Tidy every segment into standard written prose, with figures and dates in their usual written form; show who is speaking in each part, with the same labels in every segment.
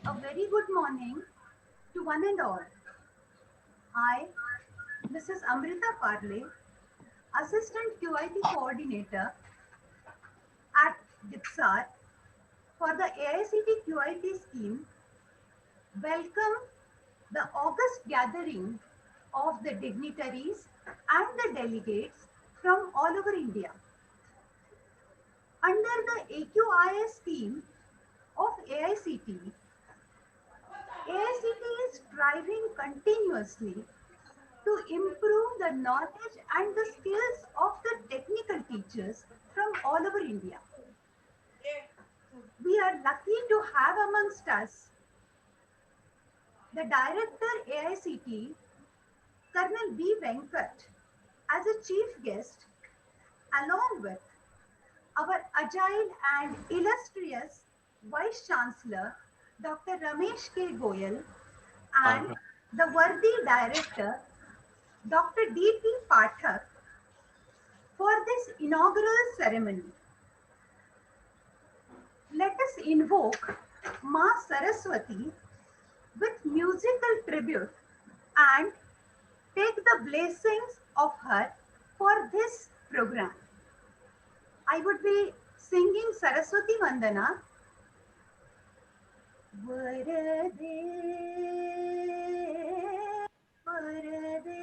Speaker 1: A very good morning to one and all. I, Mrs. Amrita Parle, Assistant QIP Coordinator at DIPSAR for the AICT QIP scheme, welcome the August gathering of the dignitaries and the delegates from all over India. Under the AQIS scheme of AICT, AICT is striving continuously to improve the knowledge and the skills of the technical teachers from all over India. We are lucky to have amongst us the Director AICT, Col B. Venkat, as a chief guest, along with our agile and illustrious Vice Chancellor, Dr. Ramesh K. Goyal, and the worthy Director, Dr. D.P. Pathak, for this inaugural ceremony. Let us invoke Ma Saraswati with musical tribute and take the blessings of her for this program. I would be singing Saraswati Vandana. Varade, Varade,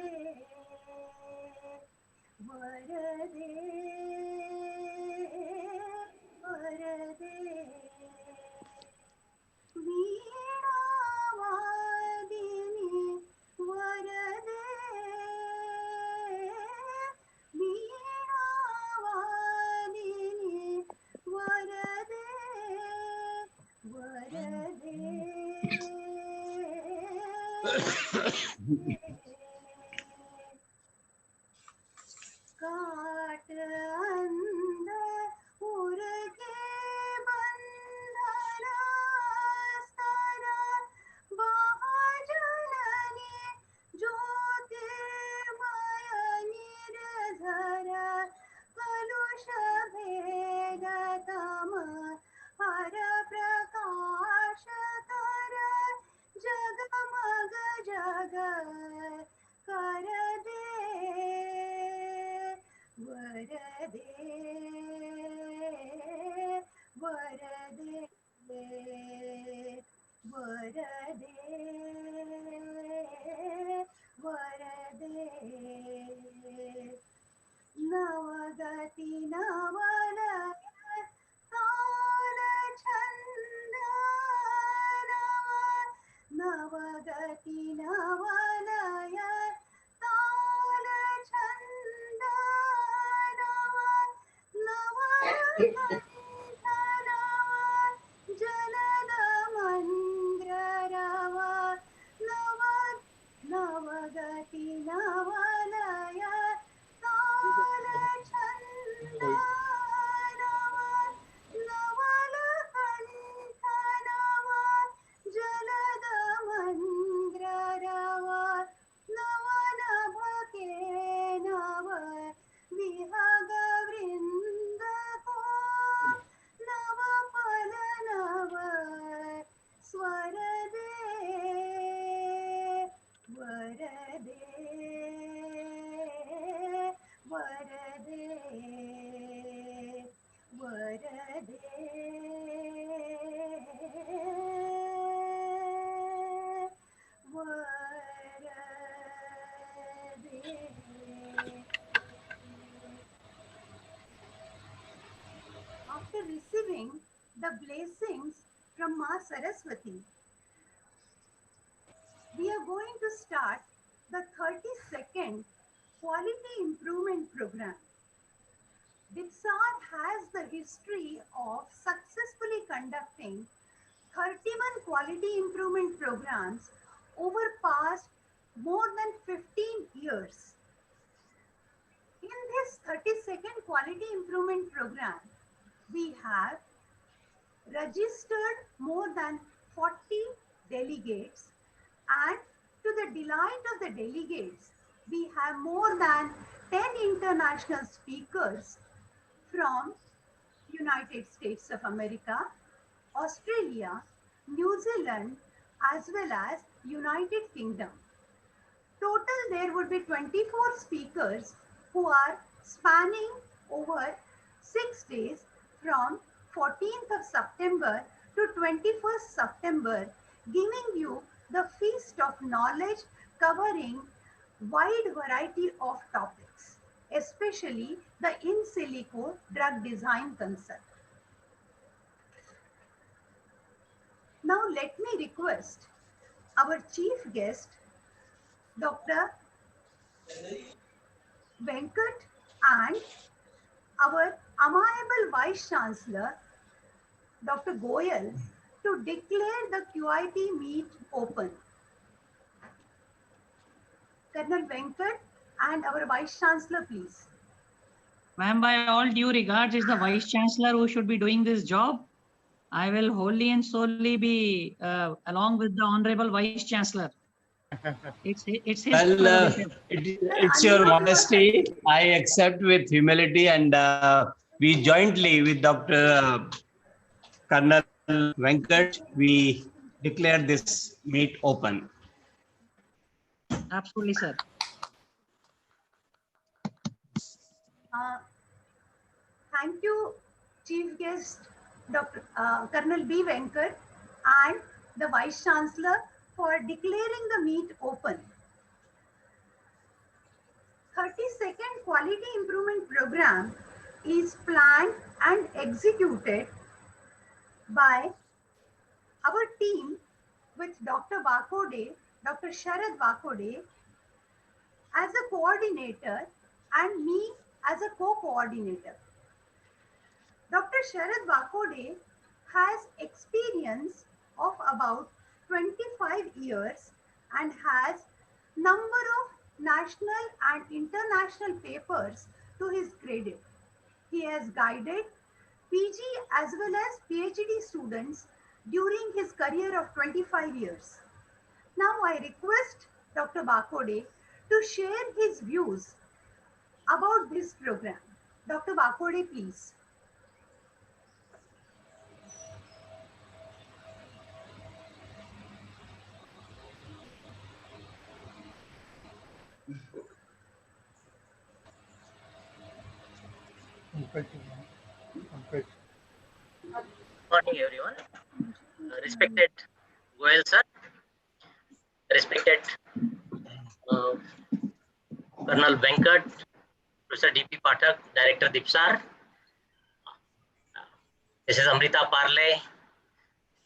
Speaker 1: Varade, Varade. Veena-vadini Varade, Veena-vadini Varade, Varade. काट अंदर उरके बंधना सारा बाजननी ज्योतिर्मय निर्झरा कलुष भेदतम हर प्रकाश कर जगमग जग कर दे वरदे वरदे वरदे वरदे नवगति नवलय ताल छंद नवगति नवलय ताल छंद जलद मंद्ररव नवगति नवलय ताल छंद नवल कंठ नव जलद मंद्ररव नव नभ के नव विहग वृंद को नव पल नव स्वर दे वरदे वरदे वरदे After receiving the blessings from Ma Saraswati, we are going to start the 32nd Quality Improvement Program. DIPSAR has the history of successfully conducting 31 quality improvement programs over past more than 15 years. In this 32nd Quality Improvement Program, we have registered more than 40 delegates, and to the delight of the delegates, we have more than 10 international speakers from United States of America, Australia, New Zealand, as well as United Kingdom. Total, there would be 24 speakers who are spanning over 6 days from 14th of September to 21st September, giving you the feast of knowledge covering wide variety of topics, especially the in silico drug design concept. Now let me request our chief guest, Dr. Venkat, and our amiable Vice Chancellor, Dr. Goyal, to declare the QIP meet open. Colonel Venkat and our Vice Chancellor, please.
Speaker 2: Ma'am, by all due regards, it's the Vice Chancellor who should be doing this job. I will wholly and solely be along with the Honorable Vice Chancellor. It's his prerogative.
Speaker 3: It's your modesty. I accept with humility, and we jointly with Dr. Colonel Venkat, we declare this meet open.
Speaker 2: Absolutely, sir.
Speaker 1: Thank you, Chief Guest Dr. Colonel B. Venkat and the Vice Chancellor for declaring the meet open. 32nd Quality Improvement Program is planned and executed by our team with Dr. Vakode, Dr. Sharad Vakode as a coordinator and me as a co-coordinator. Dr. Sharad Vakode has experience of about 25 years and has number of national and international papers to his credit. He has guided PG as well as PhD students during his career of 25 years. Now I request Dr. Vakode to share his views about this program. Dr. Vakode, please.
Speaker 4: Good morning, everyone. Respected Goyal sir, respected Colonel Venkat, Professor D.P. Pathak, Director DIPSAR, Mrs. Amrita Parle,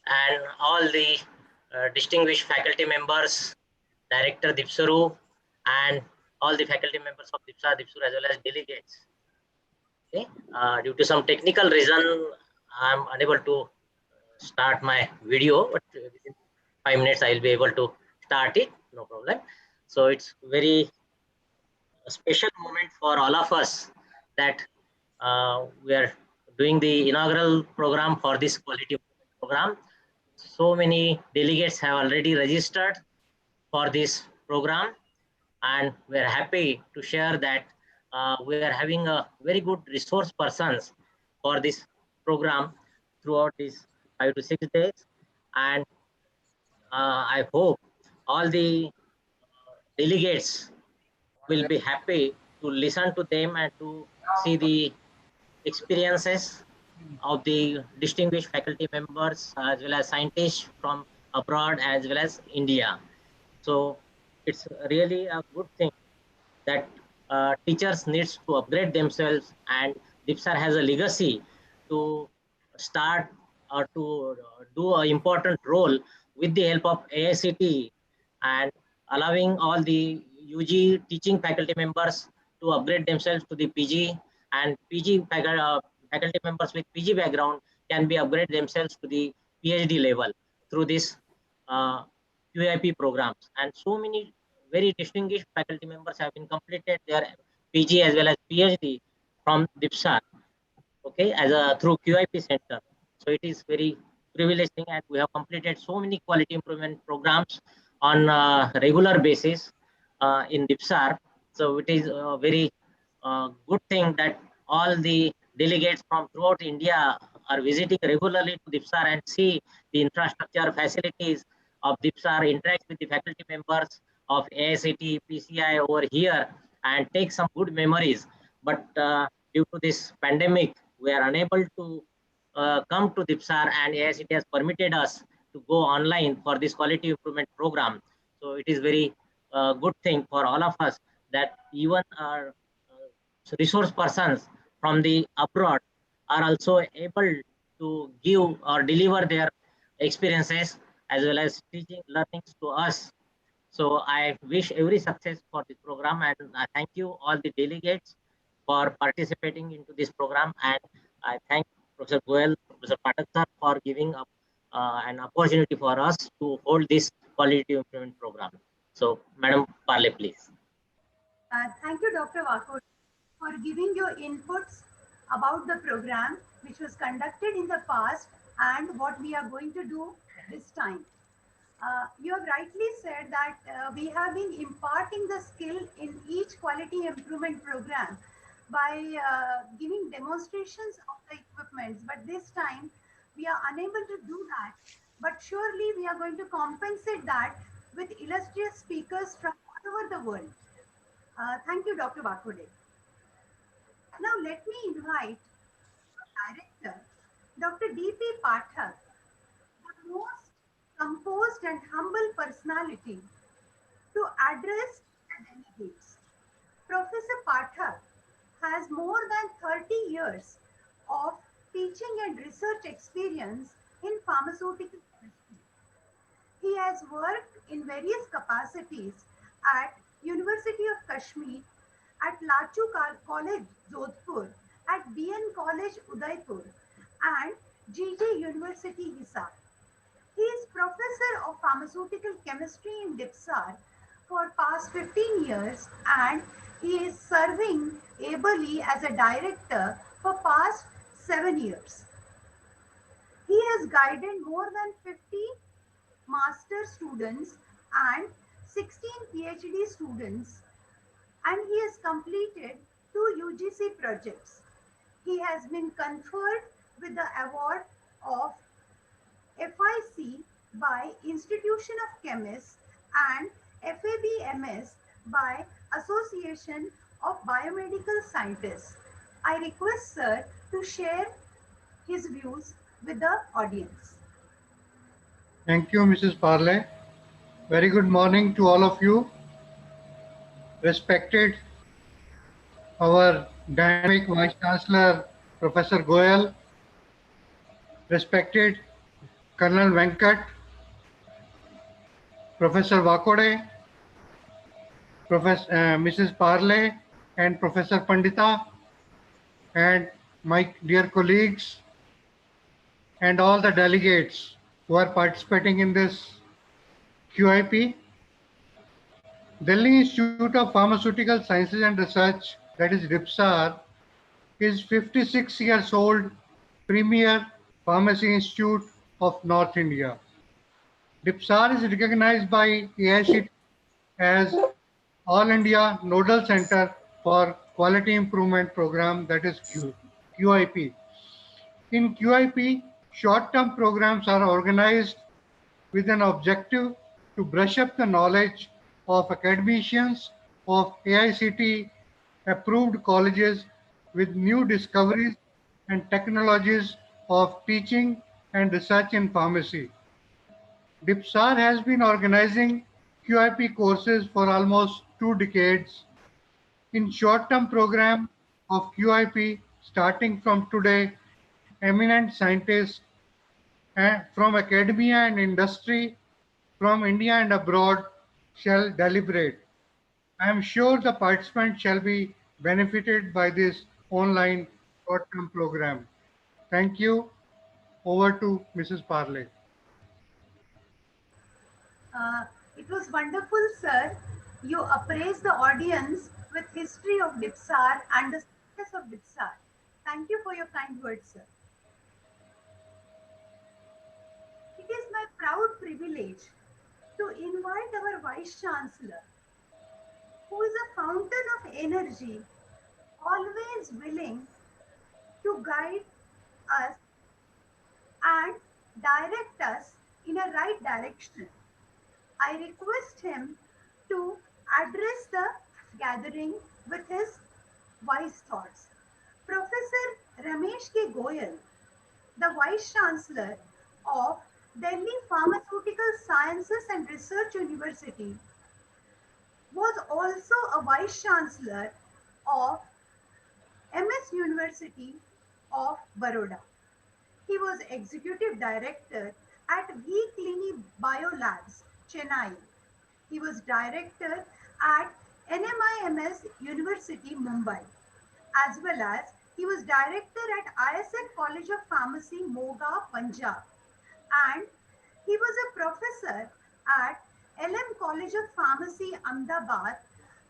Speaker 4: and all the distinguished faculty members, Director DIPSARU, and all the faculty members of DIPSAR, DIPSAR as well as delegates. Okay. Due to some technical reason, I am unable to start my video, but within 5 minutes I will be able to start it, no problem. So it's very special moment for all of us that we are doing the inaugural program for this quality program. So many delegates have already registered for this program, and we are happy to share that we are having a very good resource persons for this program throughout these 5 to 6 days, and I hope all the delegates will be happy to listen to them and to see the experiences of the distinguished faculty members as well as scientists from abroad as well as India. So it's really a good thing that teachers needs to upgrade themselves, and DIPSAR has a legacy to start or to do an important role with the help of AICT and allowing all the UG teaching faculty members to upgrade themselves to the PG, and PG faculty members with PG background can be upgrade themselves to the PhD level through this QIP programs. And so many very distinguished faculty members have been completed their PG as well as PhD from DIPSAR, okay, as a through QIP center. So it is very privileged thing, and we have completed so many quality improvement programs on a regular basis in DIPSAR. So it is a very good thing that all the delegates from throughout India are visiting regularly to DIPSAR and see the infrastructure facilities of DIPSAR, interact with the faculty members of AICT, PCI over here, and take some good memories. But due to this pandemic, we are unable to come to DIPSAR, and AICT has permitted us to go online for this quality improvement program. So it is very good thing for all of us that even our resource persons from the abroad are also able to give or deliver their experiences as well as teaching learnings to us. So I wish every success for this program, and I thank you all the delegates for participating into this program, and I thank Professor Goel, Professor Patak sir for giving up an opportunity for us to hold this quality improvement program. So, Madam Parle, please.
Speaker 1: Thank you, Dr. Vakod, for giving your inputs about the program which was conducted in the past and what we are going to do this time. You have rightly said that we have been imparting the skill in each quality improvement program by giving demonstrations of the equipments, but this time we are unable to do that. But surely we are going to compensate that with illustrious speakers from all over the world. Thank you, Dr. Vakode. Now let me invite our director, Dr. D.P. Pathak, the most composed and humble personality, to address the delegates. Professor Pathak has more than 30 years of teaching and research experience in pharmaceutical chemistry. He has worked in various capacities at University of Kashmir, at Lachu College, Jodhpur, at BN College, Udaipur, and GJ University, Hisar. He is professor of pharmaceutical chemistry in DIPSAR for past 15 years, and he is serving ably as a director for past 7 years. He has guided more than 50 master students and 16 PhD students, and he has completed 2 UGC projects. He has been conferred with the award of FIC by Institution of Chemists and FABMS by Association of Biomedical Scientists. I request Sir to share his views with the audience.
Speaker 5: Thank you, Mrs. Parle. Very good morning to all of you. Respected our dynamic Vice Chancellor, Professor Goel, respected Colonel Venkat, Professor Vakode, Mrs. Parle, and Professor Pandita, and my dear colleagues, and all the delegates who are participating in this QIP. Delhi Institute of Pharmaceutical Sciences and Research, that is DIPSAR, is 56 years old premier pharmacy institute of North India. DIPSAR is recognized by AICTE as All India Nodal Center for Quality Improvement Program, that is QIP. In QIP, short-term programs are organized with an objective to brush up the knowledge of academicians of AICTE approved colleges with new discoveries and technologies of teaching and research in pharmacy. DIPSAR has been organizing QIP courses for almost 2 decades. In short-term program of QIP, starting from today, eminent scientists from academia and industry, from India and abroad, shall deliberate. I am sure the participants shall be benefited by this online short-term program. Thank you. Over to Mrs. Parle.
Speaker 1: It was wonderful, sir. You appraised the audience with history of DIPSAR and the success of DIPSAR. Thank you for your kind words, sir. It is my proud privilege to invite our Vice Chancellor, who is a fountain of energy, always willing to guide us and direct us in a right direction. I request him to address the gathering with his wise thoughts. Professor Ramesh K. Goyal, the Vice Chancellor of Delhi Pharmaceutical Sciences and Research University, was also a Vice Chancellor of MS University of Baroda. He was Executive Director at V Clini Biolabs, Chennai. He was Director at NMIMS University, Mumbai, as well as he was Director at ISF College of Pharmacy, Moga, Punjab. And he was a professor at LM College of Pharmacy, Ahmedabad,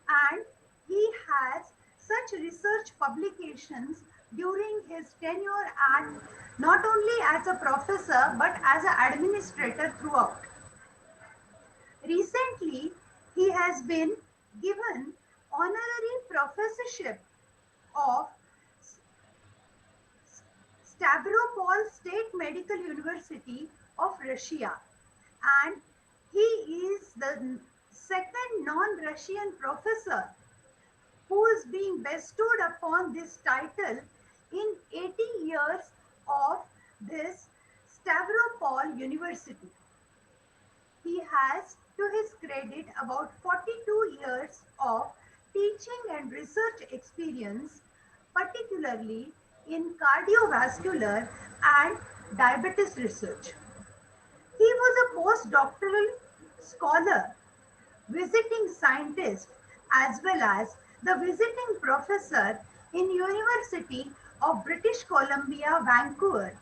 Speaker 1: and he has such research publications during his tenure at not only as a professor but as an administrator throughout. Recently, he has been given honorary professorship of Stavropol State Medical University of Russia, and he is the second non-Russian professor who is being bestowed upon this title in 80 years of this Stavropol University. He has, to his credit, about 42 years of teaching and research experience, particularly in cardiovascular and diabetes research. He was a postdoctoral scholar, visiting scientist, as well as the visiting professor in University of British Columbia, Vancouver,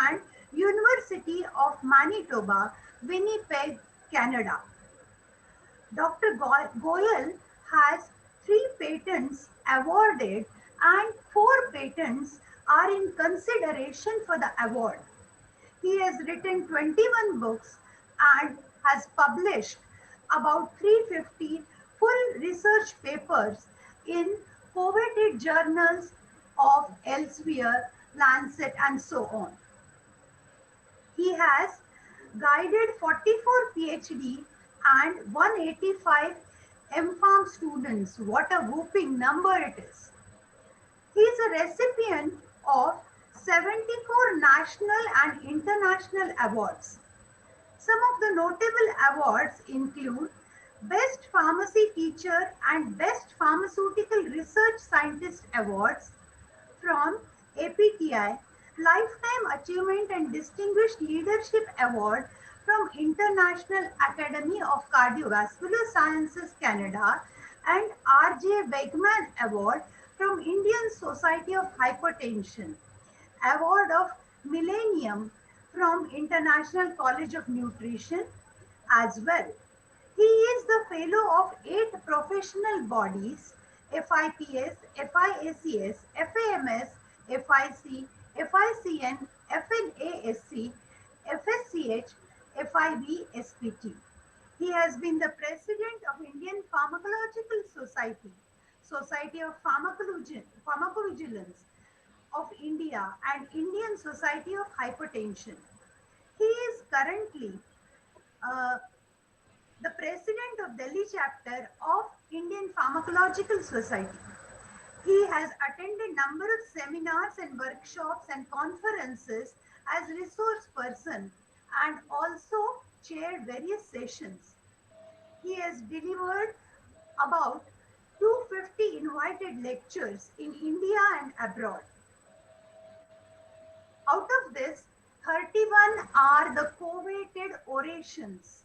Speaker 1: and University of Manitoba, Winnipeg, Canada. Dr. Goyal has 3 patents awarded and 4 patents are in consideration for the award. He has written 21 books and has published about 350 full research papers in coveted journals of Elsevier, Lancet, and so on. He has guided 44 PhD and 185 MPharm students. What a whooping number it is. He is a recipient of 74 national and international awards. Some of the notable awards include Best Pharmacy Teacher and Best Pharmaceutical Research Scientist Awards from APTI, Lifetime Achievement and Distinguished Leadership Award from International Academy of Cardiovascular Sciences, Canada, and R.J. Wegman Award from Indian Society of Hypertension, Award of Millennium from International College of Nutrition as well. He is the fellow of 8 professional bodies: FIPS, FIACS, FAMS, FIC, FICN, FNASC, FSCH, FIB, SPT. He has been the president of Indian Pharmacological Society, Society of Pharmacovigilance of India, and Indian Society of Hypertension. He is currently uh, the president of Delhi chapter of Indian Pharmacological Society. He has attended number of seminars and workshops and conferences as resource person and also chaired various sessions. He has delivered about 250 invited lectures in India and abroad. Out of this, 31 are the coveted orations.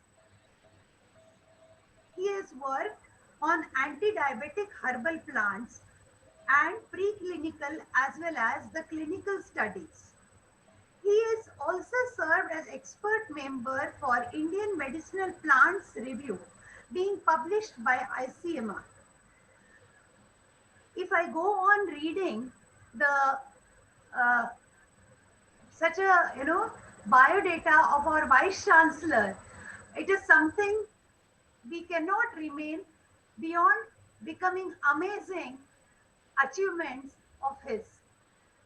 Speaker 1: He has worked on anti-diabetic herbal plants and preclinical as well as the clinical studies. He is also served as expert member for Indian Medicinal Plants Review, being published by ICMR. If I go on reading the such a biodata of our Vice Chancellor, it is something we cannot remain beyond becoming amazing achievements of his.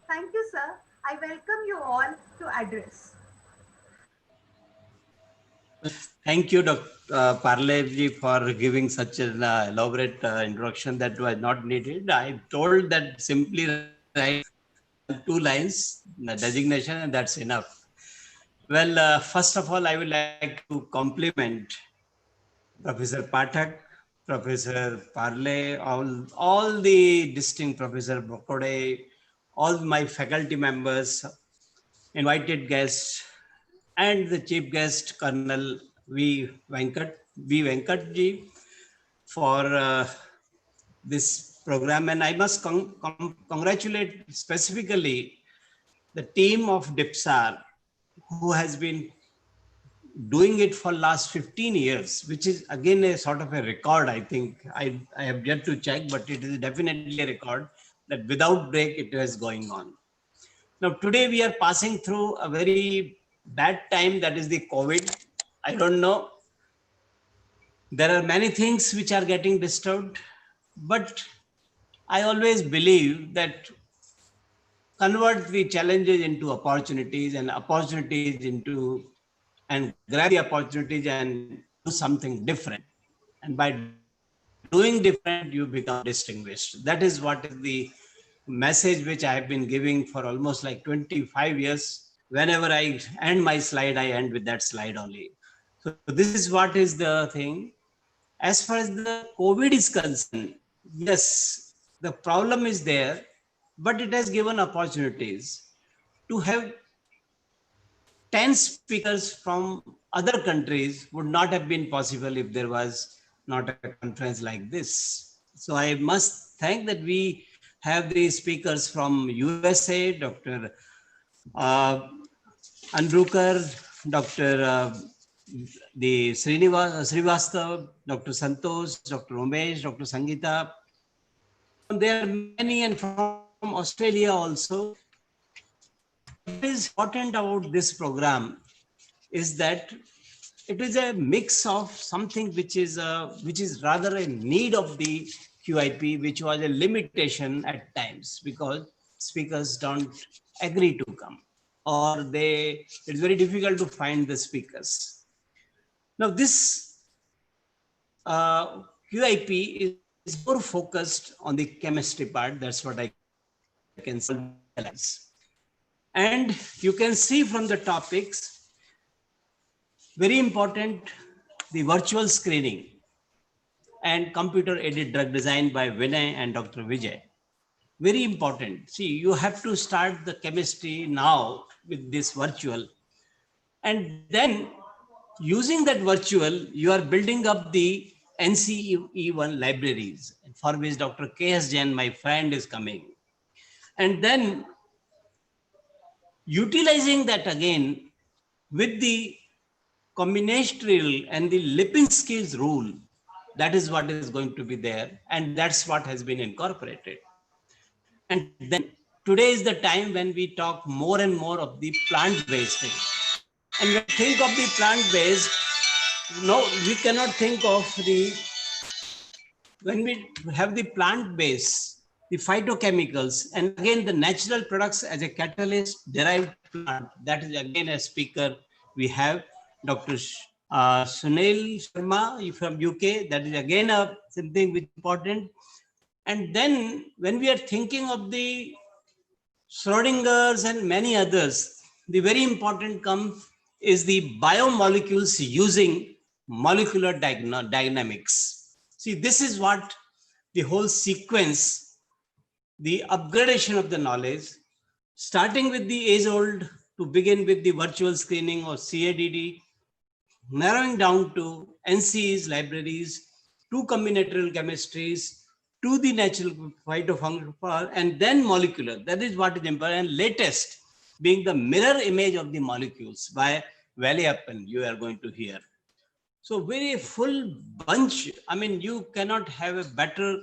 Speaker 1: Thank you, sir. I welcome you all to address.
Speaker 3: Thank you, Dr. Parleji, for giving such an elaborate introduction that was not needed. I told that simply write 2 lines, the designation, and that's enough. Well, first of all, I would like to compliment Professor Pathak, Professor Parle, all the distinct Professor Bokode, all my faculty members, invited guests, and the chief guest, Colonel V. Venkat ji, for this program. And I must congratulate specifically the team of DIPSAR, who has been doing it for last 15 years, which is again a sort of a record. I think I have yet to check, but it is definitely a record that without break it is going on. Now, today we are passing through a very bad time, that is the COVID. I don't know. There are many things which are getting disturbed, but I always believe that convert the challenges into opportunities and opportunities into, and grab the opportunities and do something different. And by doing different, you become distinguished. That is what is the message which I have been giving for almost like 25 years. Whenever I end my slide, I end with that slide only. So this is what is the thing. As far as the COVID is concerned, yes, the problem is there, but it has given opportunities to have 10 speakers from other countries would not have been possible if there was not a conference like this. So I must thank that we have the speakers from USA, Dr. Andrukar, Dr. The Srivastav, Dr. Santosh, Dr. Umesh, Dr. Sangeeta. There are many, and from Australia also. What is important about this program is that it is a mix of something which is rather a need of the QIP, which was a limitation at times because speakers don't agree to come, or it's very difficult to find the speakers. Now this QIP is more focused on the chemistry part. That's what I can say. And you can see from the topics, very important, the virtual screening and computer-aided drug design by Vinay and Dr. Vijay. Very important. See, you have to start the chemistry now with this virtual. And then using that virtual, you are building up the NCE1 libraries, for which Dr. K.S. Jain, my friend, is coming. And then utilizing that again with the combinatorial and the Lipinski's rule, that is what is going to be there, and that's what has been incorporated. And then today is the time when we talk more and more of the plant-based thing. And when we think of the plant-based, no, we cannot think of when we have the plant-based, the phytochemicals, and again the natural products as a catalyst derived plant, that is again a speaker we have, Dr. Sunil Sharma from UK, that is again something which is important. And then when we are thinking of the Schrodinger's and many others, the very important is the biomolecules using molecular dynamics. See, this is what the whole sequence, the upgradation of the knowledge, starting with the age old to begin with the virtual screening or CADD, narrowing down to NCE's libraries, to combinatorial chemistries, to the natural phytofunctional, and then molecular. That is what is important. And latest being the mirror image of the molecules by Valley-Appen, you are going to hear. So very full bunch. I mean, you cannot have a better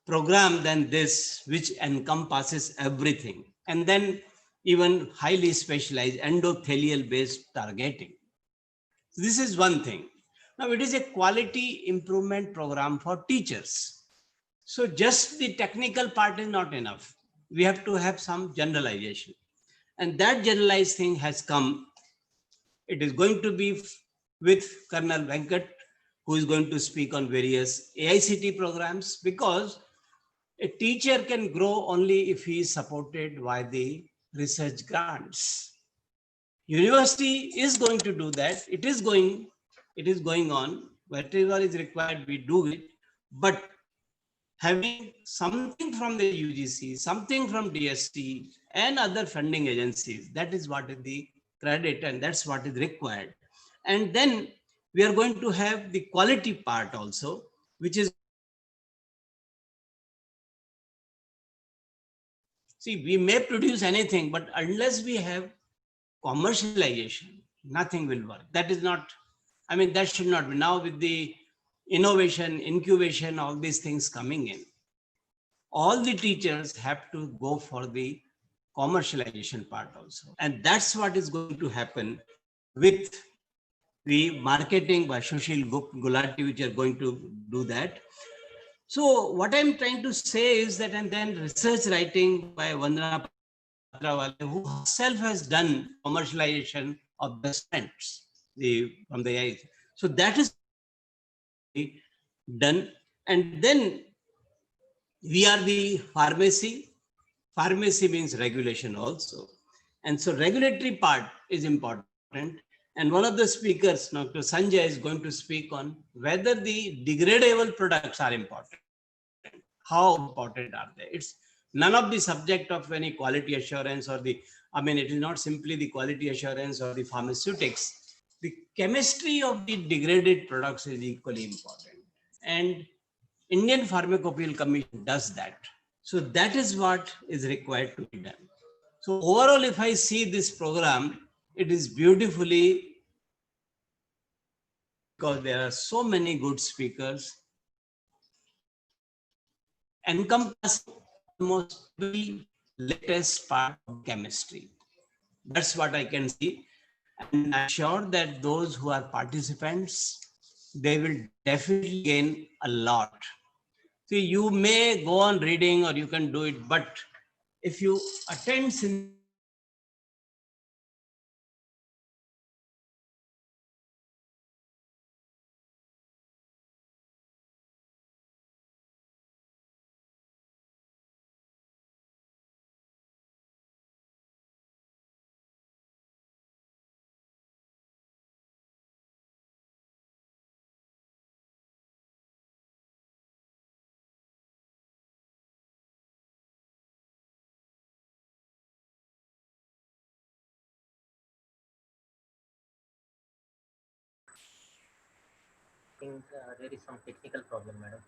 Speaker 3: program than this, which encompasses everything. And then even highly specialized endothelial based targeting. This is one thing. Now it is a quality improvement program for teachers. So just the technical part is not enough. we have to have some generalization. And that generalized thing has come. It is going to be with Colonel Venkat, who is going to speak on various AICT programs, because a teacher can grow only if he is supported by the research grants. University is going to do that. It is going on. Whatever is required, we do it. But having something from the UGC, something from DST and other funding agencies, that is what is the credit, and that's what is required. And then we are going to have the quality part also, which is, see, we may produce anything, but unless we have commercialization, nothing will work. That is not, I mean, that should not be. Now with the innovation, incubation, all these things coming in, all the teachers have to go for the commercialization part also. And that's what is going to happen with the marketing by Sushil Gulati, which are going to do that. So what I'm trying to say is that, and then research writing by Vandana Patrawale, who herself has done commercialization of the stents from the eyes. So that is done. And then we are the pharmacy. Pharmacy means regulation also. And so regulatory part is important. And one of the speakers, Dr. Sanjay, is going to speak on whether the degradable products are important. How important are they? It's none of the subject of any quality assurance or the, I mean, it is not simply the quality assurance or the pharmaceutics. The chemistry of the degraded products is equally important. And Indian Pharmacopoeia Commission does that. So that is what is required to be done. So overall, if I see this program, it is beautifully, because there are so many good speakers, encompass almost every latest part of chemistry. That's what I can see. And I'm sure that those who are participants, they will definitely gain a lot. See, you may go on reading or you can do it, but if you attend
Speaker 4: I think there is some technical problem, madam.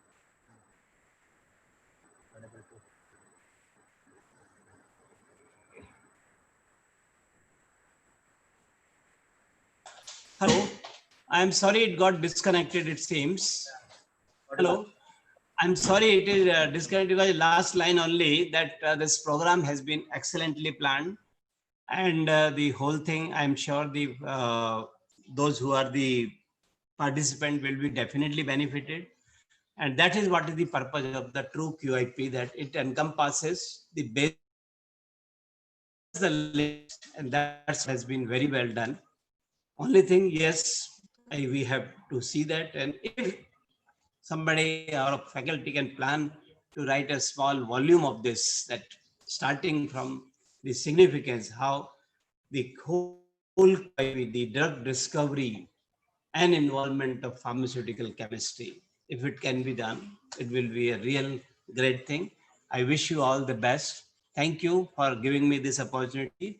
Speaker 4: Unable to.
Speaker 3: Hello, I'm sorry it got disconnected, it seems. Hello, I'm sorry it is disconnected because last line only that this program has been excellently planned, and the whole thing, I'm sure the those who are the participant will be definitely benefited. And that is what is the purpose of the true QIP, that it encompasses the base, the list, and that has been very well done. Only thing, yes, we have to see that. And if somebody or faculty can plan to write a small volume of this, that starting from the significance, how the whole, the drug discovery and involvement of pharmaceutical chemistry, if it can be done, it will be a real great thing. I wish you all the best. Thank you for giving me this opportunity,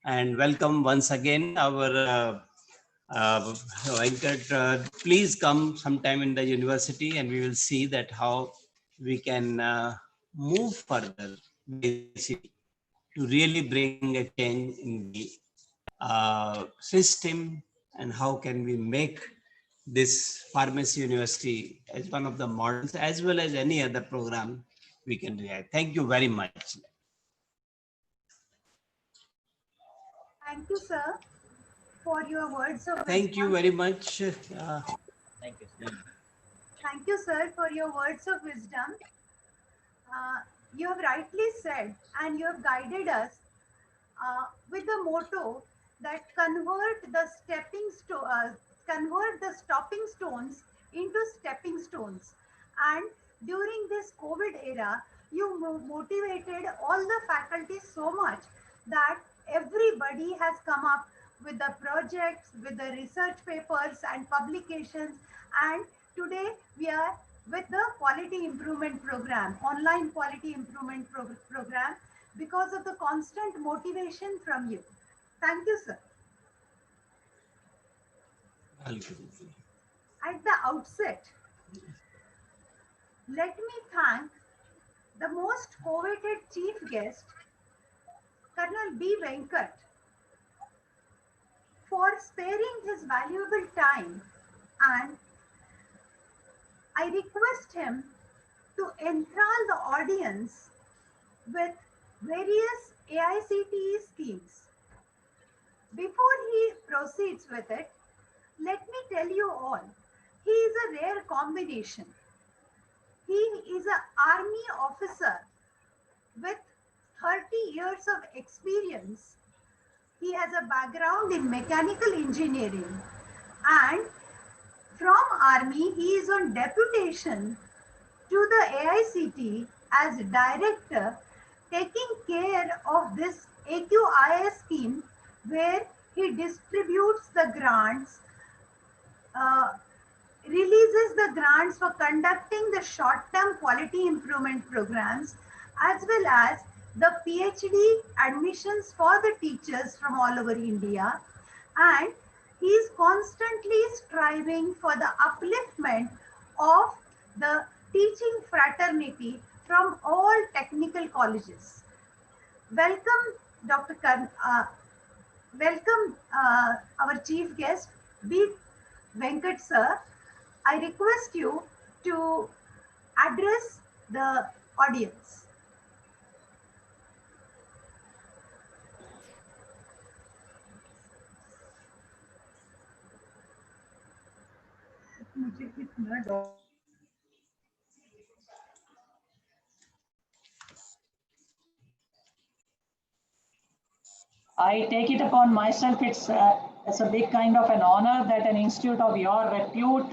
Speaker 3: and welcome once again our Venkat. Please come sometime in the university, and we will see that how we can move further to really bring a change in the system, and how can we make this pharmacy university as one of the models, as well as any other program we can realize. Thank you very much.
Speaker 1: Thank you, sir, for your words of
Speaker 3: Thank you
Speaker 1: wisdom.
Speaker 3: very much.
Speaker 4: Thank you, sir.
Speaker 1: Thank you, sir, for your words of wisdom. you have rightly said and you have guided us with the motto that convert the stopping stones into stepping stones. And during this COVID era, you motivated all the faculty so much that everybody has come up with the projects, with the research papers and publications. And today we are with the quality improvement program, online quality improvement program, because of the constant motivation from you. Thank you, sir. At the outset, let me thank the most coveted chief guest, Colonel B. Venkat, for sparing his valuable time, and I request him to enthrall the audience with various AICTE schemes. Before he proceeds with it, let me tell you all, he is a rare combination. He is an army officer with 30 years of experience. He has a background in mechanical engineering, and from army he is on deputation to the AICT as director, taking care of this AQIS scheme, where he distributes the grants, releases the grants for conducting the short-term quality improvement programs, as well as the PhD admissions for the teachers from all over India. And he is constantly striving for the upliftment of the teaching fraternity from all technical colleges. Welcome, Dr. Welcome our chief guest, B. Venkat sir. I request you to address the audience.
Speaker 2: I take it upon myself, it's a big kind of an honor that an institute of your repute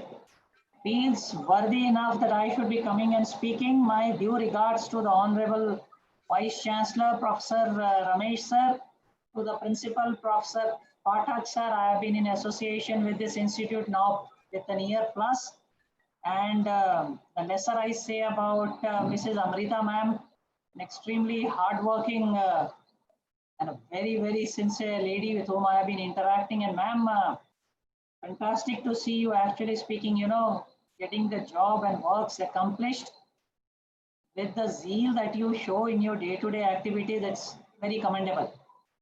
Speaker 2: feels worthy enough that I should be coming and speaking. My due regards to the Honorable Vice Chancellor, Professor Ramesh sir, to the Principal, Professor Pathak sir. I have been in association with this institute now with an year plus. And the lesser I say about Mrs. Amrita ma'am, an extremely hardworking and a very, very sincere lady with whom I have been interacting. And ma'am, fantastic to see you actually speaking, getting the job and works accomplished with the zeal that you show in your day-to-day activity. That's very commendable.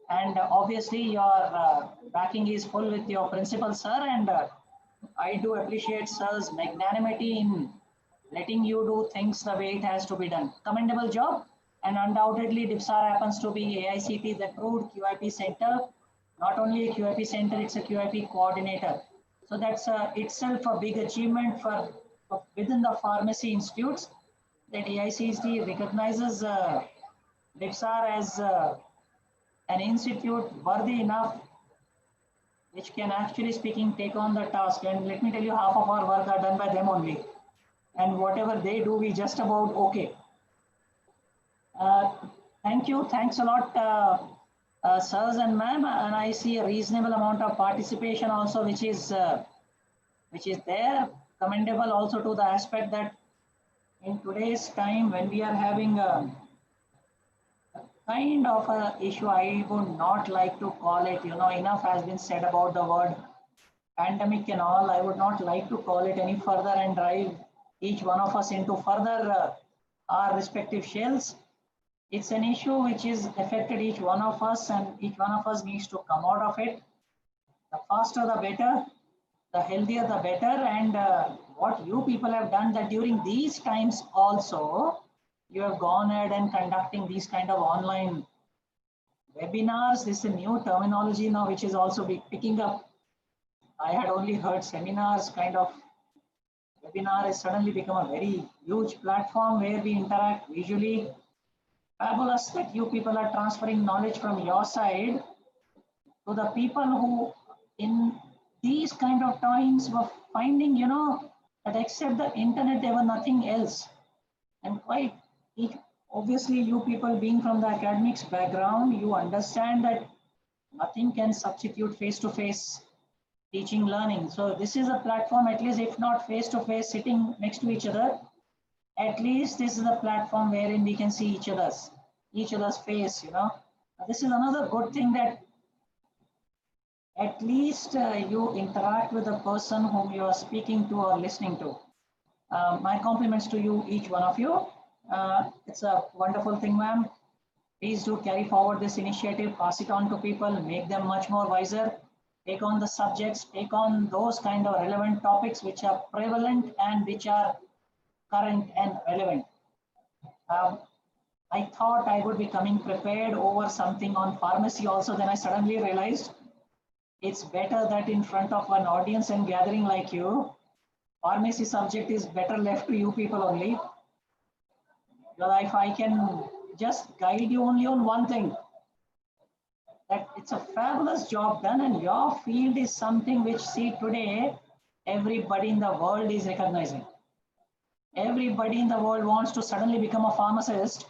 Speaker 2: And obviously your backing is full with your principal, sir. And I do appreciate sir's magnanimity in letting you do things the way it has to be done. Commendable job. And undoubtedly, DIPSAR happens to be AICT's approved QIP center. Not only a QIP center, it's a QIP coordinator. So that's itself a big achievement for within the pharmacy institutes, that AICT recognizes DIPSAR as an institute worthy enough, which can actually speaking take on the task. And let me tell you, half of our work are done by them only. And whatever they do, we just about okay. Thank you. Thanks a lot, sirs and ma'am. And I see a reasonable amount of participation also, which is there. Commendable also to the aspect that in today's time, when we are having a kind of a issue, I would not like to call it, enough has been said about the word pandemic and all. I would not like to call it any further and drive each one of us into further our respective shells. It's an issue which is affected each one of us, and each one of us needs to come out of it. The faster the better, the healthier the better. And what you people have done, that during these times also, you have gone ahead and conducting these kind of online webinars. This is a new terminology now, which is also picking up. I had only heard seminars. Kind of webinar has suddenly become a very huge platform where we interact visually. fabulous that you people are transferring knowledge from your side to the people who in these kind of times were finding, that except the internet, there was nothing else. And quite obviously, you people being from the academics background, you understand that nothing can substitute face-to-face teaching learning. So this is a platform, at least if not face-to-face sitting next to each other, at least this is a platform wherein we can see each other's face. This is another good thing, that at least you interact with the person whom you are speaking to or listening to. My compliments to you, each one of you. It's a wonderful thing, ma'am. Please do carry forward this initiative, pass it on to people, make them much more wiser, take on the subjects, take on those kind of relevant topics which are prevalent and which are current and relevant. I thought I would be coming prepared over something on pharmacy also, then I suddenly realized it's better that in front of an audience and gathering like you, pharmacy subject is better left to you people only. Because if I can just guide you only on one thing, that it's a fabulous job done, and your field is something which, see, today everybody in the world is recognizing. Everybody in the world wants to suddenly become a pharmacist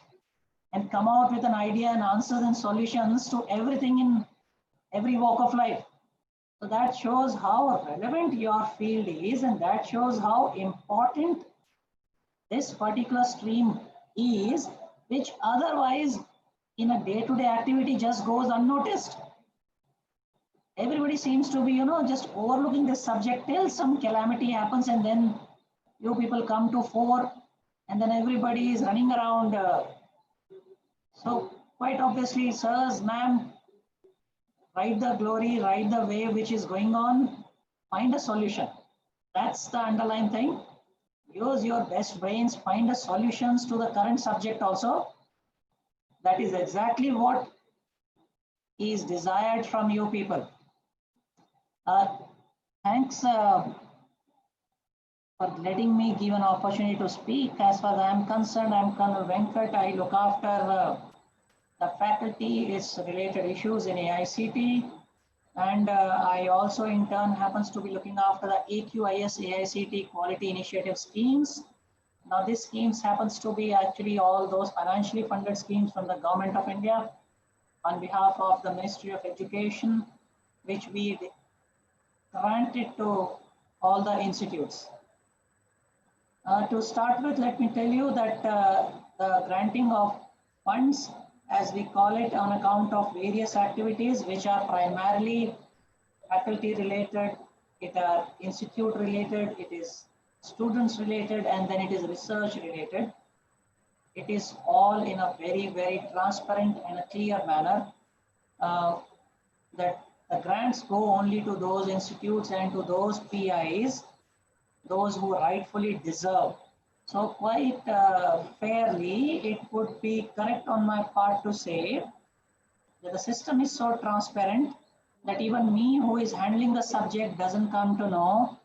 Speaker 2: and come out with an idea and answers and solutions to everything in every walk of life. So that shows how relevant your field is, and that shows how important this particular stream is, which otherwise in a day-to-day activity just goes unnoticed. Everybody seems to be, just overlooking this subject till some calamity happens, and then you people come to fore, and then everybody is running around. So quite obviously, sirs, ma'am, ride the glory, ride the wave which is going on, find a solution. That's the underlying thing. Use your best brains, find the solutions to the current subject also. That is exactly what is desired from you people. Thanks for letting me give an opportunity to speak. As far as I am concerned, I am Colonel Venkat. I look after the faculty, its related issues in AICT. And I also in turn happens to be looking after the AQIS AICT quality initiative schemes. Now these schemes happens to be actually all those financially funded schemes from the Government of India on behalf of the Ministry of Education, which we granted to all the institutes. To start with, let me tell you that the granting of funds, as we call it, on account of various activities which are primarily faculty related, it are institute related, it is students related, and then it is research related. It is all in a very, very transparent and a clear manner, that the grants go only to those institutes and to those PIs, those who rightfully deserve. So quite fairly, it would be correct on my part to say that the system is so transparent that even me, who is handling the subject, doesn't come to know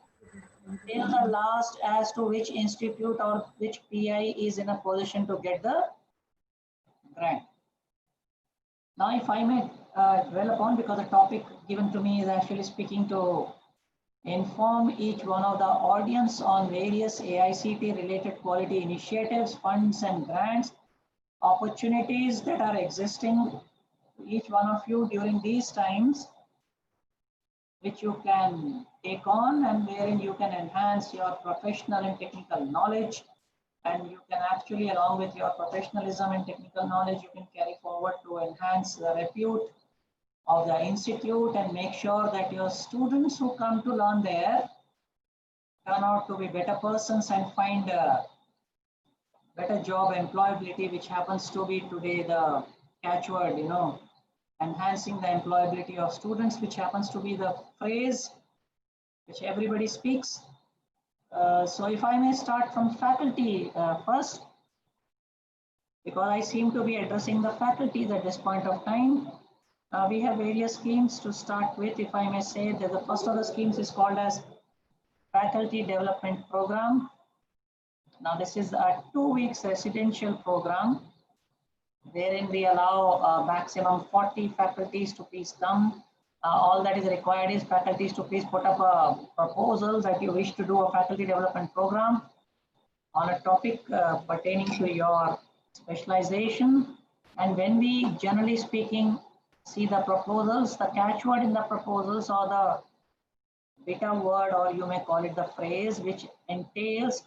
Speaker 2: till the last as to which institute or which PI is in a position to get the grant. Now, if I may dwell upon, because the topic given to me is actually speaking to inform each one of the audience on various AICT related quality initiatives, funds and grants, opportunities that are existing to each one of you during these times, which you can take on and wherein you can enhance your professional and technical knowledge, and you can actually, along with your professionalism and technical knowledge, you can carry forward to enhance the repute of the institute and make sure that your students who come to learn there turn out to be better persons and find a better job employability, which happens to be today the catchword, enhancing the employability of students, which happens to be the phrase which everybody speaks. So if I may start from faculty first, because I seem to be addressing the faculties at this point of time. We have various schemes to start with. If I may say that the first of the schemes is called as Faculty Development Program. Now this is a 2 weeks residential program wherein we allow maximum 40 faculties to please come. All that is required is faculties to please put up a proposal that you wish to do a faculty development program on a topic pertaining to your specialization. And when we, generally speaking, see the proposals, the catchword in the proposals or the beta word, or you may call it the phrase, which entails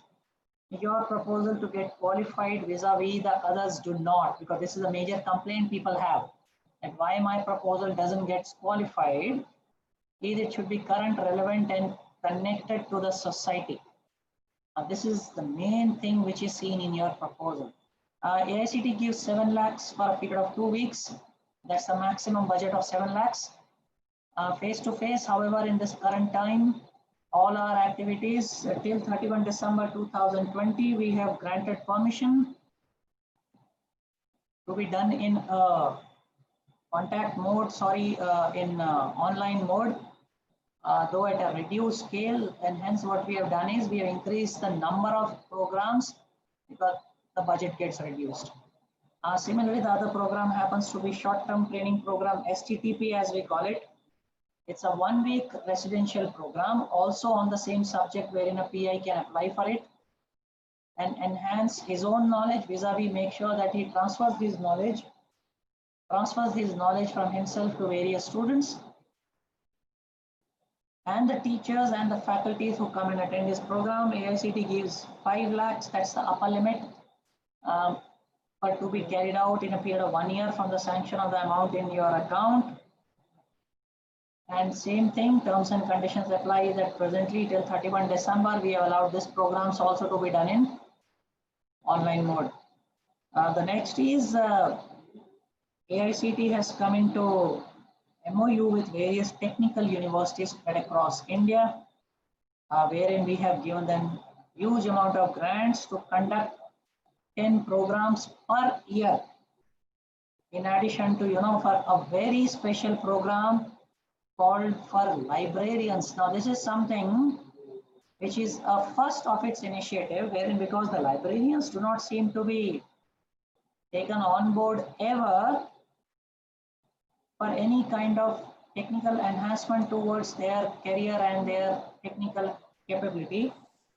Speaker 2: your proposal to get qualified vis-a-vis the others do not, because this is a major complaint people have, that why my proposal doesn't get qualified, is it should be current, relevant, and connected to the society. This is the main thing which is seen in your proposal. AICT gives 7 lakhs for a period of 2 weeks. That's the maximum budget of 7 lakhs. Face to face, however, in this current time, all our activities till 31 December 2020, we have granted permission to be done in contact mode, in online mode, though at a reduced scale. And hence what we have done is we have increased the number of programs because the budget gets reduced. Similarly, the other program happens to be short-term training program, STTP as we call it. It's a 1-week residential program, also on the same subject, wherein a PI can apply for it and enhance his own knowledge vis-a-vis, make sure that he transfers his knowledge from himself to various students. And the teachers and the faculties who come and attend this program, AICT gives 5 lakhs, that's the upper limit, for to be carried out in a period of 1 year from the sanction of the amount in your account. And same thing, terms and conditions apply that presently till 31 December, we have allowed this programs also to be done in online mode. The next is AICT has come into MOU with various technical universities spread across India, wherein we have given them huge amount of grants to conduct 10 programs per year. In addition to, for a very special program called for librarians. Now, this is something which is a first of its initiative, wherein because the librarians do not seem to be taken on board ever for any kind of technical enhancement towards their career and their technical capability.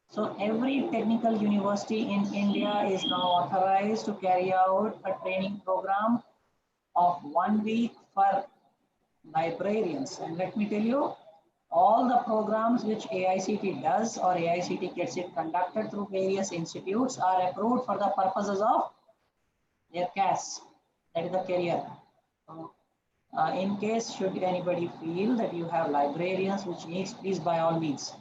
Speaker 2: So every technical university in India is now authorized to carry out a training program of 1 week for librarians. And let me tell you, all the programs which AICT does or AICT gets it conducted through various institutes are approved for the purposes of their CAS, that is the career. So, in case should anybody feel that you have librarians which needs, please by all means.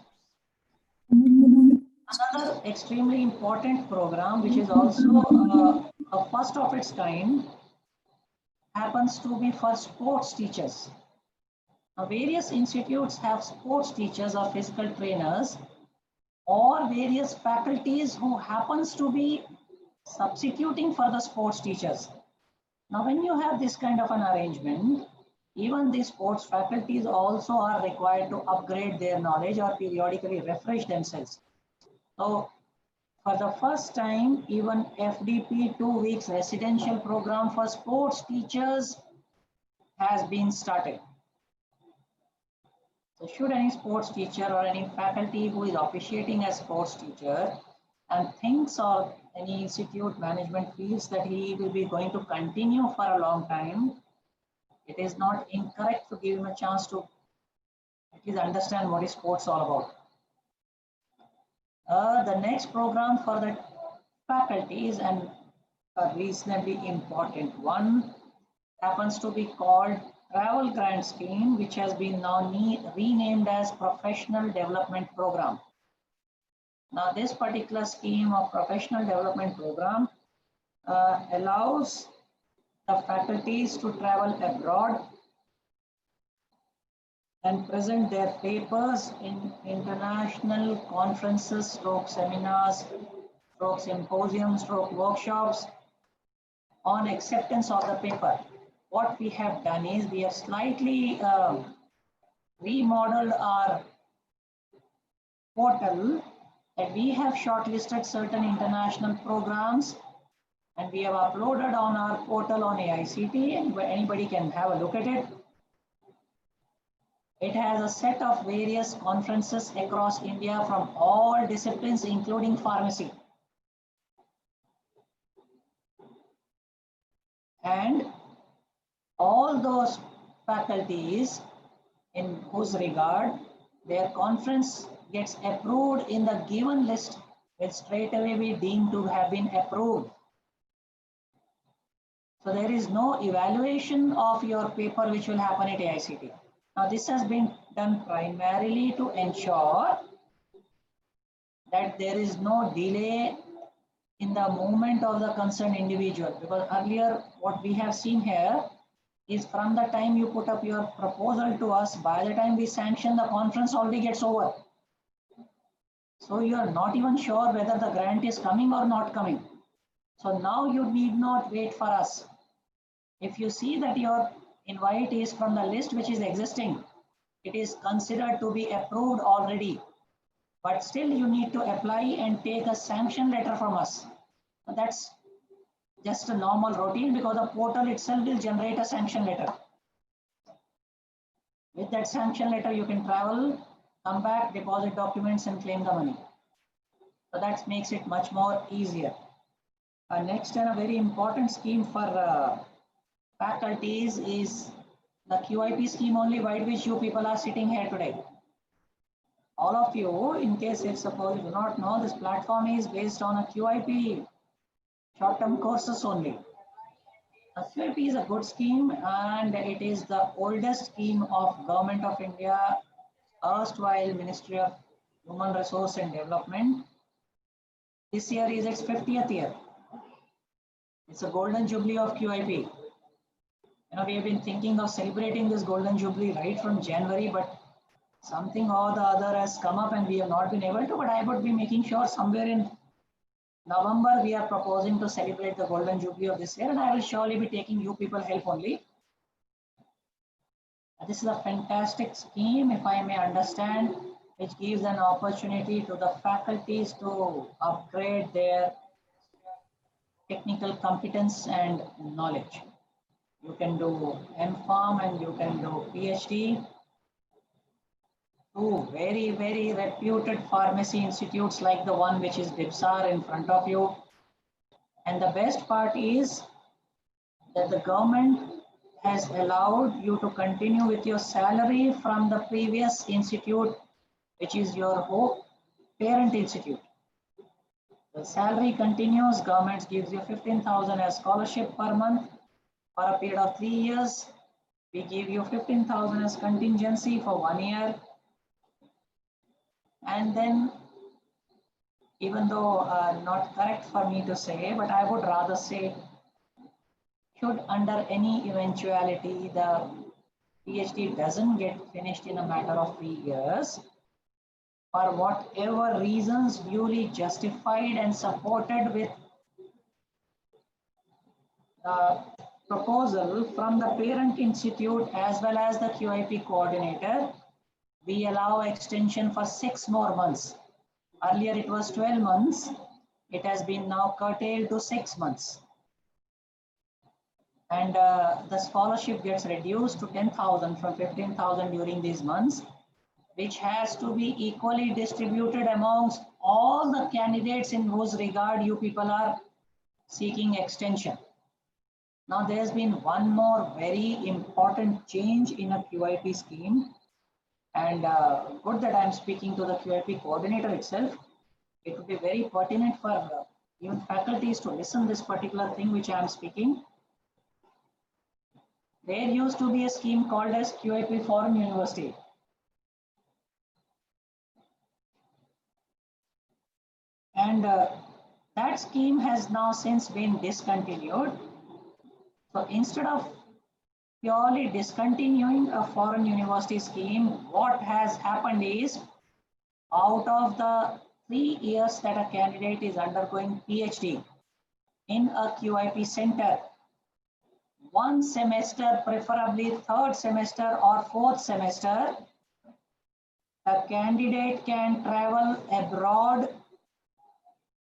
Speaker 2: Another extremely important program which is also a first of its kind happens to be for sports teachers. Now, various institutes have sports teachers or physical trainers or various faculties who happens to be substituting for the sports teachers. Now, when you have this kind of an arrangement, even the sports faculties also are required to upgrade their knowledge or periodically refresh themselves. So, for the first time, even FDP 2 weeks residential program for sports teachers has been started. So should any sports teacher or any faculty who is officiating as sports teacher and thinks or any institute management feels that he will be going to continue for a long time, it is not incorrect to give him a chance to at least understand what is sports all about. The next program for the faculty is a reasonably important one, happens to be called Travel Grant Scheme, which has been now renamed as Professional Development Program. Now, this particular scheme of Professional Development Program allows the faculties to travel abroad and present their papers in international conferences, stroke seminars, stroke symposiums, stroke workshops on acceptance of the paper. What we have done is we have slightly remodeled our portal, and we have shortlisted certain international programs and we have uploaded on our portal on AICT, and anybody can have a look at it. It has a set of various conferences across India from all disciplines, including pharmacy. And all those faculties in whose regard their conference gets approved in the given list will straight away be deemed to have been approved. So there is no evaluation of your paper which will happen at AICT. Now this has been done primarily to ensure that there is no delay in the movement of the concerned individual, because earlier what we have seen here is from the time you put up your proposal to us, by the time we sanction, the conference already gets over. So you are not even sure whether the grant is coming or not coming. So now you need not wait for us. If you see that your invite is from the list which is existing, it is considered to be approved already. But still you need to apply and take a sanction letter from us. That's just a normal routine, because the portal itself will generate a sanction letter. With that sanction letter, you can travel, come back, deposit documents and claim the money. So that makes it much more easier. Next, and a very important scheme for faculties is the QIP scheme, only by which you people are sitting here today. All of you, in case if suppose you do not know, this platform is based on a QIP short-term courses only. A QIP is a good scheme, and it is the oldest scheme of Government of India, erstwhile Ministry of Human Resource and Development. This year is its 50th year. It's a golden jubilee of QIP. We have been thinking of celebrating this golden jubilee right from January, but something or the other has come up and we have not been able to. But I would be making sure somewhere in November we are proposing to celebrate the golden jubilee of this year, and I will surely be taking you people help only. This is a fantastic scheme, if I may understand, which gives an opportunity to the faculties to upgrade their technical competence and knowledge. You can do M.Pharm and you can do PhD. Two very, very reputed pharmacy institutes like the one which is DIPSAR in front of you. And the best part is that the government has allowed you to continue with your salary from the previous institute, which is your parent institute. The salary continues, government gives you 15,000 as scholarship per month for a period of 3 years. We give you 15,000 as contingency for 1 year. And then, even though not correct for me to say, but I would rather say, should under any eventuality the PhD doesn't get finished in a matter of 3 years, for whatever reasons duly justified and supported with the proposal from the parent institute as well as the QIP coordinator, we allow extension for 6 more months. Earlier it was 12 months. It has been now curtailed to 6 months. And the scholarship gets reduced to 10,000 from 15,000 during these months, which has to be equally distributed amongst all the candidates in whose regard you people are seeking extension. Now there's been one more very important change in a QIP scheme, and good that I'm speaking to the QIP coordinator itself. It would be very pertinent for even faculties to listen this particular thing which I'm speaking. There used to be a scheme called as QIP Foreign University. And that scheme has now since been discontinued. So instead of purely discontinuing a foreign university scheme, what has happened is, out of the 3 years that a candidate is undergoing PhD in a QIP center, 1 semester, preferably 3rd semester or 4th semester, a candidate can travel abroad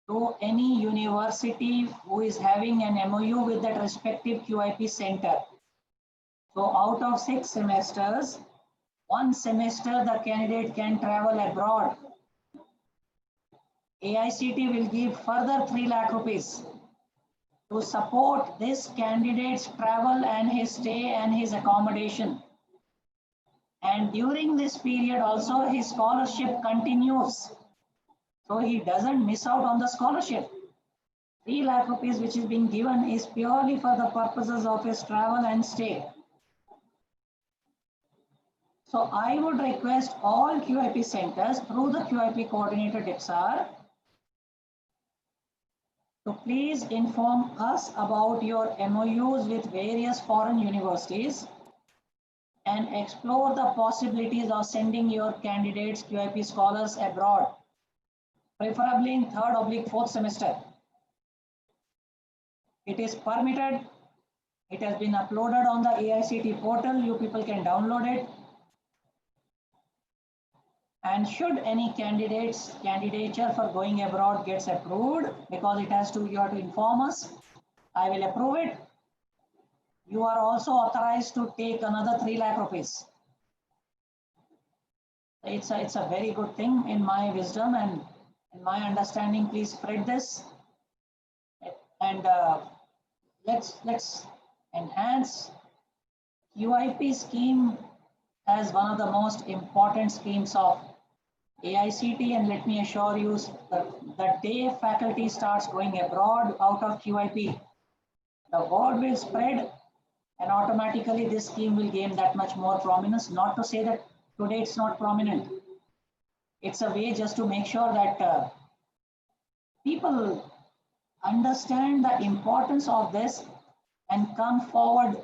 Speaker 2: to any university who is having an MOU with that respective QIP center. So out of 6 semesters, 1 semester the candidate can travel abroad. AICT will give further 3 lakh rupees to support this candidate's travel and his stay and his accommodation. And during this period also his scholarship continues. So he doesn't miss out on the scholarship. 3 lakh rupees which is being given is purely for the purposes of his travel and stay. So I would request all QIP centers through the QIP coordinator DIPSAR to please inform us about your MOUs with various foreign universities and explore the possibilities of sending your candidates, QIP scholars abroad, preferably in 3rd or 4th semester. It is permitted. It has been uploaded on the AICT portal. You people can download it. And should any candidature for going abroad gets approved, because it has to, you have to inform us, I will approve it. You are also authorized to take another 3 lakh rupees. It's a very good thing in my wisdom and in my understanding. Please spread this, and let's enhance QIP scheme as one of the most important schemes of AICT. And let me assure you that the day faculty starts going abroad out of QIP, the word will spread and automatically this scheme will gain that much more prominence. Not to say that today it's not prominent. It's a way just to make sure that people understand the importance of this and come forward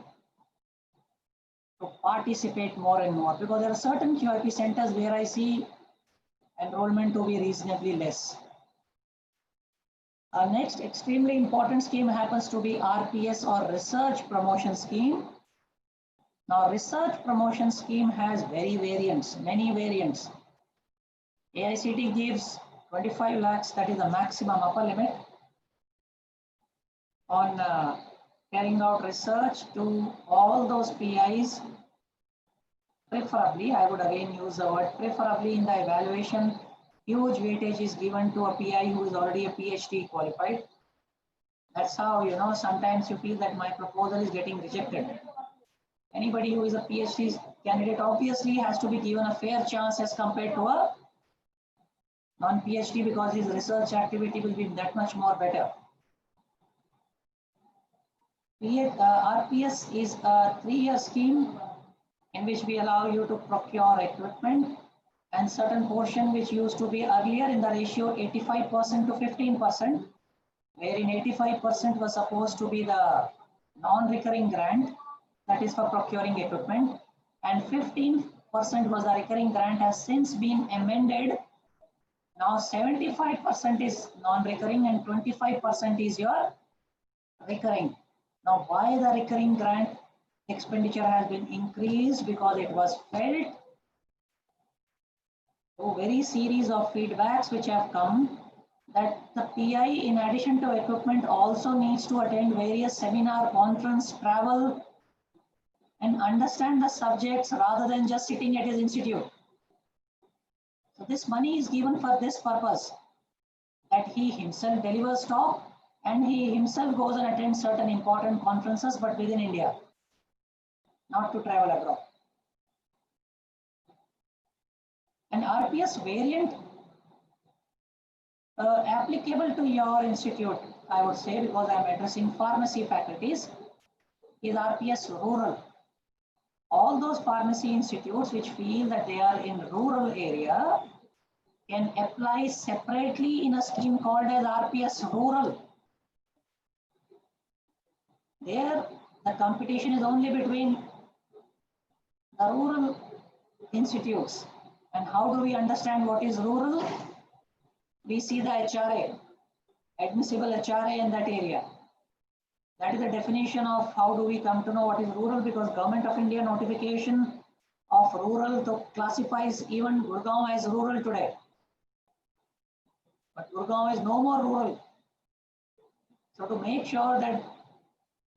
Speaker 2: to participate more and more, because there are certain QIP centers where I see enrollment to be reasonably less. Our next extremely important scheme happens to be RPS, or Research Promotion Scheme. Now, Research Promotion Scheme has many variants. AICT gives 25 lakhs, that is the maximum upper limit, on carrying out research to all those PIs. Preferably, I would again use the word preferably, in the evaluation, huge weightage is given to a PI who is already a PhD qualified. That's how, sometimes you feel that my proposal is getting rejected. Anybody who is a PhD candidate obviously has to be given a fair chance as compared to a non-PhD, because his research activity will be that much more better. RPS is a 3-year scheme in which we allow you to procure equipment, and certain portion which used to be earlier in the ratio 85% to 15%, wherein 85% was supposed to be the non-recurring grant, that is for procuring equipment, and 15% was the recurring grant, has since been amended. Now 75% is non-recurring and 25% is your recurring. Now, why the recurring grant expenditure has been increased? Because it was felt through very series of feedbacks which have come that the PI, in addition to equipment, also needs to attend various seminar, conference, travel, and understand the subjects rather than just sitting at his institute. So this money is given for this purpose, that he himself delivers talk and he himself goes and attends certain important conferences, but within India, not to travel abroad. An RPS variant applicable to your institute, I would say, because I am addressing pharmacy faculties, is RPS rural. All those pharmacy institutes which feel that they are in rural area can apply separately in a scheme called as RPS rural. There, the competition is only between the rural institutes. And how do we understand what is rural? We see the HRA, admissible HRA in that area. That is the definition of how do we come to know what is rural, because Government of India notification of rural classifies even Gurgaon as rural today. But Gurgaon is no more rural. So to make sure that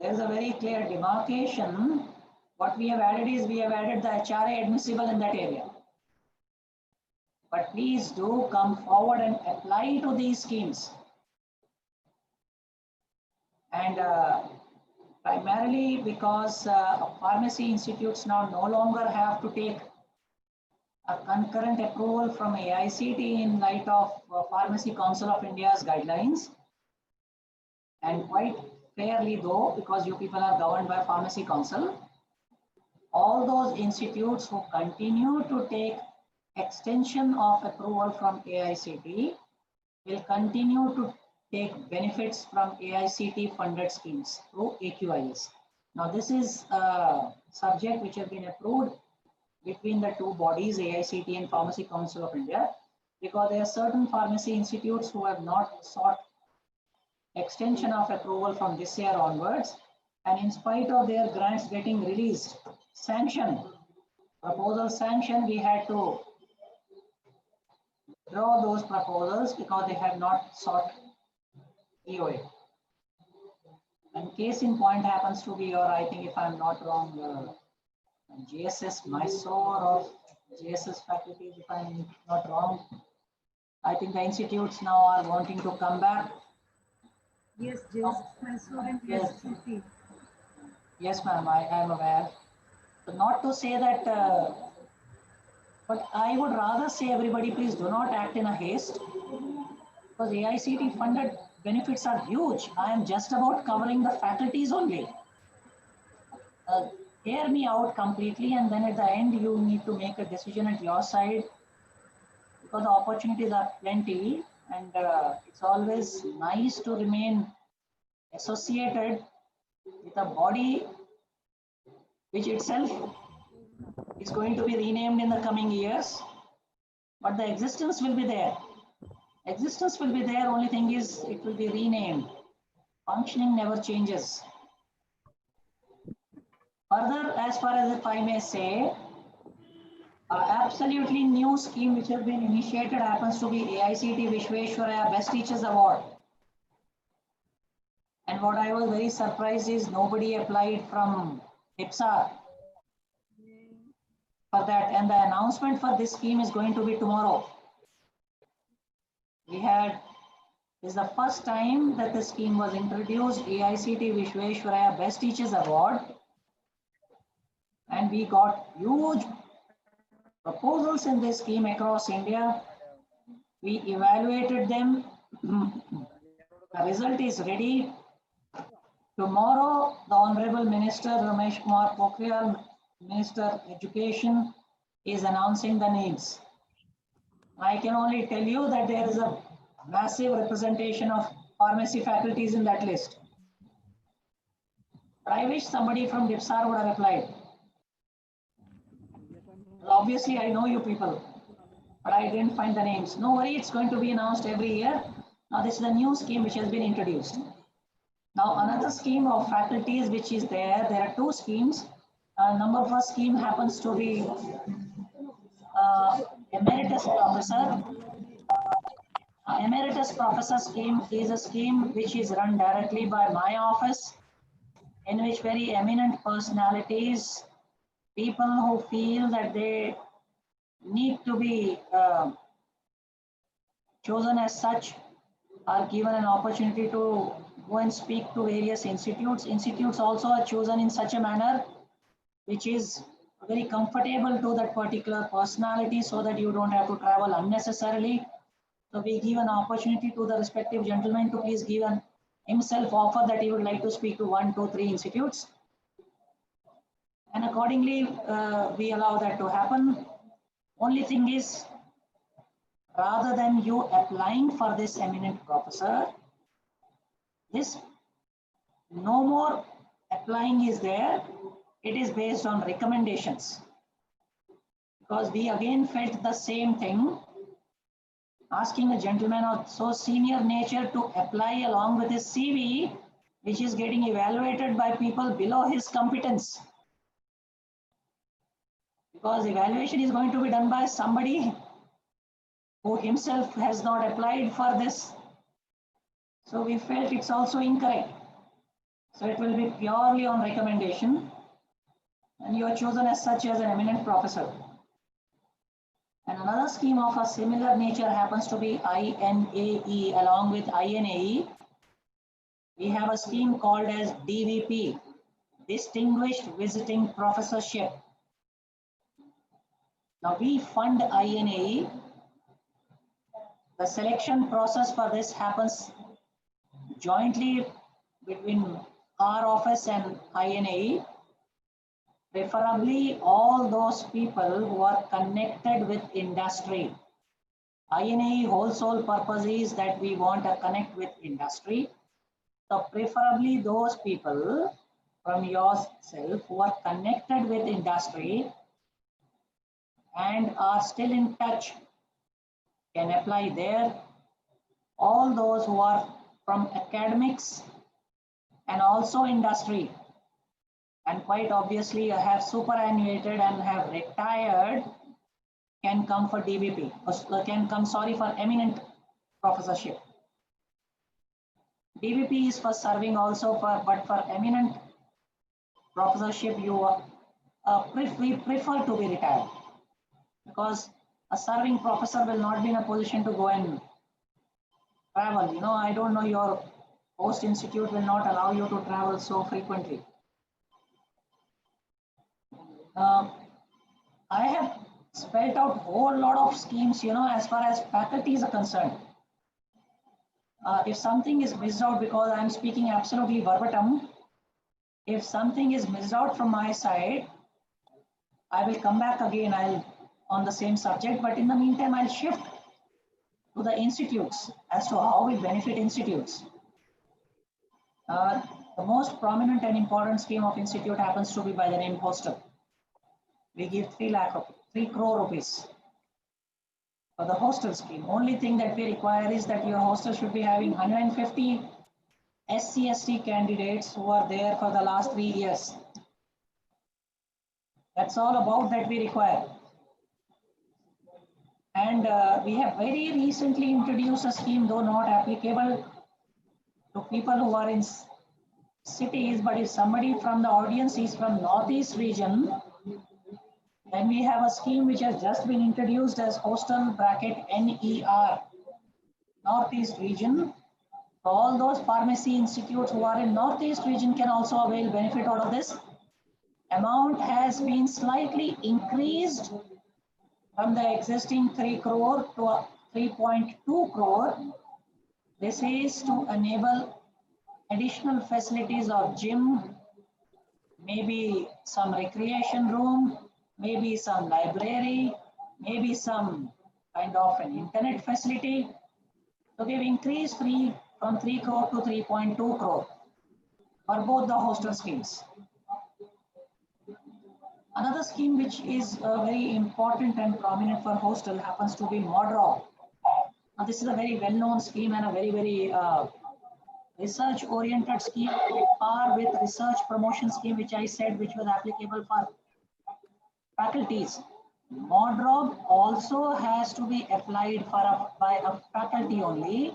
Speaker 2: there is a very clear demarcation, what we have added is we have added the HRA admissible in that area. But please do come forward and apply to these schemes. And primarily because pharmacy institutes now no longer have to take a concurrent approval from AICT in light of Pharmacy Council of India's guidelines. And quite fairly though, because you people are governed by Pharmacy Council, all those institutes who continue to take extension of approval from AICT will continue to take benefits from AICT funded schemes through AQIS. Now this is a subject which has been approved between the two bodies, AICT and Pharmacy Council of India, because there are certain pharmacy institutes who have not sought extension of approval from this year onwards, and in spite of their grants getting released, proposal sanction, we had to draw those proposals because they have not sought EOA. And case in point happens to be, or I think if I'm not wrong, GSS Mysore or GSS faculties, if I'm not wrong. I think the institutes now are wanting to come back.
Speaker 1: Yes, JS Mysore and JSCP.
Speaker 2: Yes, ma'am, I am aware. So not to say that, but I would rather say everybody, please do not act in a haste, because AICT funded benefits are huge. I am just about covering the faculties only. Hear me out completely, and then at the end you need to make a decision at your side, because the opportunities are plenty, and it's always nice to remain associated with a body which itself is going to be renamed in the coming years, but the existence will be there. Existence will be there, only thing is it will be renamed. Functioning never changes. Further, as far as if I may say, absolutely new scheme which has been initiated happens to be AICT Vishweshwaraya Best Teachers Award. And what I was very surprised is nobody applied from DIPSAR for that. And the announcement for this scheme is going to be tomorrow. This is the first time that the scheme was introduced, AICT Vishweshwaraya Best Teachers Award. And we got huge proposals in this scheme across India. We evaluated them. The result is ready. Tomorrow, the Honorable Minister Ramesh Kumar Pokhriyal, Minister Education, is announcing the names. I can only tell you that there is a massive representation of pharmacy faculties in that list. But I wish somebody from DIPSAR would have applied. Obviously, I know you people, but I didn't find the names. No worry, it's going to be announced every year. Now, this is a new scheme which has been introduced. Now, another scheme of faculties which is there are two schemes. Number first scheme happens to be Emeritus Professor. Emeritus Professor scheme is a scheme which is run directly by my office, in which very eminent personalities, people who feel that they need to be chosen as such, are given an opportunity to go and speak to various institutes. Institutes also are chosen in such a manner which is very comfortable to that particular personality, so that you don't have to travel unnecessarily. So we give an opportunity to the respective gentleman to please give himself offer that he would like to speak to 1, 2, 3 institutes. And accordingly, we allow that to happen. Only thing is, rather than you applying for this eminent professor, this no more applying is there. It is based on recommendations. Because we again felt the same thing, asking a gentleman of so senior nature to apply along with his CV, which is getting evaluated by people below his competence. Because evaluation is going to be done by somebody who himself has not applied for this. So we felt it's also incorrect. So it will be purely on recommendation, and you are chosen as such as an eminent professor. And another scheme of a similar nature happens to be INAE. Along with INAE, we have a scheme called as DVP, Distinguished Visiting Professorship. Now we fund INAE. The selection process for this happens jointly between our office and INAE. Preferably all those people who are connected with industry. INAE whole sole purpose is that we want to connect with industry. So preferably those people from yourself who are connected with industry and are still in touch can apply there. All those who are from academics and also industry, and quite obviously have superannuated and have retired, can come for DVP, can come, sorry, for eminent professorship. DVP is for serving also, but for eminent professorship, we prefer to be retired, because a serving professor will not be in a position to go and travel. You know, I don't know, your host institute will not allow you to travel so frequently. I have spelled out a whole lot of schemes, you know, as far as faculties are concerned. If something is missed out, because I'm speaking absolutely verbatim, if something is missed out from my side, I will come back again on the same subject, but in the meantime, I'll shift to the institutes as to how we benefit institutes. The most prominent and important scheme of institute happens to be by the name hostel. We give 3 crore rupees for the hostel scheme. Only thing that we require is that your hostel should be having 150 SC/ST candidates who are there for the last 3 years. That's all about that we require. And we have very recently introduced a scheme, though not applicable to people who are in cities, but if somebody from the audience is from Northeast region, then we have a scheme which has just been introduced as hostel bracket NER, Northeast region. All those pharmacy institutes who are in Northeast region can also avail benefit out of this. Amount has been slightly increased from the existing 3 crore to 3.2 crore. This is to enable additional facilities of gym, maybe some recreation room, maybe some library, maybe some kind of an internet facility. So we've increased from 3 crore to 3.2 crore for both the hostel schemes. Another scheme which is very important and prominent for hostel happens to be MODROB. Now this is a very well-known scheme and a very research-oriented scheme, par with research promotion scheme, which I said, which was applicable for faculties. MODROB also has to be applied by a faculty only.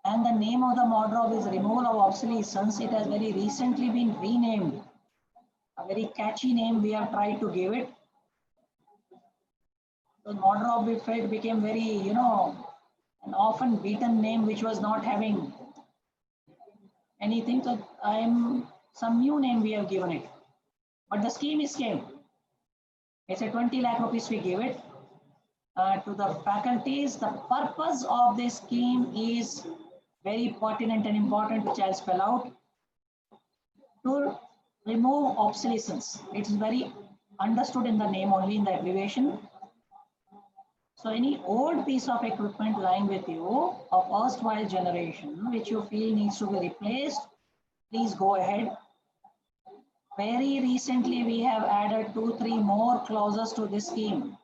Speaker 2: And the name of the MODROB is removal of obsolescence. It has very recently been renamed. A very catchy name we have tried to give it. So MODROB, we felt, became very, you know, an often beaten name which was not having anything. So some new name we have given it. But the scheme is same. It's a 20 lakh rupees we give it to the faculties. The purpose of this scheme is very pertinent and important, which I'll spell out. To remove obsolescence. It's very understood in the name only, in the abbreviation. So any old piece of equipment lying with you of erstwhile generation, which you feel needs to be replaced, please go ahead. Very recently, we have added 2-3 more clauses to this scheme.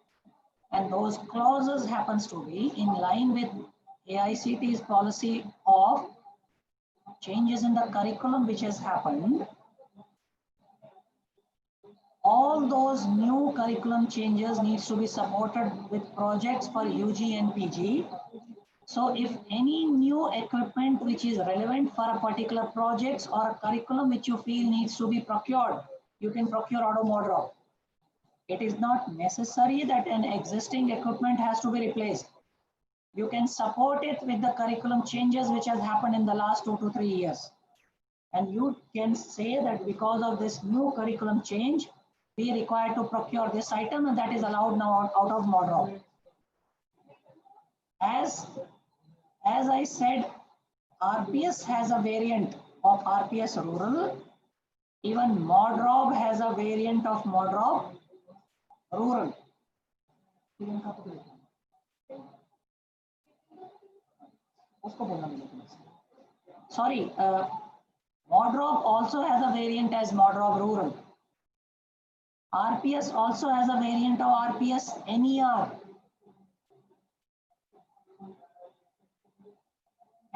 Speaker 2: And those clauses happens to be in line with AICT's policy of changes in the curriculum which has happened. all those new curriculum changes needs to be supported with projects for UG and PG. So if any new equipment which is relevant for a particular project or a curriculum which you feel needs to be procured, you can procure auto model. It is not necessary that an existing equipment has to be replaced. You can support it with the curriculum changes which has happened in the last 2 to 3 years. And you can say that because of this new curriculum change, we require to procure this item and that is allowed now out of model. As I said, RPS has a variant of RPS rural. Even ModRob has a variant of ModRob rural. Sorry, ModRob also has a variant as ModRob rural. RPS also has a variant of RPS NER.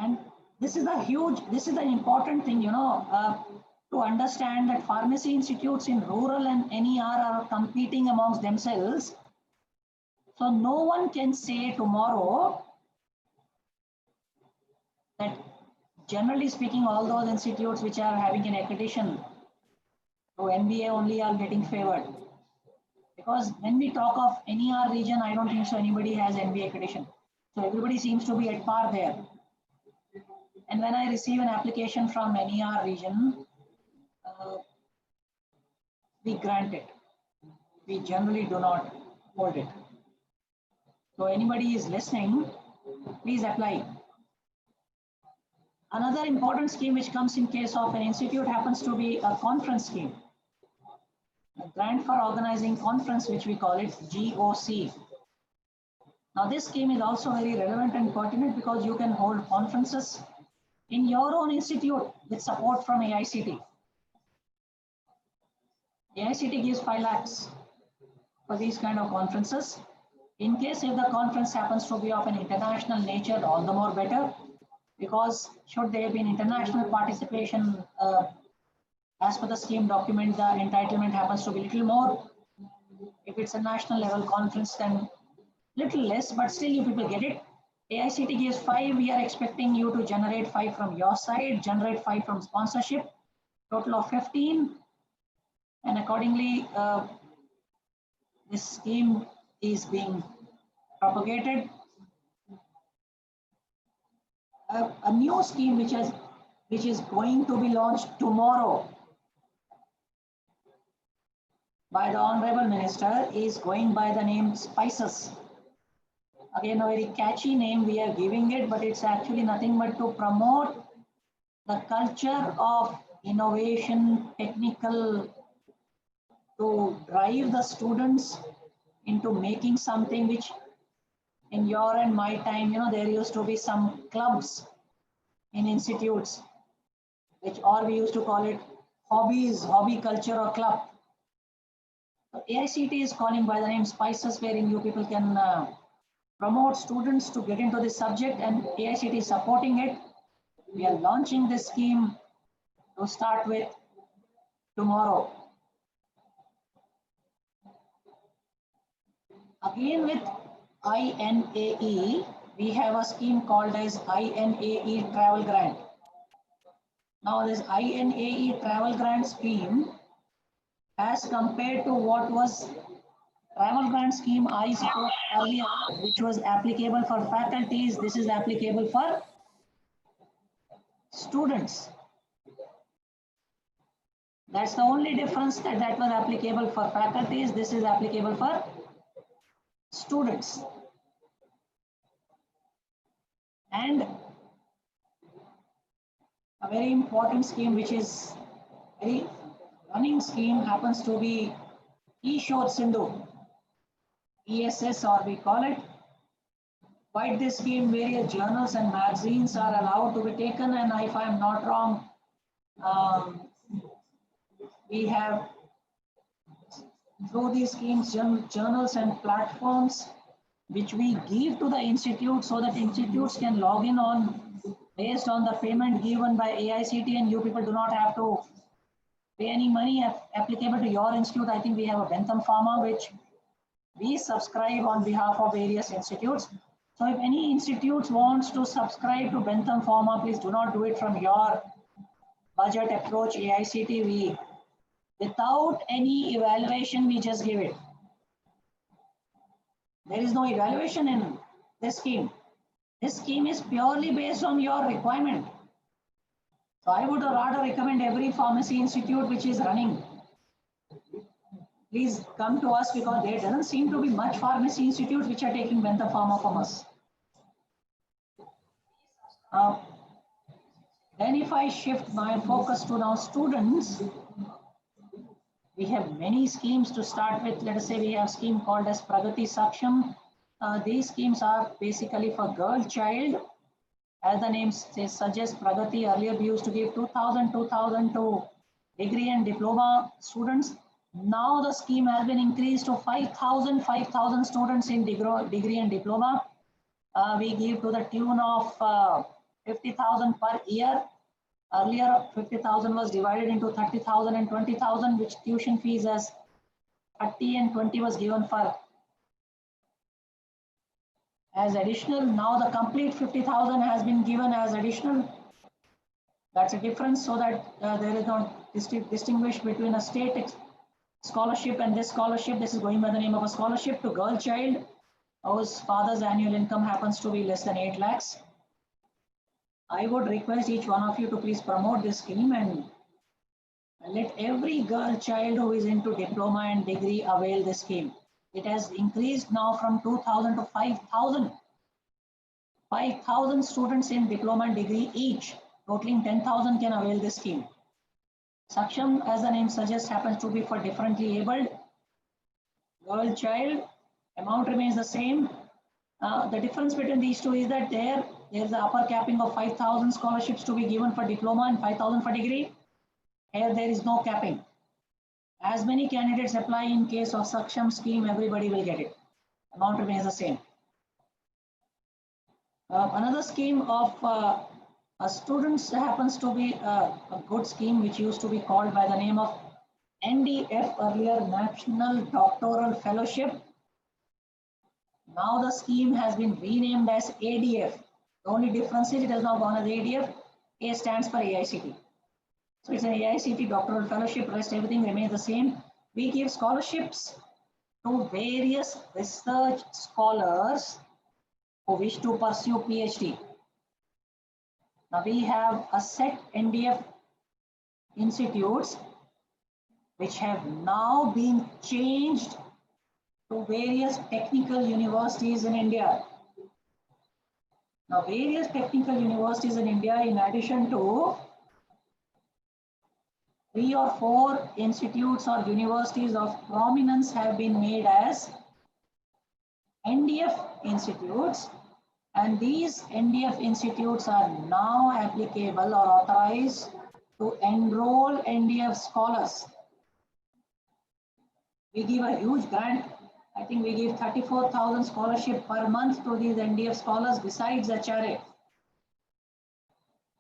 Speaker 2: And this is an important thing, to understand that pharmacy institutes in rural and NER are competing amongst themselves. So no one can say tomorrow that generally speaking, all those institutes which are having an accreditation to NBA only are getting favored. Because when we talk of NER region, I don't think so anybody has NBA accreditation. So everybody seems to be at par there. And when I receive an application from NER region, we grant it. We generally do not hold it. So anybody is listening, please apply. Another important scheme which comes in case of an institute happens to be a conference scheme. A grant for organizing conference, which we call it GOC. Now this scheme is also very relevant and pertinent because you can hold conferences in your own institute with support from AICT. AICT gives 5 lakhs for these kind of conferences. In case if the conference happens to be of an international nature, all the more better, because should there be an international participation, as per the scheme document, the entitlement happens to be little more. If it's a national level conference, then little less, but still you people get it. AICT gives 5, we are expecting you to generate 5 from your side, generate 5 from sponsorship, total of 15. And accordingly, this scheme is being propagated. A new scheme which is going to be launched tomorrow by the Honorable Minister is going by the name Spices. Again, a very catchy name we are giving it, but it's actually nothing but to promote the culture of innovation, technical, to drive the students into making something which in your and my time, there used to be some clubs in institutes, or we used to call it hobby culture or club. So AICT is calling by the name Spices, wherein you people can promote students to get into this subject, and AICT is supporting it. We are launching this scheme to start with tomorrow. Again with INAE, we have a scheme called as INAE Travel Grant. Now this INAE Travel Grant scheme, as compared to what was Travel Grant scheme I spoke earlier, which was applicable for faculties, this is applicable for students. That's the only difference, that was applicable for faculties, this is applicable for students. And a very important scheme, which is very running scheme, happens to be eShod Sindhu, ESS, or we call it. By this scheme, various journals and magazines are allowed to be taken, and if I am not wrong, we have through these schemes journals and platforms which we give to the institute so that institutes can log in on based on the payment given by AICT, and you people do not have to pay any money applicable to your institute. I think we have a Bentham Pharma, which we subscribe on behalf of various institutes. So if any institutes wants to subscribe to Bentham Pharma, please do not do it from your budget approach AICTE. Without any evaluation, we just give it. There is no evaluation in this scheme. This scheme is purely based on your requirement. So I would rather recommend every pharmacy institute which is running, please come to us, because there doesn't seem to be much pharmacy institutes which are taking Bentham Pharma from us. Then if I shift my focus to now students, we have many schemes to start with. Let us say we have a scheme called as Pragati Saksham. These schemes are basically for girl child. As the name suggests, Pragati, earlier we used to give 2000 to degree and diploma students. Now the scheme has been increased to 5,000 students in degree and diploma. We give to the tune of 50,000 per year. Earlier 50,000 was divided into 30,000 and 20,000, which tuition fees as 30 and 20 was given for as additional. Now the complete 50,000 has been given as additional. That's a difference, so that there is no distinguish between a state scholarship and this scholarship. This is going by the name of a scholarship to girl child whose father's annual income happens to be less than 8 lakhs. I would request each one of you to please promote this scheme and let every girl child who is into diploma and degree avail this scheme. It has increased now from 2,000 to 5,000. 5,000 students in diploma and degree each, totaling 10,000 can avail this scheme. Saksham, as the name suggests, happens to be for differently abled. Girl child, amount remains the same. The difference between these two is that there is the upper capping of 5,000 scholarships to be given for diploma and 5,000 for degree. Here there is no capping. As many candidates apply in case of Saksham scheme, everybody will get it. Amount remains the same. Another scheme of students happens to be a good scheme which used to be called by the name of NDF, earlier National Doctoral Fellowship. Now the scheme has been renamed as ADF. The only difference is it has now gone as ADF. A stands for AICT. So it's an AICT doctoral fellowship, rest everything remains the same. We give scholarships to various research scholars who wish to pursue PhD. Now we have a set NDF institutes which have now been changed to various technical universities in India. Now various technical universities in India, in addition to 3 or 4 institutes or universities of prominence, have been made as NDF institutes, and these NDF institutes are now applicable or authorized to enroll NDF scholars. We give a huge grant. I think we give 34,000 scholarship per month to these NDF scholars besides HRA.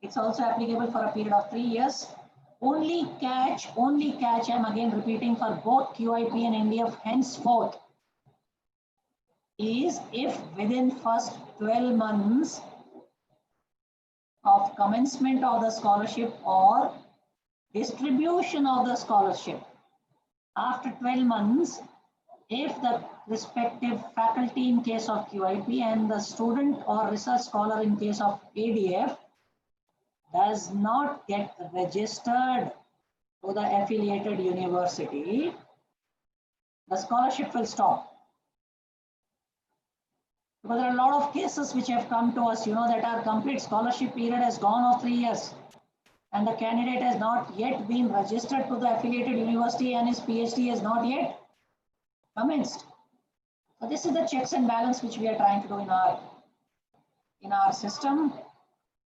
Speaker 2: It's also applicable for a period of 3 years. Only catch, I'm again repeating for both QIP and NDF henceforth, is if within first 12 months of commencement of the scholarship or distribution of the scholarship, after 12 months, if the respective faculty in case of QIP and the student or research scholar in case of ADF does not get registered to the affiliated university, the scholarship will stop. Because there are a lot of cases which have come to us, that our complete scholarship period has gone of 3 years and the candidate has not yet been registered to the affiliated university and his PhD has not yet commenced. So this is the checks and balance which we are trying to do in our system.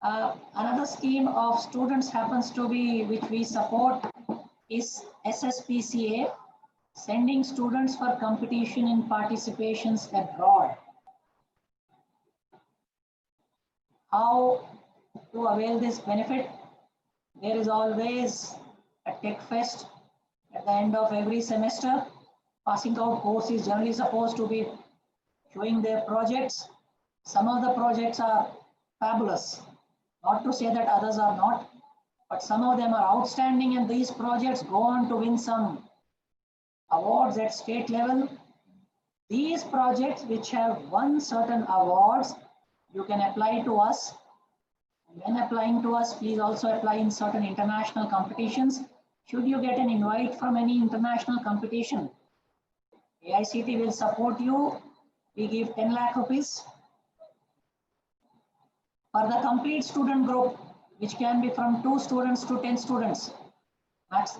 Speaker 2: Another scheme of students happens to be, which we support, is SSPCA, sending students for competition in participations abroad. How to avail this benefit? There is always a tech fest at the end of every semester. Passing out course is generally supposed to be showing their projects. Some of the projects are fabulous. Not to say that others are not, but some of them are outstanding, and these projects go on to win some awards at state level. These projects which have won certain awards, you can apply to us. When applying to us, please also apply in certain international competitions. Should you get an invite from any international competition, AICT will support you. We give 10 lakh rupees for the complete student group, which can be from 2 students to 10 students,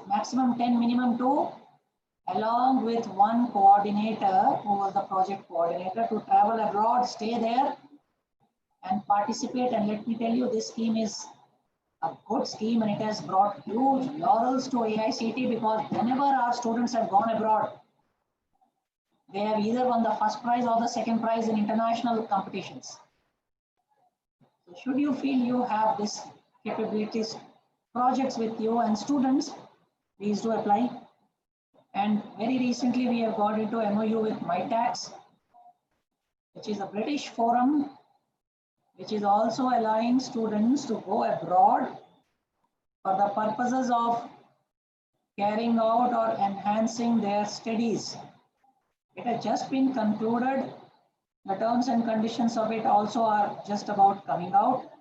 Speaker 2: maximum 10, minimum 2, along with one coordinator who was the project coordinator, to travel abroad, stay there and participate. And let me tell you, this scheme is a good scheme, and it has brought huge laurels to AICT, because whenever our students have gone abroad, they have either won the first prize or the second prize in international competitions. So should you feel you have this capabilities, projects with you and students, please do apply. And very recently we have got into MOU with MyTax, which is a British forum, which is also allowing students to go abroad for the purposes of carrying out or enhancing their studies. It has just been concluded. The terms and conditions of it also are just about coming out,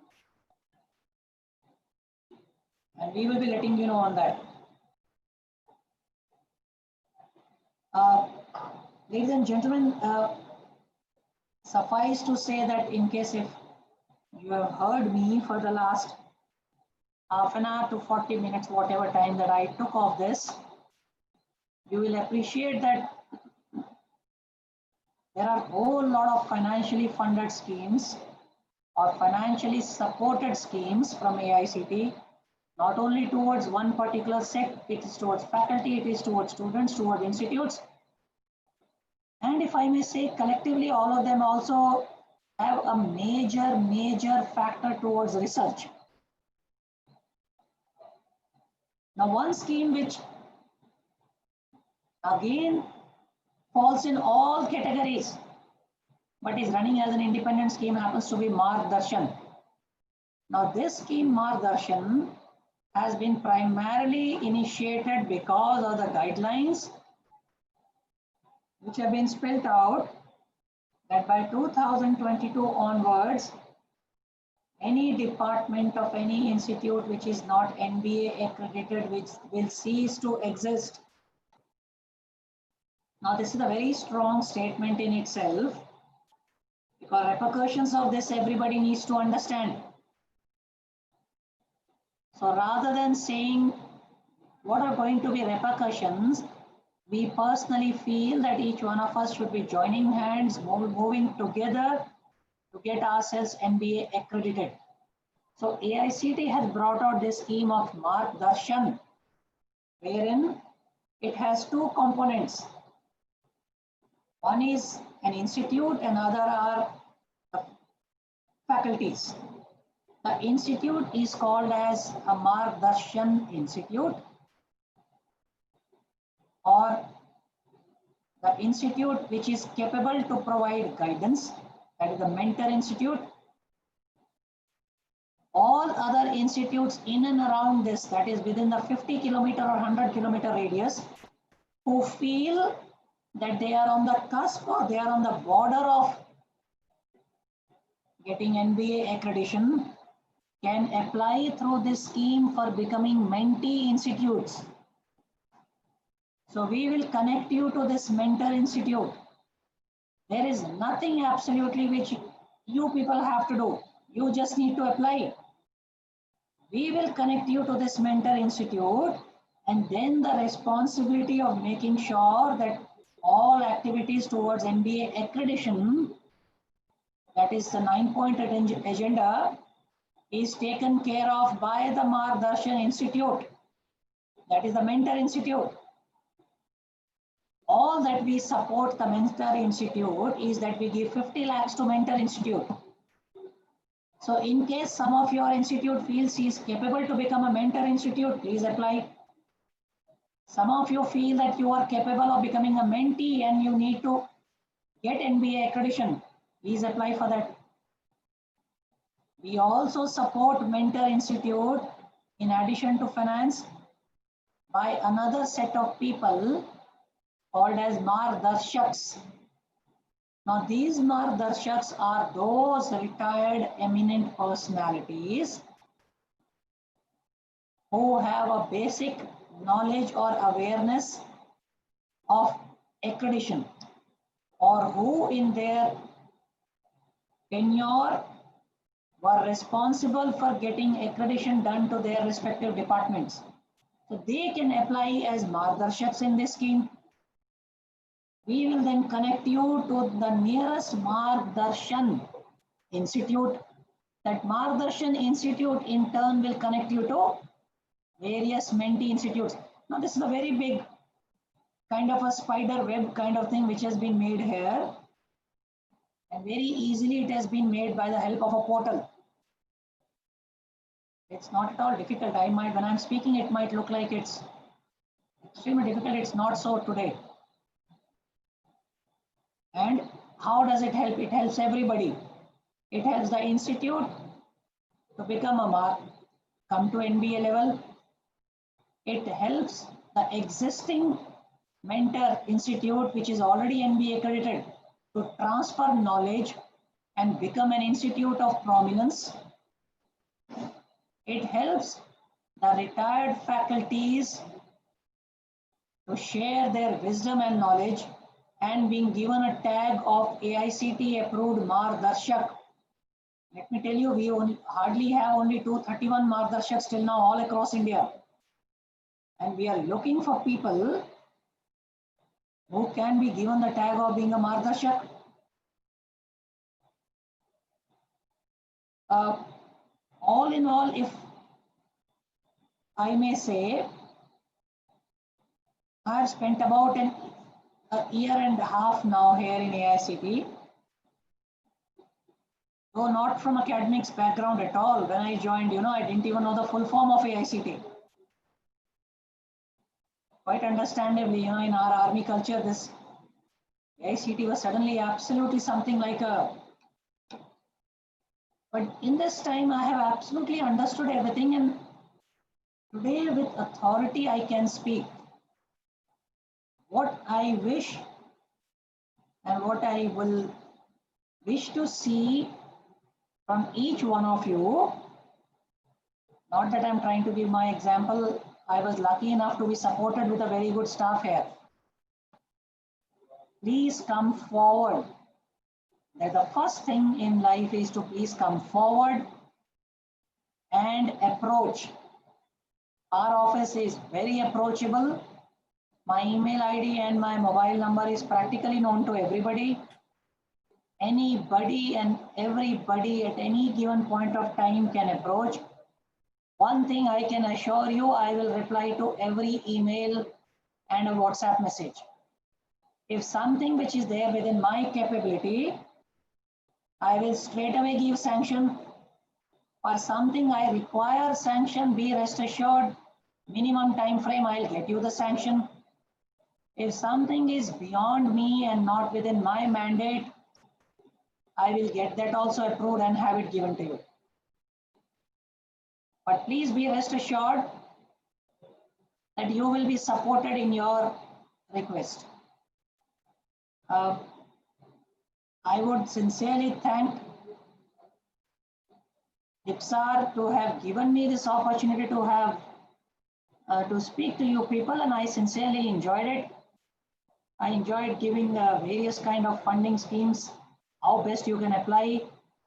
Speaker 2: and we will be letting you know on that. Ladies and gentlemen, suffice to say that in case if you have heard me for the last half an hour to 40 minutes, whatever time that I took of this, you will appreciate that there are a whole lot of financially funded schemes or financially supported schemes from AICT, not only towards one particular sect, it is towards faculty, it is towards students, towards institutes. And if I may say, collectively, all of them also have a major factor towards research. Now, one scheme which again falls in all categories, but is running as an independent scheme, happens to be Margdarshan. Now, this scheme Margdarshan has been primarily initiated because of the guidelines which have been spelled out that by 2022 onwards, any department of any institute which is not NBA accredited, which will cease to exist. Now, this is a very strong statement in itself, because repercussions of this everybody needs to understand. So rather than saying what are going to be repercussions, we personally feel that each one of us should be joining hands, moving together to get ourselves MBA accredited. So AICT has brought out this scheme of Margdarshan, wherein it has two components. One is an institute, and other are the faculties. The institute is called as a Margdarshan Institute, or the institute which is capable to provide guidance, that is the Mentor Institute. All other institutes in and around this, that is within the 50 kilometer or 100 kilometer radius, who feel that they are on the cusp or they are on the border of getting NBA accreditation, can apply through this scheme for becoming mentee institutes. So we will connect you to this Mentor Institute. There is nothing absolutely which you people have to do. You just need to apply. We will connect you to this Mentor Institute, and then the responsibility of making sure that all activities towards MBA accreditation, that is the 9-point agenda, is taken care of by the Margdarshan Institute, that is the Mentor Institute. All that we support the Mentor Institute is that we give 50 lakhs to Mentor Institute. So in case some of your institute feels he is capable to become a Mentor Institute, please apply. Some of you feel that you are capable of becoming a mentee and you need to get NBA accreditation. Please apply for that. We also support Mentor Institute in addition to finance by another set of people called as Mardarshaks. Now these Mardarshaks are those retired eminent personalities who have a basic knowledge or awareness of accreditation, or who in their tenure were responsible for getting accreditation done to their respective departments. So they can apply as Mardarshaks in this scheme. We will then connect you to the nearest Mardarshan Institute. That Mardarshan Institute in turn will connect you to various mentee institutes. Now this is a very big kind of a spider web kind of thing which has been made here. And very easily it has been made by the help of a portal. It's not at all difficult. When I'm speaking, it might look like it's extremely difficult. It's not so today. And how does it help? It helps everybody. It helps the institute to become a mark, come to NBA level. It helps the existing mentor institute, which is already NBA accredited, to transfer knowledge and become an institute of prominence. It helps the retired faculties to share their wisdom and knowledge and being given a tag of AICT approved Mardarshak. Let me tell you, we hardly have only 231 Mardarshaks till now all across India. And we are looking for people who can be given the tag of being a Mardarshak. All in all, if I may say, I have spent about a year and a half now here in AICT. Though not from academics background at all. When I joined, I didn't even know the full form of AICT. Quite understandably, in our army culture, this AICT was suddenly absolutely something like a... But in this time, I have absolutely understood everything, and today with authority, I can speak. What I wish and what I will wish to see from each one of you, not that I'm trying to give my example, I was lucky enough to be supported with a very good staff here. Please come forward. That the first thing in life is to please come forward and approach. Our office is very approachable. My email ID and my mobile number is practically known to everybody. Anybody and everybody at any given point of time can approach. One thing I can assure you, I will reply to every email and a WhatsApp message. If something which is there within my capability, I will straight away give sanction. For something I require sanction, be rest assured, minimum time frame, I'll get you the sanction. If something is beyond me and not within my mandate, I will get that also approved and have it given to you. But please be rest assured that you will be supported in your request. I would sincerely thank DIPSAR to have given me this opportunity to have to speak to you people, and I sincerely enjoyed it. I enjoyed giving various kind of funding schemes, how best you can apply,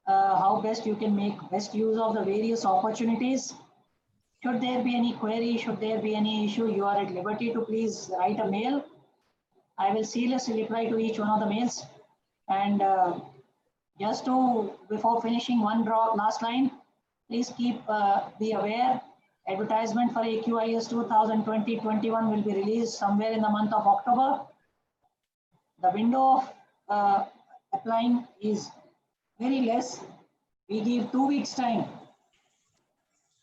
Speaker 2: how best you can make best use of the various opportunities. Should there be any query, should there be any issue, you are at liberty to please write a mail. I will seriously reply to each one of the mails. And just to, before finishing, one last line, please be aware, advertisement for AQIS 2020-21 will be released somewhere in the month of October. The window of applying is very less. We give 2 weeks time.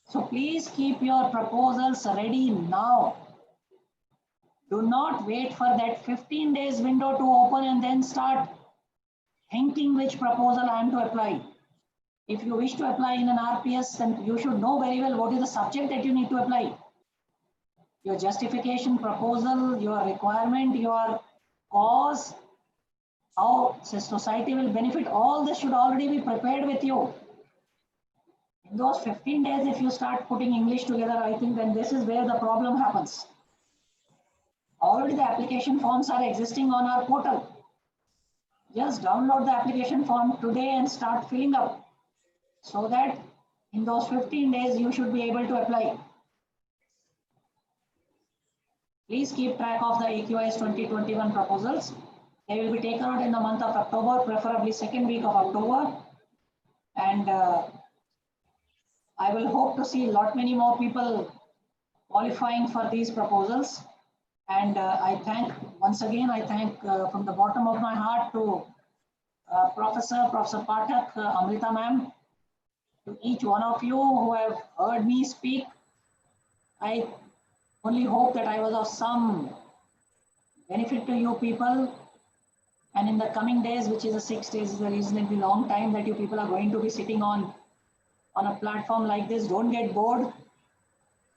Speaker 2: So please keep your proposals ready now. Do not wait for that 15 days window to open and then start thinking which proposal I am to apply. If you wish to apply in an RPS, then you should know very well what is the subject that you need to apply. Your justification, proposal, your requirement, your cause, how society will benefit, all this should already be prepared with you. In those 15 days, if you start putting English together, I think then this is where the problem happens. Already the application forms are existing on our portal. Just download the application form today and start filling up, so that in those 15 days, you should be able to apply. Please keep track of the AQIS 2021 proposals. They will be taken out in the month of October, preferably second week of October. And I will hope to see a lot many more people qualifying for these proposals. And I thank, once again, I thank from the bottom of my heart to Professor Pathak, Amrita ma'am, to each one of you who have heard me speak. I only hope that I was of some benefit to you people. And in the coming days, which is a 6 days, is a reasonably long time that you people are going to be sitting on a platform like this. Don't get bored.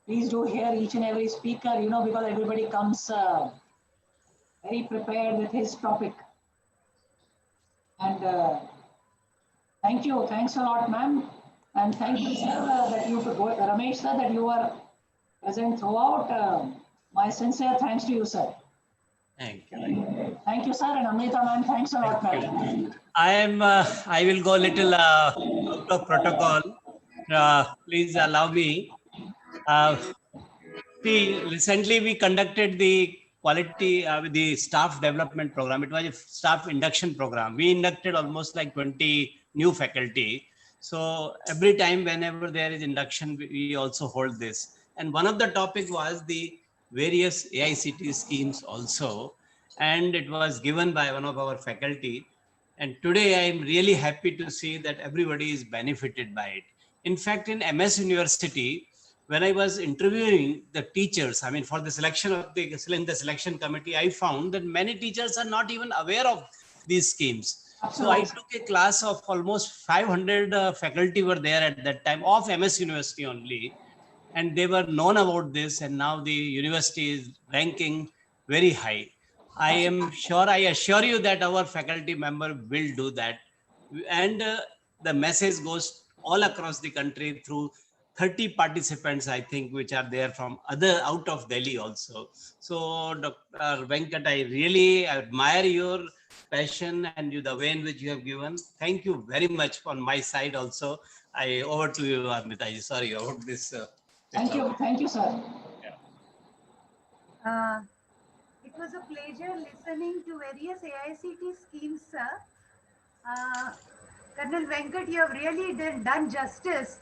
Speaker 2: Please do hear each and every speaker, because everybody comes very prepared with his topic. And thank you. Thanks a lot, ma'am. And thank you, sir, that you, Ramesh, sir, that you were present throughout. My sincere thanks to you, sir.
Speaker 3: Thank you.
Speaker 2: Thank you, sir. And Amrita, ma'am, thanks a lot, ma'am.
Speaker 3: I will go a little out of protocol. Please allow me. See, recently we conducted the quality, the staff development program. It was a staff induction program. We inducted almost like 20 new faculty. So every time whenever there is induction, we also hold this. And one of the topic was the various AICT schemes also. And it was given by one of our faculty. And today I am really happy to see that everybody is benefited by it. In fact, in MS University, when I was interviewing the teachers, I mean, for the selection of the selection committee, I found that many teachers are not even aware of these schemes. So I took a class of almost 500 faculty were there at that time of MS University only. And they were known about this. And now the university is ranking very high. I am sure, I assure you that our faculty member will do that. And the message goes all across the country through 30 participants, I think, which are there from out of Delhi also. So Dr. Venkat, I really admire your passion and the way in which you have given. Thank you very much on my side also. Over to you, Amrita. Sorry about this.
Speaker 2: Thank you, sir.
Speaker 1: It was a pleasure listening to various AICT schemes, sir. Colonel Venkat, you have really done justice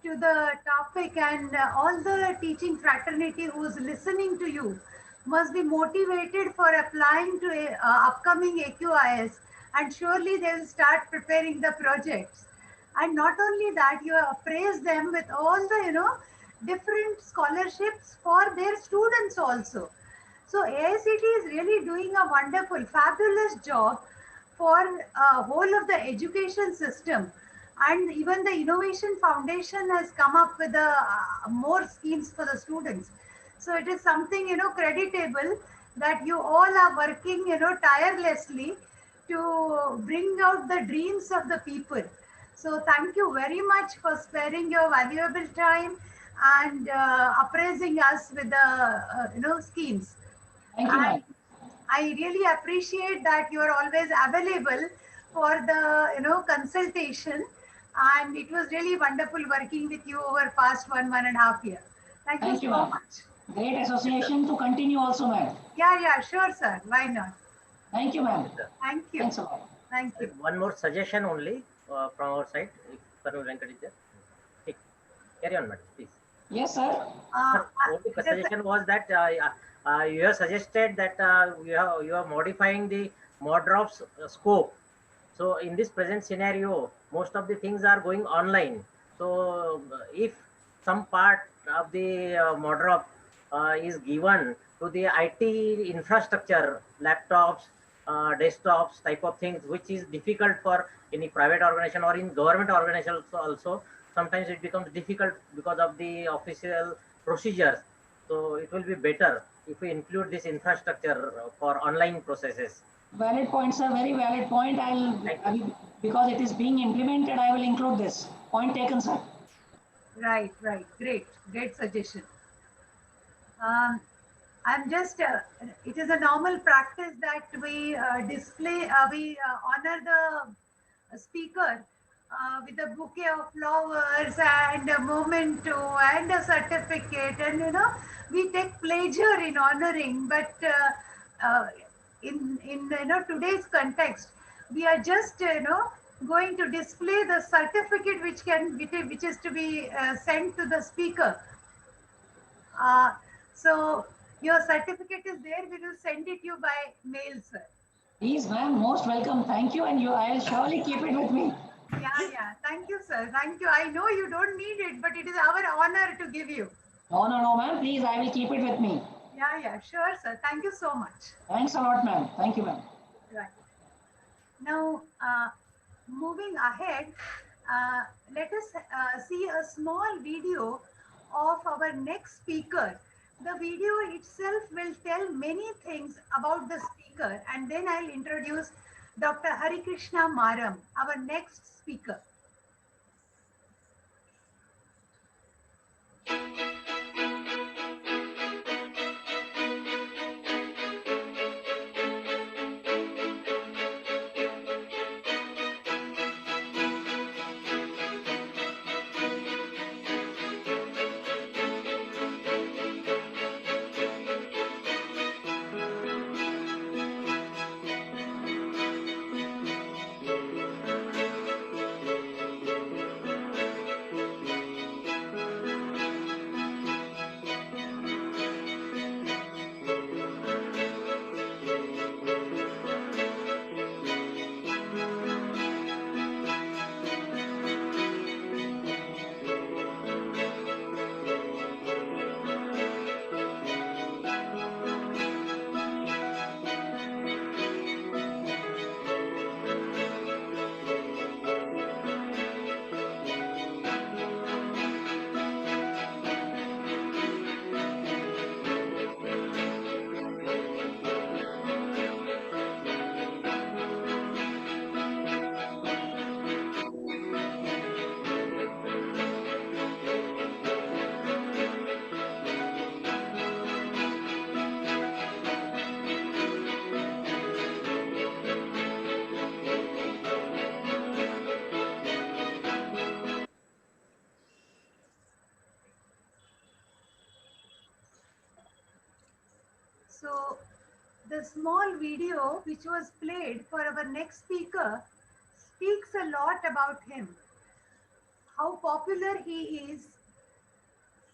Speaker 1: to the topic, and all the teaching fraternity who is listening to you must be motivated for applying to upcoming AQIS, and surely they will start preparing the projects. And not only that, you appraise them with all the different scholarships for their students also. So AICT is really doing a wonderful, fabulous job for whole of the education system. And even the Innovation Foundation has come up with more schemes for the students. So it is something, creditable that you all are working, tirelessly to bring out the dreams of the people. So thank you very much for sparing your valuable time and appraising us with the schemes.
Speaker 2: Thank you, ma'am.
Speaker 1: I really appreciate that you are always available for the consultation, and it was really wonderful working with you over past 1.5 years. Thank you so much.
Speaker 2: Great association to continue also, ma'am.
Speaker 1: Yeah, sure, sir. Why not?
Speaker 2: Thank you, ma'am.
Speaker 1: Thank you.
Speaker 2: Thanks a lot.
Speaker 1: Thank you.
Speaker 4: One more suggestion only from our side, if Colonel Venkat is there. Carry on, madam, please.
Speaker 2: Yes, sir.
Speaker 4: Only suggestion was that you have suggested that you are modifying the ModRof's scope. So in this present scenario, most of the things are going online. So if some part of the ModRof is given to the IT infrastructure, laptops, desktops type of things, which is difficult for any private organization or in government organization also. Sometimes it becomes difficult because of the official procedures. So it will be better if we include this infrastructure for online processes.
Speaker 2: Valid point, sir. Very valid point. Because it is being implemented, I will include this. Point taken, sir.
Speaker 1: Right, right. Great suggestion. I'm just, it is a normal practice that we honor the speaker with a bouquet of flowers and a memento and a certificate, and we take pleasure in honoring. But in today's context, we are just going to display the certificate which is to be sent to the speaker. So your certificate is there. We will send it you by mail, sir.
Speaker 2: Please, ma'am, most welcome. Thank you, and I'll surely keep it with me.
Speaker 1: Yeah. Thank you, sir. Thank you. I know you don't need it, but it is our honor to give you.
Speaker 2: No, ma'am. Please, I will keep it with me.
Speaker 1: Yeah, sure, sir. Thank you so much.
Speaker 2: Thanks a lot, ma'am. Thank you, ma'am.
Speaker 1: Right. Now, moving ahead, let us see a small video of our next speaker. The video itself will tell many things about the speaker, and then I'll introduce Dr. Harikrishna Maram, our next speaker. So the small video which was played for our next speaker speaks a lot about him, how popular he is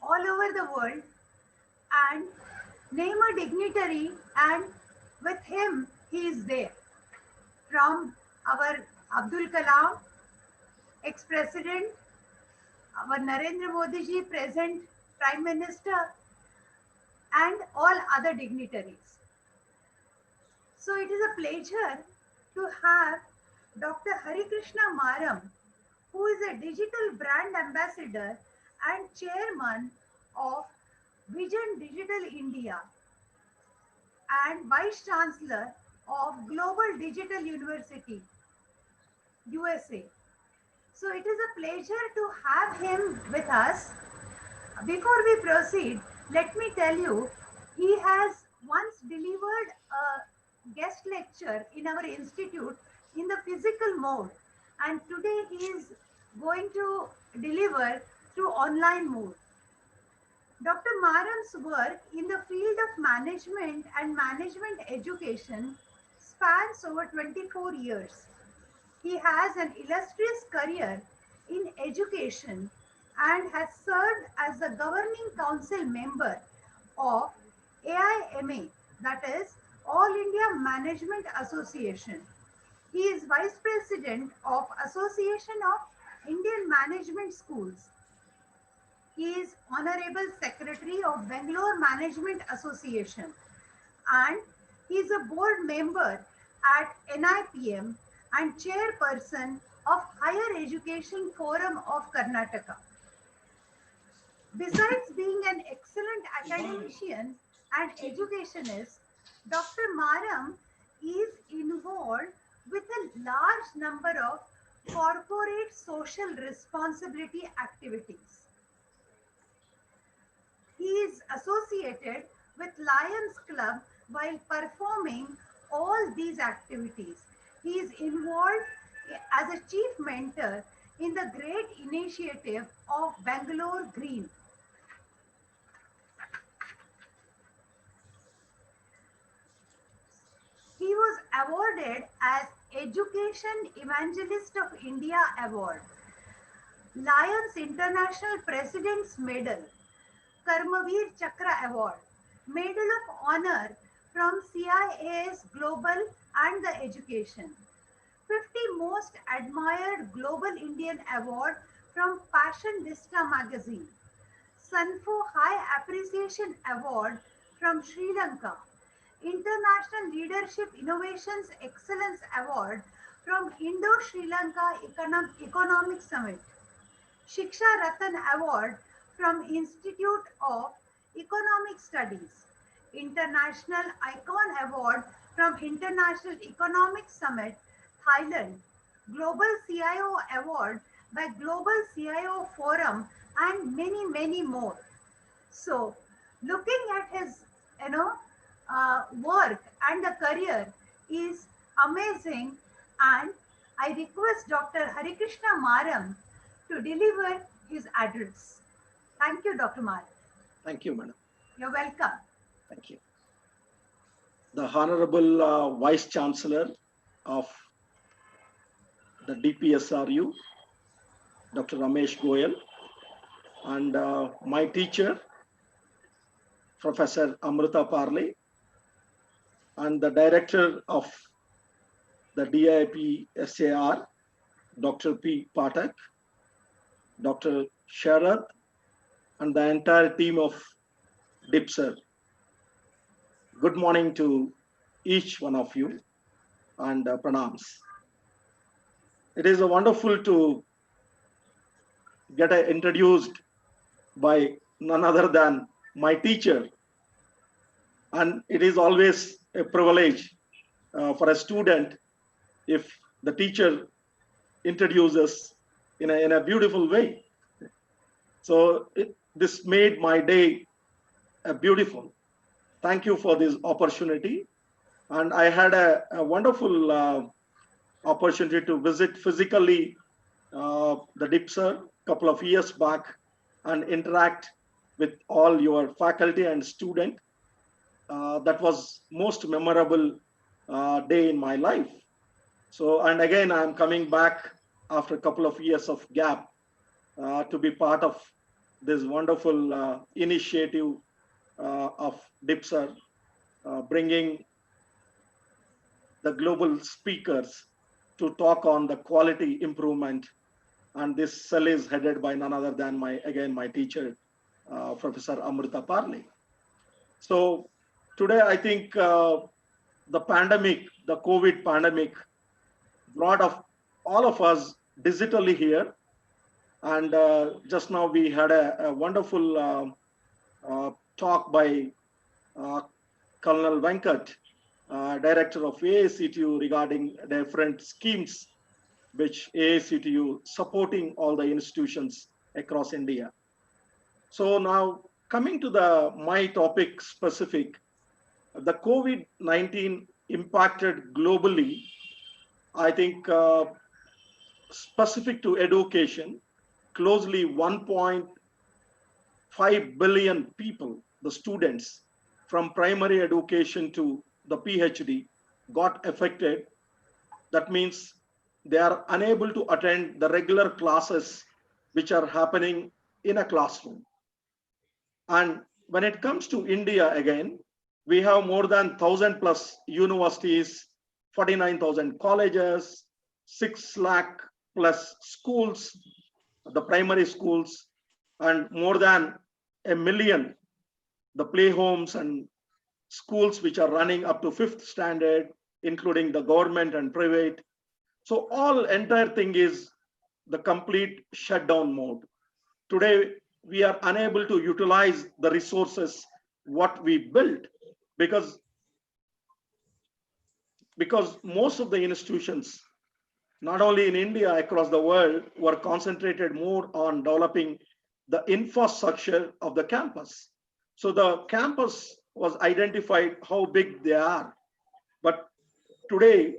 Speaker 1: all over the world, and name a dignitary, and with him he is there. From our Abdul Kalam, ex-president, our Narendra Modi ji, present Prime Minister, and all other dignitaries. So it is a pleasure to have Dr. Harikrishna Maram, who is a digital brand ambassador and chairman of Vision Digital India and vice chancellor of Global Digital University, USA. So it is a pleasure to have him with us. Before we proceed, let me tell you, he has once delivered a guest lecture in our institute in the physical mode, and today he is going to deliver through online mode. Dr. Maram's work in the field of management and management education spans over 24 years. He has an illustrious career in education and has served as the governing council member of AIMA, that is All India Management Association. He is vice president of Association of Indian Management Schools. He is Honorable Secretary of Bangalore Management Association, and he is a board member at NIPM and chairperson of Higher Education Forum of Karnataka. Besides being an excellent academician and educationist, Dr. Maram is involved with a large number of corporate social responsibility activities. He is associated with Lions Club while performing all these activities. He is involved as a chief mentor in the great initiative of Bangalore Green. He was awarded as Education Evangelist of India Award, Lions International President's Medal, Karmavir Chakra Award, Medal of Honor from CIAS Global and the Education, 50 Most Admired Global Indian Award from Passion Vista Magazine, Sanfo High Appreciation Award from Sri Lanka, International Leadership Innovations Excellence Award from Indo-Sri Lanka Economic Summit, Shiksha Ratan Award from Institute of Economic Studies, International Icon Award from International Economic Summit, Thailand, Global CIO Award by Global CIO Forum, and many, many more. So, looking at his, work and the career is amazing, and I request Dr. Harikrishna Maram to deliver his address. Thank you, Dr. Maram.
Speaker 6: Thank you, madam.
Speaker 1: You're welcome.
Speaker 6: Thank you. The Honorable Vice Chancellor of the DPSRU, Dr. Ramesh Goyal, and my teacher, Professor Amrita Parle, and the Director of the DIPSAR, Dr. P. Patak, Dr. Sharad, and the entire team of DIPSAR. Good morning to each one of you, and pranams. It is wonderful to get introduced by none other than my teacher, and it is always a privilege for a student if the teacher introduces in a beautiful way. So this made my day beautiful. Thank you for this opportunity. And I had a wonderful opportunity to visit physically the DIPSAR a couple of years back and interact with all your faculty and student. That was most memorable day in my life. So, and again, I'm coming back after a couple of years of gap to be part of this wonderful initiative of DIPSAR, bringing the global speakers to talk on the quality improvement. And this cell is headed by none other than my teacher, Professor Amrita Parle. So today, I think the pandemic, the COVID pandemic, brought all of us digitally here. And just now we had a wonderful talk by Colonel Venkat, Director of AICTU, regarding different schemes which AICTU supporting all the institutions across India. So now coming to my topic specific, the COVID-19 impacted globally, I think specific to education, closely 1.5 billion people, the students from primary education to the PhD got affected. That means they are unable to attend the regular classes which are happening in a classroom. And when it comes to India, again, we have more than 1,000 plus universities, 49,000 colleges, 6 lakh plus schools, the primary schools, and more than 1 million, the play homes and schools which are running up to 5th standard, including the government and private. So all entire thing is the complete shutdown mode. Today, we are unable to utilize the resources what we built because most of the institutions, not only in India, across the world, were concentrated more on developing the infrastructure of the campus. So the campus was identified how big they are. But today,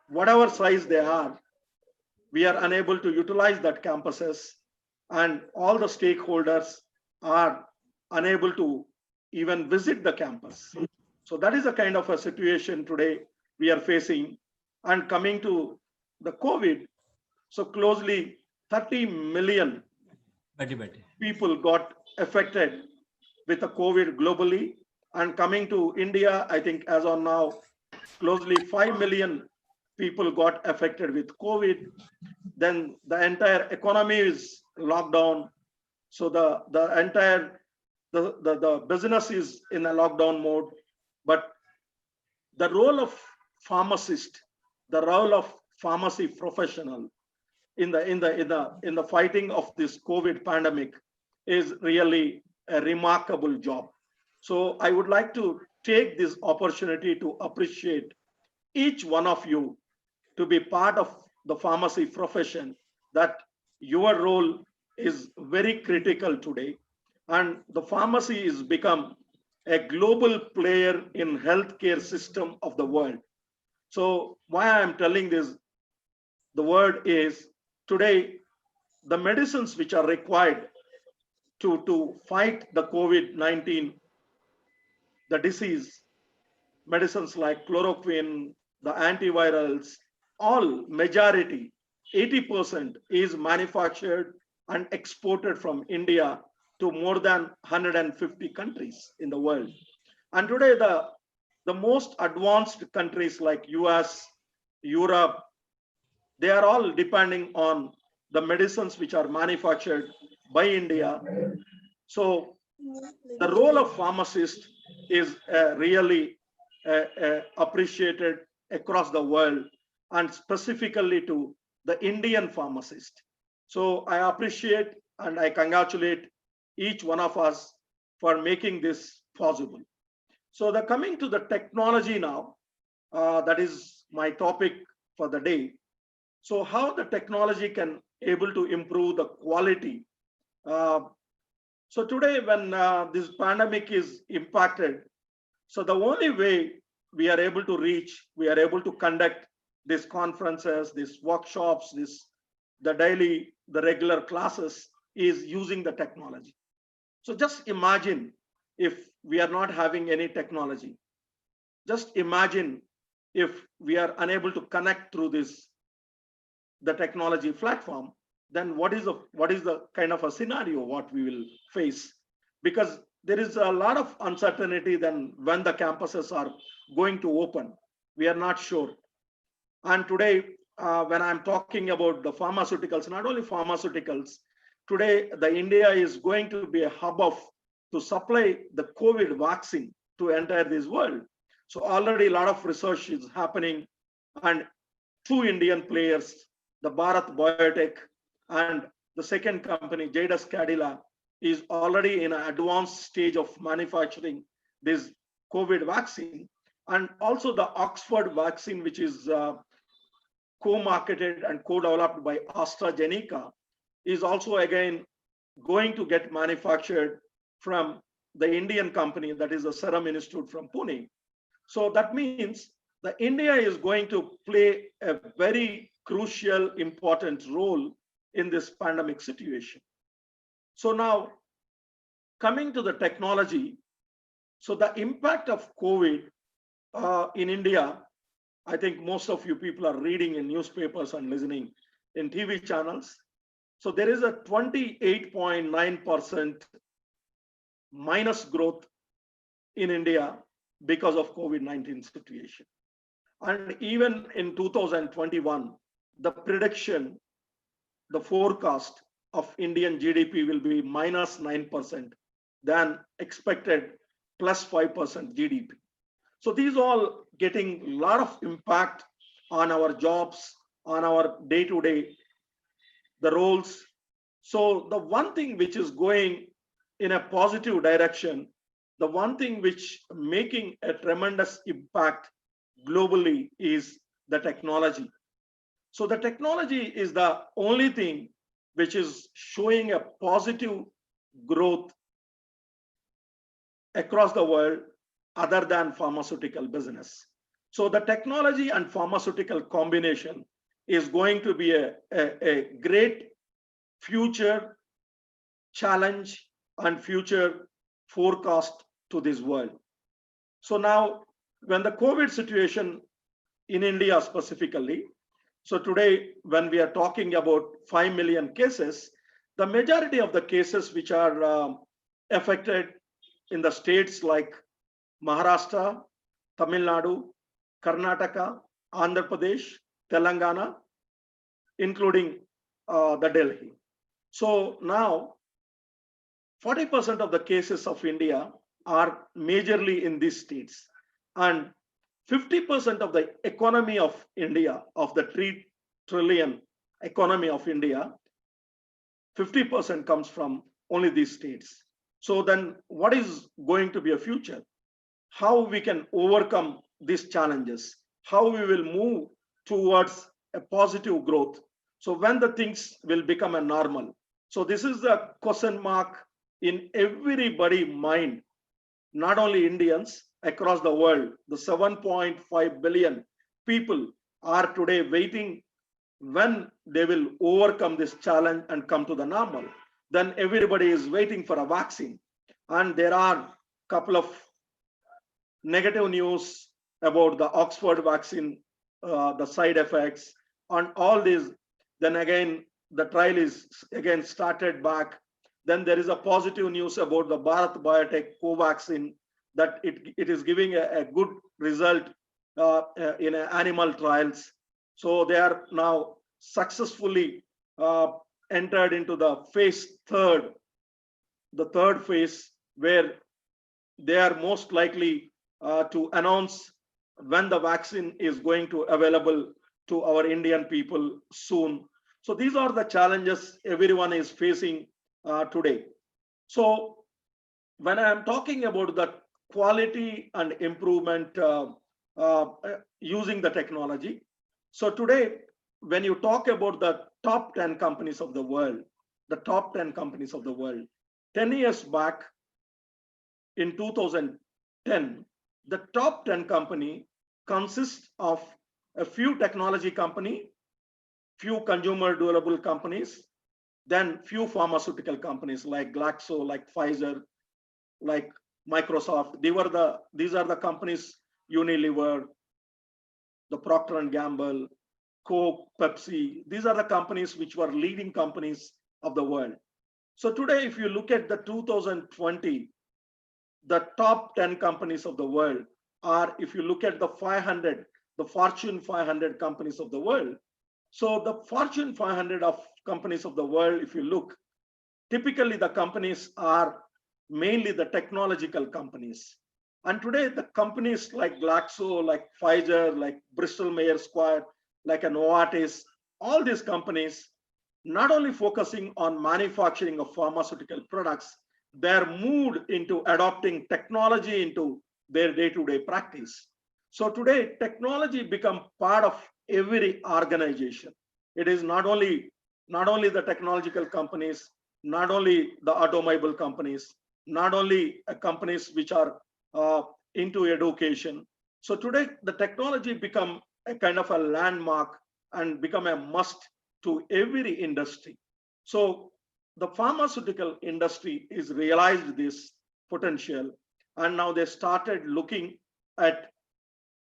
Speaker 6: whatever size they are, we are unable to utilize that campuses, and all the stakeholders are unable to even visit the campus. So that is a kind of a situation today we are facing. And coming to the COVID, so closely 30 million people got affected with the COVID globally. And coming to India, I think as on now, closely 5 million people got affected with COVID. Then the entire economy is locked down. So the entire the business is in a lockdown mode. But the role of pharmacist, the role of pharmacy professional in the fighting of this COVID pandemic is really a remarkable job. So I would like to take this opportunity to appreciate each one of you to be part of the pharmacy profession, that your role is very critical today. And the pharmacy is become a global player in healthcare system of the world. So why I'm telling this, the word is today, the medicines which are required to fight the COVID-19, the disease, medicines like chloroquine, the antivirals, all majority, 80% is manufactured and exported from India to more than 150 countries in the world. And today the most advanced countries like US, Europe, they are all depending on the medicines which are manufactured by India. So the role of pharmacist is really appreciated across the world, and specifically to the Indian pharmacist. So I appreciate and I congratulate each one of us for making this possible. So the coming to the technology now, that is my topic for the day. So how the technology can able to improve the quality. So today when this pandemic is impacted, so the only way we are able to reach, we are able to conduct these conferences, these workshops, the regular classes is using the technology. So just imagine if we are not having any technology. Just imagine if we are unable to connect through the technology platform, then what is the kind of a scenario what we will face? Because there is a lot of uncertainty then when the campuses are going to open. We are not sure. And today, when I'm talking about the pharmaceuticals, not only pharmaceuticals, today the India is going to be a hub to supply the COVID vaccine to entire this world. So already a lot of research is happening, and two Indian players, the Bharat Biotech and the second company, Jadus Cadila, is already in an advanced stage of manufacturing this COVID vaccine. And also the Oxford vaccine, which is co-marketed and co-developed by AstraZeneca, is also again going to get manufactured from the Indian company, that is the Serum Institute from Pune. So that means that India is going to play a very crucial, important role in this pandemic situation. So now, coming to the technology, so the impact of COVID in India, I think most of you people are reading in newspapers and listening in TV channels. So there is a 28.9% minus growth in India because of COVID-19 situation. And even in 2021, the prediction, the forecast of Indian GDP will be minus 9% than expected plus 5% GDP. So these all getting a lot of impact on our jobs, on our day-to-day, the roles. So the one thing which is going in a positive direction, the one thing which making a tremendous impact globally is the technology. So the technology is the only thing which is showing a positive growth across the world other than pharmaceutical business. So the technology and pharmaceutical combination is going to be a great future challenge and future forecast to this world. So now when the COVID situation in India specifically, so today when we are talking about 5 million cases, the majority of the cases which are affected in the states like Maharashtra, Tamil Nadu, Karnataka, Andhra Pradesh, Telangana, including the Delhi. So now 40% of the cases of India are majorly in these states, and 50% of the economy of India, of the 3 trillion economy of India, 50% comes from only these states. So then what is going to be a future? How we can overcome these challenges? How we will move towards a positive growth? So when the things will become a normal? So this is the question mark in everybody's mind, not only Indians, across the world. The 7.5 billion people are today waiting when they will overcome this challenge and come to the normal. Then everybody is waiting for a vaccine. And there are a couple of negative news about the Oxford vaccine, the side effects, and all this. Then again, the trial is again started back. Then there is a positive news about the Bharat Biotech Covaxin, that it is giving a good result in animal trials. So they are now successfully entered into the third phase, where they are most likely to announce when the vaccine is going to available to our Indian people soon. So these are the challenges everyone is facing today. So when I am talking about the quality and improvement using the technology, so today when you talk about the top 10 companies of the world, 10 years back in 2010, the top 10 company consists of a few technology company, few consumer durable companies, then few pharmaceutical companies like Glaxo, like Pfizer, like Microsoft. These are the companies, Unilever, the Procter and Gamble, Coke, Pepsi. These are the companies which were leading companies of the world. So today, if you look at the 2020, the top 10 companies of the world are, if you look at the Fortune 500 companies of the world. So the Fortune 500 of companies of the world, if you look, typically the companies are mainly the technological companies. And today the companies like Glaxo, like Pfizer, like Bristol Myers Squibb, like a Novartis, all these companies not only focusing on manufacturing of pharmaceutical products, they're moved into adopting technology into their day-to-day practice. So today technology become part of every organization. It is not only the technological companies, not only the automobile companies, not only companies which are into education. So today the technology become a kind of a landmark and become a must to every industry. So the pharmaceutical industry is realized this potential, and now they started looking at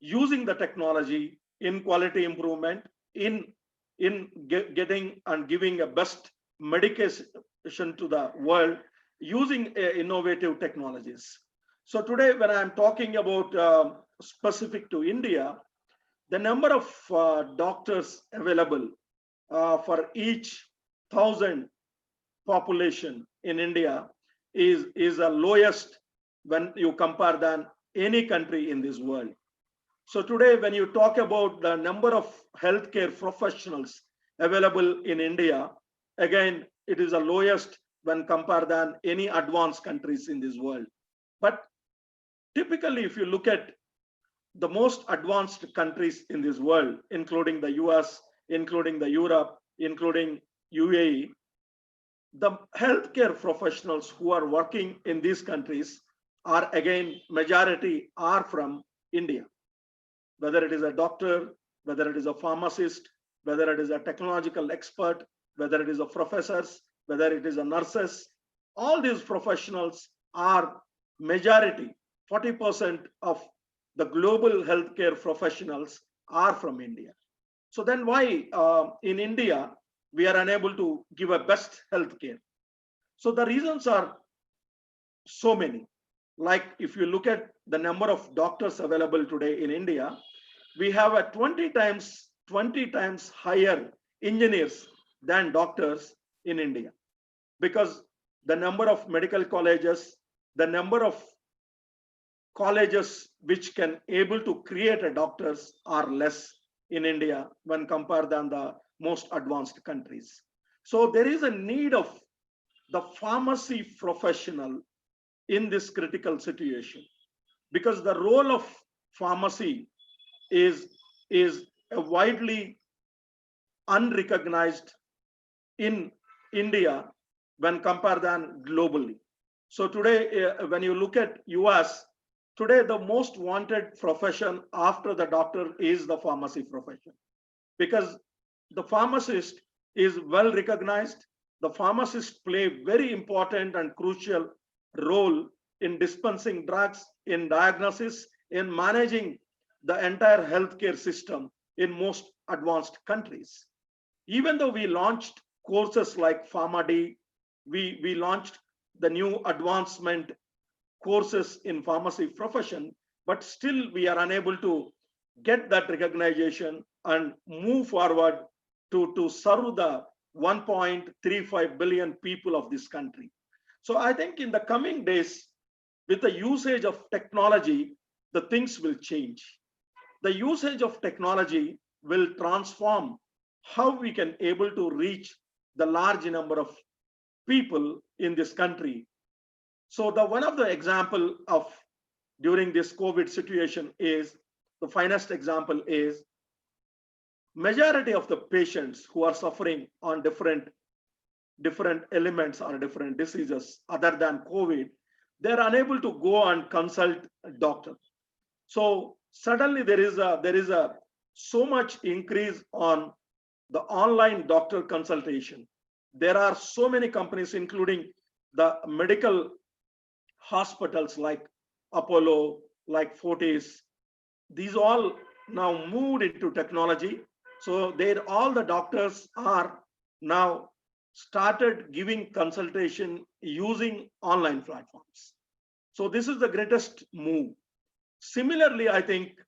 Speaker 6: using the technology in quality improvement, in getting and giving a best medication to the world using innovative technologies. So today when I'm talking about specific to India, the number of doctors available for each 1,000 population in India is the lowest when you compare than any country in this world. So today, when you talk about the number of healthcare professionals available in India, again, it is the lowest when compared than any advanced countries in this world. But typically, if you look at the most advanced countries in this world, including the US, including the Europe, including UAE, the healthcare professionals who are working in these countries are again majority are from India. Whether it is a doctor, whether it is a pharmacist, whether it is a technological expert, whether it is a professors, whether it is a nurses, all these professionals are majority, 40% of the global healthcare professionals are from India. So then why in India we are unable to give a best healthcare? So the reasons are so many. Like if you look at the number of doctors available today in India, we have a 20 times higher engineers than doctors in India, because the number of medical colleges, the number of colleges which can able to create a doctors are less in India when compared than the most advanced countries. So there is a need of the pharmacy professional in this critical situation, because the role of pharmacy is a widely unrecognized in India when compared than globally. So today, when you look at US, today the most wanted profession after the doctor is the pharmacy profession, because the pharmacist is well recognized. The pharmacists play very important and crucial role in dispensing drugs, in diagnosis, in managing the entire healthcare system in most advanced countries. Even though we launched courses like PharmaD, we launched the new advancement courses in pharmacy profession, but still we are unable to get that recognition and move forward to serve the 1.35 billion people of this country. So I think in the coming days, with the usage of technology, the things will change. The usage of technology will transform how we can able to reach the large number of people in this country. So the one of the example of during this COVID situation is, the finest example is, majority of the patients who are suffering on different elements or different diseases other than COVID, they're unable to go and consult a doctor. So suddenly there is a so much increase on the online doctor consultation. There are so many companies, including the medical hospitals like Apollo, like Fortis. These all now moved into technology. So all the doctors are now started giving consultation using online platforms. So this is the greatest move. Similarly, I think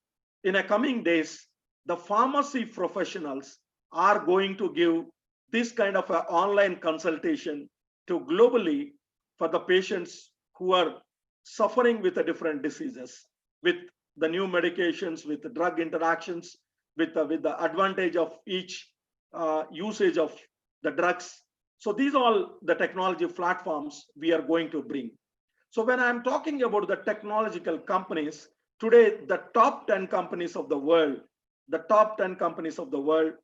Speaker 6: in the coming days, the pharmacy professionals are going to give this kind of an online consultation to globally for the patients who are suffering with the different diseases, with the new medications, with the drug interactions, with the advantage of each usage of the drugs. So these are all the technology platforms we are going to bring. So when I'm talking about the technological companies, today the top 10 companies of the world,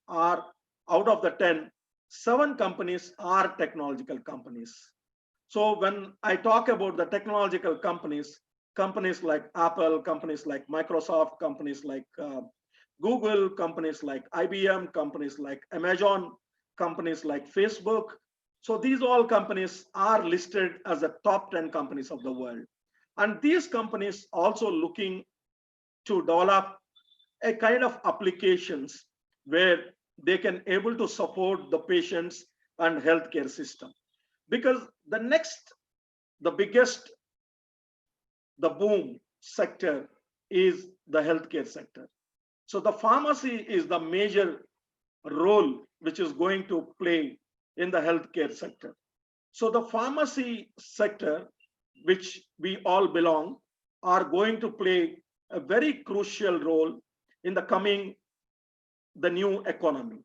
Speaker 6: are, out of the 10, 7 companies are technological companies. So when I talk about the technological companies, companies like Apple, companies like Microsoft, companies like Google, companies like IBM, companies like Amazon, companies like Facebook. So these all companies are listed as the top 10 companies of the world. And these companies also looking to develop a kind of applications where they can able to support the patients and healthcare system. Because the biggest, the boom sector is the healthcare sector. So the pharmacy is the major role which is going to play in the healthcare sector. So the pharmacy sector, which we all belong, are going to play a very crucial role in the coming new economy.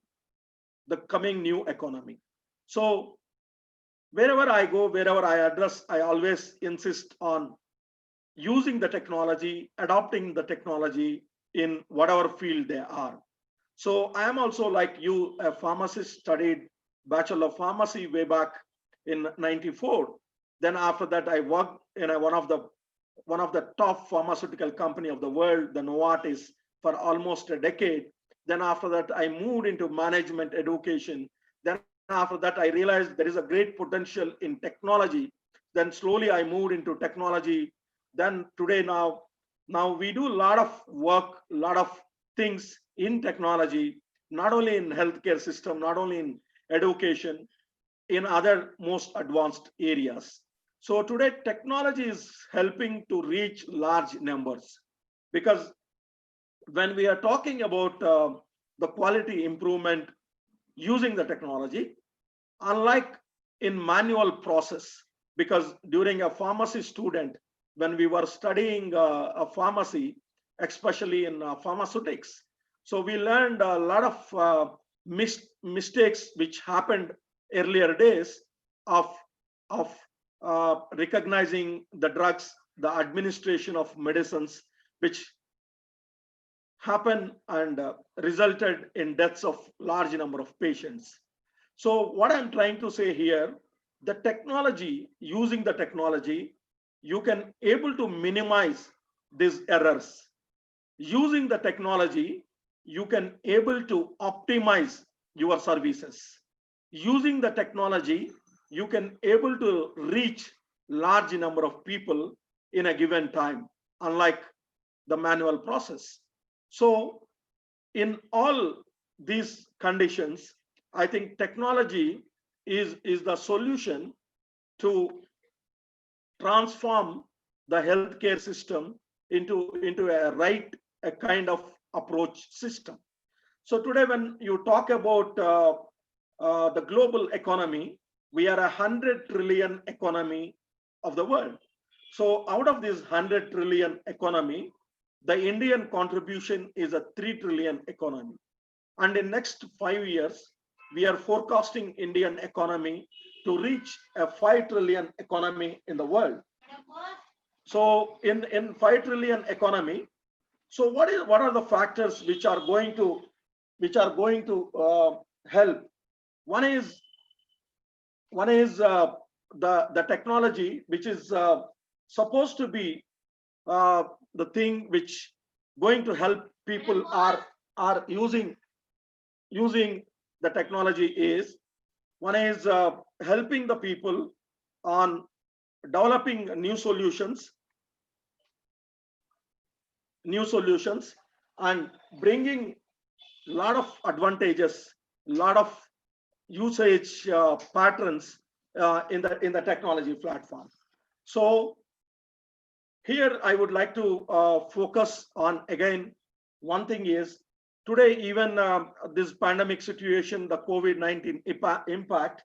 Speaker 6: So wherever I go, wherever I address, I always insist on using the technology, adopting the technology in whatever field they are. So I am also, like you, a pharmacist, studied Bachelor of Pharmacy way back in '94. Then after that, I worked in one of the top pharmaceutical company of the world, the Novartis, for almost a decade. Then after that, I moved into management education. Then after that, I realized there is a great potential in technology. Then slowly I moved into technology. Then today, now we do a lot of work, a lot of things in technology, not only in healthcare system, not only in education, in other most advanced areas. So today technology is helping to reach large numbers, because when we are talking about the quality improvement using the technology, unlike in manual process, because during a pharmacy student, when we were studying a pharmacy, especially in pharmaceutics, so we learned a lot of mistakes which happened earlier days of recognizing the drugs, the administration of medicines, which happened and resulted in deaths of large number of patients. So what I'm trying to say here, the technology, using the technology, you can able to minimize these errors. Using the technology, you can able to optimize your services. Using the technology, you can able to reach large number of people in a given time, unlike the manual process. So in all these conditions, I think technology is the solution to transform the healthcare system into a kind of approach system. So today, when you talk about the global economy, we are 100 trillion economy of the world. So out of this 100 trillion economy, the Indian contribution is a 3 trillion economy. And in next 5 years, we are forecasting Indian economy to reach a 5 trillion economy in the world. So in 5 trillion economy, so what are the factors which are going to help? One is the technology, which is supposed to be the thing which going to help people are using the technology is. One is helping the people on developing new solutions and bringing a lot of advantages, a lot of usage patterns in the technology platform. So here I would like to focus on, again, one thing is today, even this pandemic situation, the COVID-19 impact,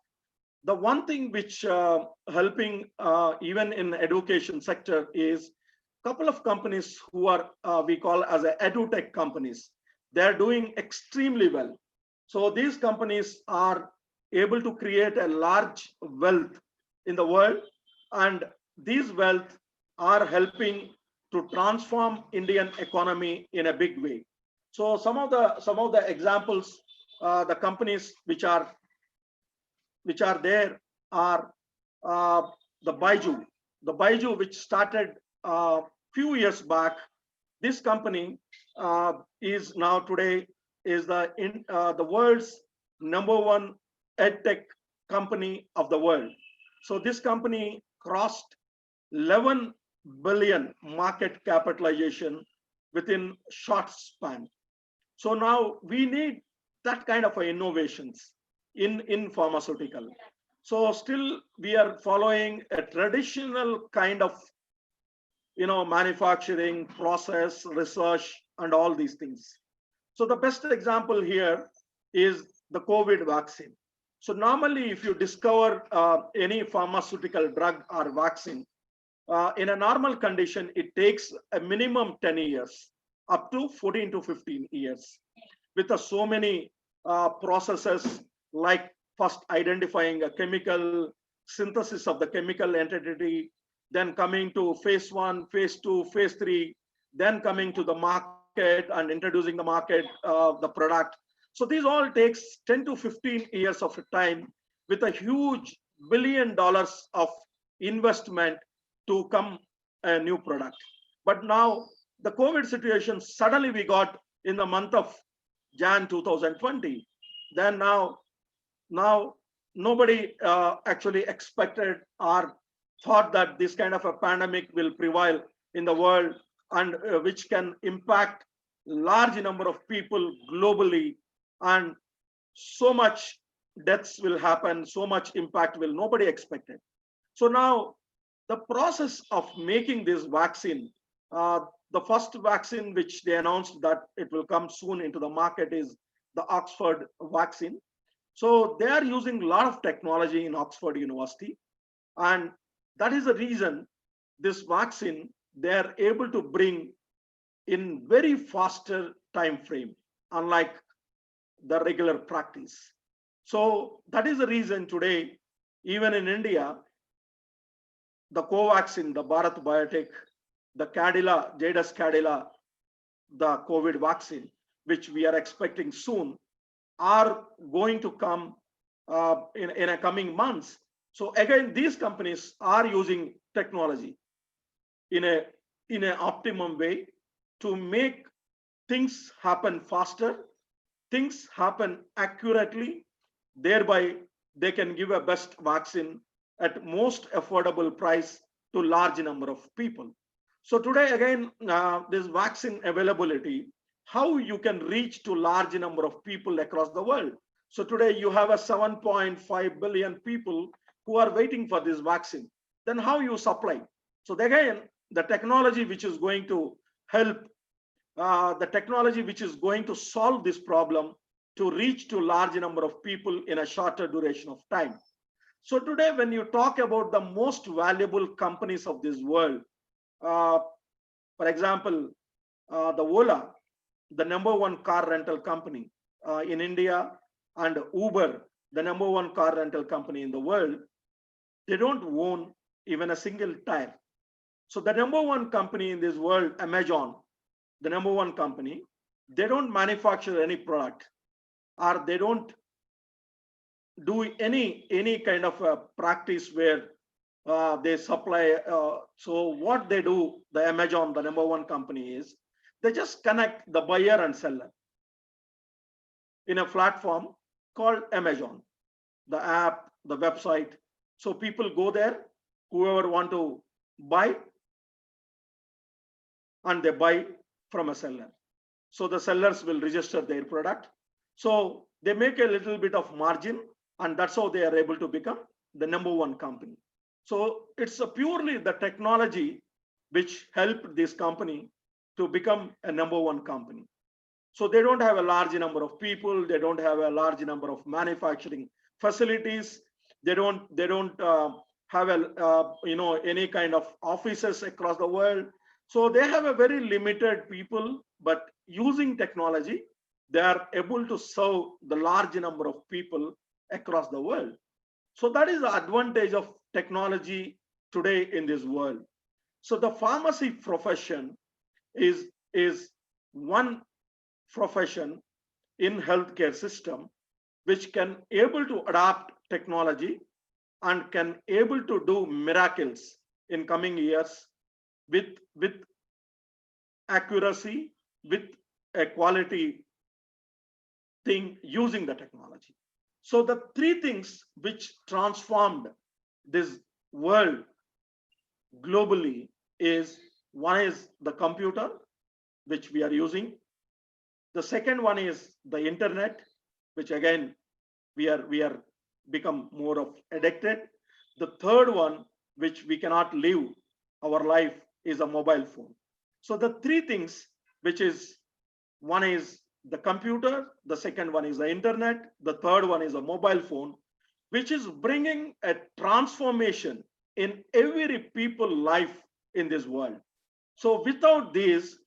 Speaker 6: the one thing which helping even in education sector is couple of companies who are we call as a edutech companies. They're doing extremely well. So these companies are able to create a large wealth in the world, and these wealth are helping to transform Indian economy in a big way. So some of the examples, the companies which are there are the Baiju, which started few years back. This company is now today is the world's #1 edtech company of the world. So this company crossed 11 billion market capitalization within short span. So now we need that kind of innovations in pharmaceutical. So still we are following a traditional kind of manufacturing process, research, and all these things. So the best example here is the COVID vaccine. So normally, if you discover any pharmaceutical drug or vaccine, in a normal condition, it takes a minimum 10 years, up to 14 to 15 years, with so many processes like first identifying a chemical, synthesis of the chemical entity, then coming to phase 1, phase 2, phase 3, then coming to the market and introducing the market, the product. So these all takes 10 to 15 years of time with a huge $1 billion of investment to come a new product. But now the COVID situation, suddenly we got in the month of Jan 2020. Then now nobody actually expected or thought that this kind of a pandemic will prevail in the world, and which can impact large number of people globally, and so much deaths will happen, so much impact will nobody expected. So now the process of making this vaccine, the first vaccine which they announced that it will come soon into the market is the Oxford vaccine. So they are using a lot of technology in Oxford University, and that is the reason this vaccine they are able to bring in very faster time frame, unlike the regular practice. So that is the reason today, even in India, the Covaxin, the Bharat Biotech, the Cadila, Jadus Cadila, the COVID vaccine, which we are expecting soon, are going to come in a coming months. So again, these companies are using technology in an optimum way to make things happen faster, things happen accurately, thereby they can give a best vaccine at most affordable price to large number of people. So today again, this vaccine availability, how you can reach to large number of people across the world. So today you have a 7.5 billion people who are waiting for this vaccine. Then how you supply? So again, the technology which is going to help, the technology which is going to solve this problem to reach to large number of people in a shorter duration of time. So today, when you talk about the most valuable companies of this world, for example, the Ola, the #1 car rental company in India, and Uber, the #1 car rental company in the world, they don't own even a single tire. So the #1 company in this world, Amazon, the #1 company, they don't manufacture any product, or they don't do any kind of a practice where they supply. So what they do, the Amazon, the #1 company, is they just connect the buyer and seller in a platform called Amazon, the app, the website. So people go there, whoever want to buy, and they buy from a seller. So the sellers will register their product. So they make a little bit of margin, and that's how they are able to become the #1 company. So it's purely the technology which helped this company to become a #1 company. So they don't have a large number of people, they don't have a large number of manufacturing facilities, they don't have a any kind of offices across the world. So they have a very limited people, but using technology, they are able to serve the large number of people across the world. So that is the advantage of technology today in this world. So the pharmacy profession is one profession in healthcare system which can able to adapt technology and can able to do miracles in coming years with accuracy, with a quality thing using the technology. So the three things which transformed this world globally is, one is the computer, which we are using. The second one is the internet, which again we are become more of addicted. The third one, which we cannot live our life, is a mobile phone. So the three things, which is, one is the computer, the second one is the internet, the third one is a mobile phone, which is bringing a transformation in every people's life in this world. So without this,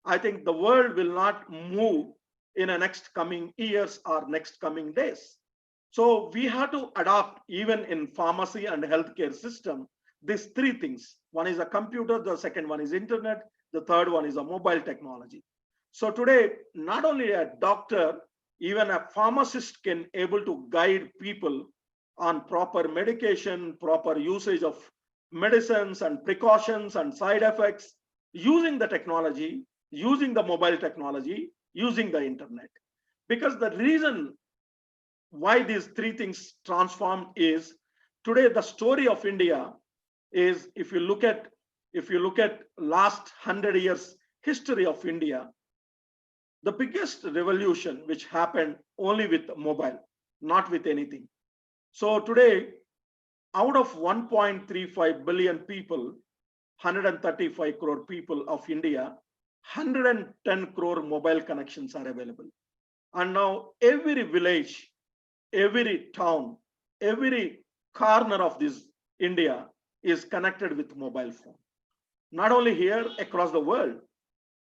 Speaker 6: I think the world will not move in the next coming years or next coming days. So we have to adopt, even in pharmacy and healthcare system, these three things. One is a computer, the second one is internet, the third one is a mobile technology. So today, not only a doctor, even a pharmacist can able to guide people on proper medication, proper usage of medicines and precautions and side effects, using the technology, using the mobile technology, using the internet. Because the reason why these three things transformed is, today the story of India is, if you look at last 100 years history of India, the biggest revolution which happened only with mobile, not with anything. So today, out of 1.35 billion people, 135 crore people of India, 110 crore mobile connections are available. And now every village, every town, every corner of this India is connected with mobile phone. Not only here, across the world.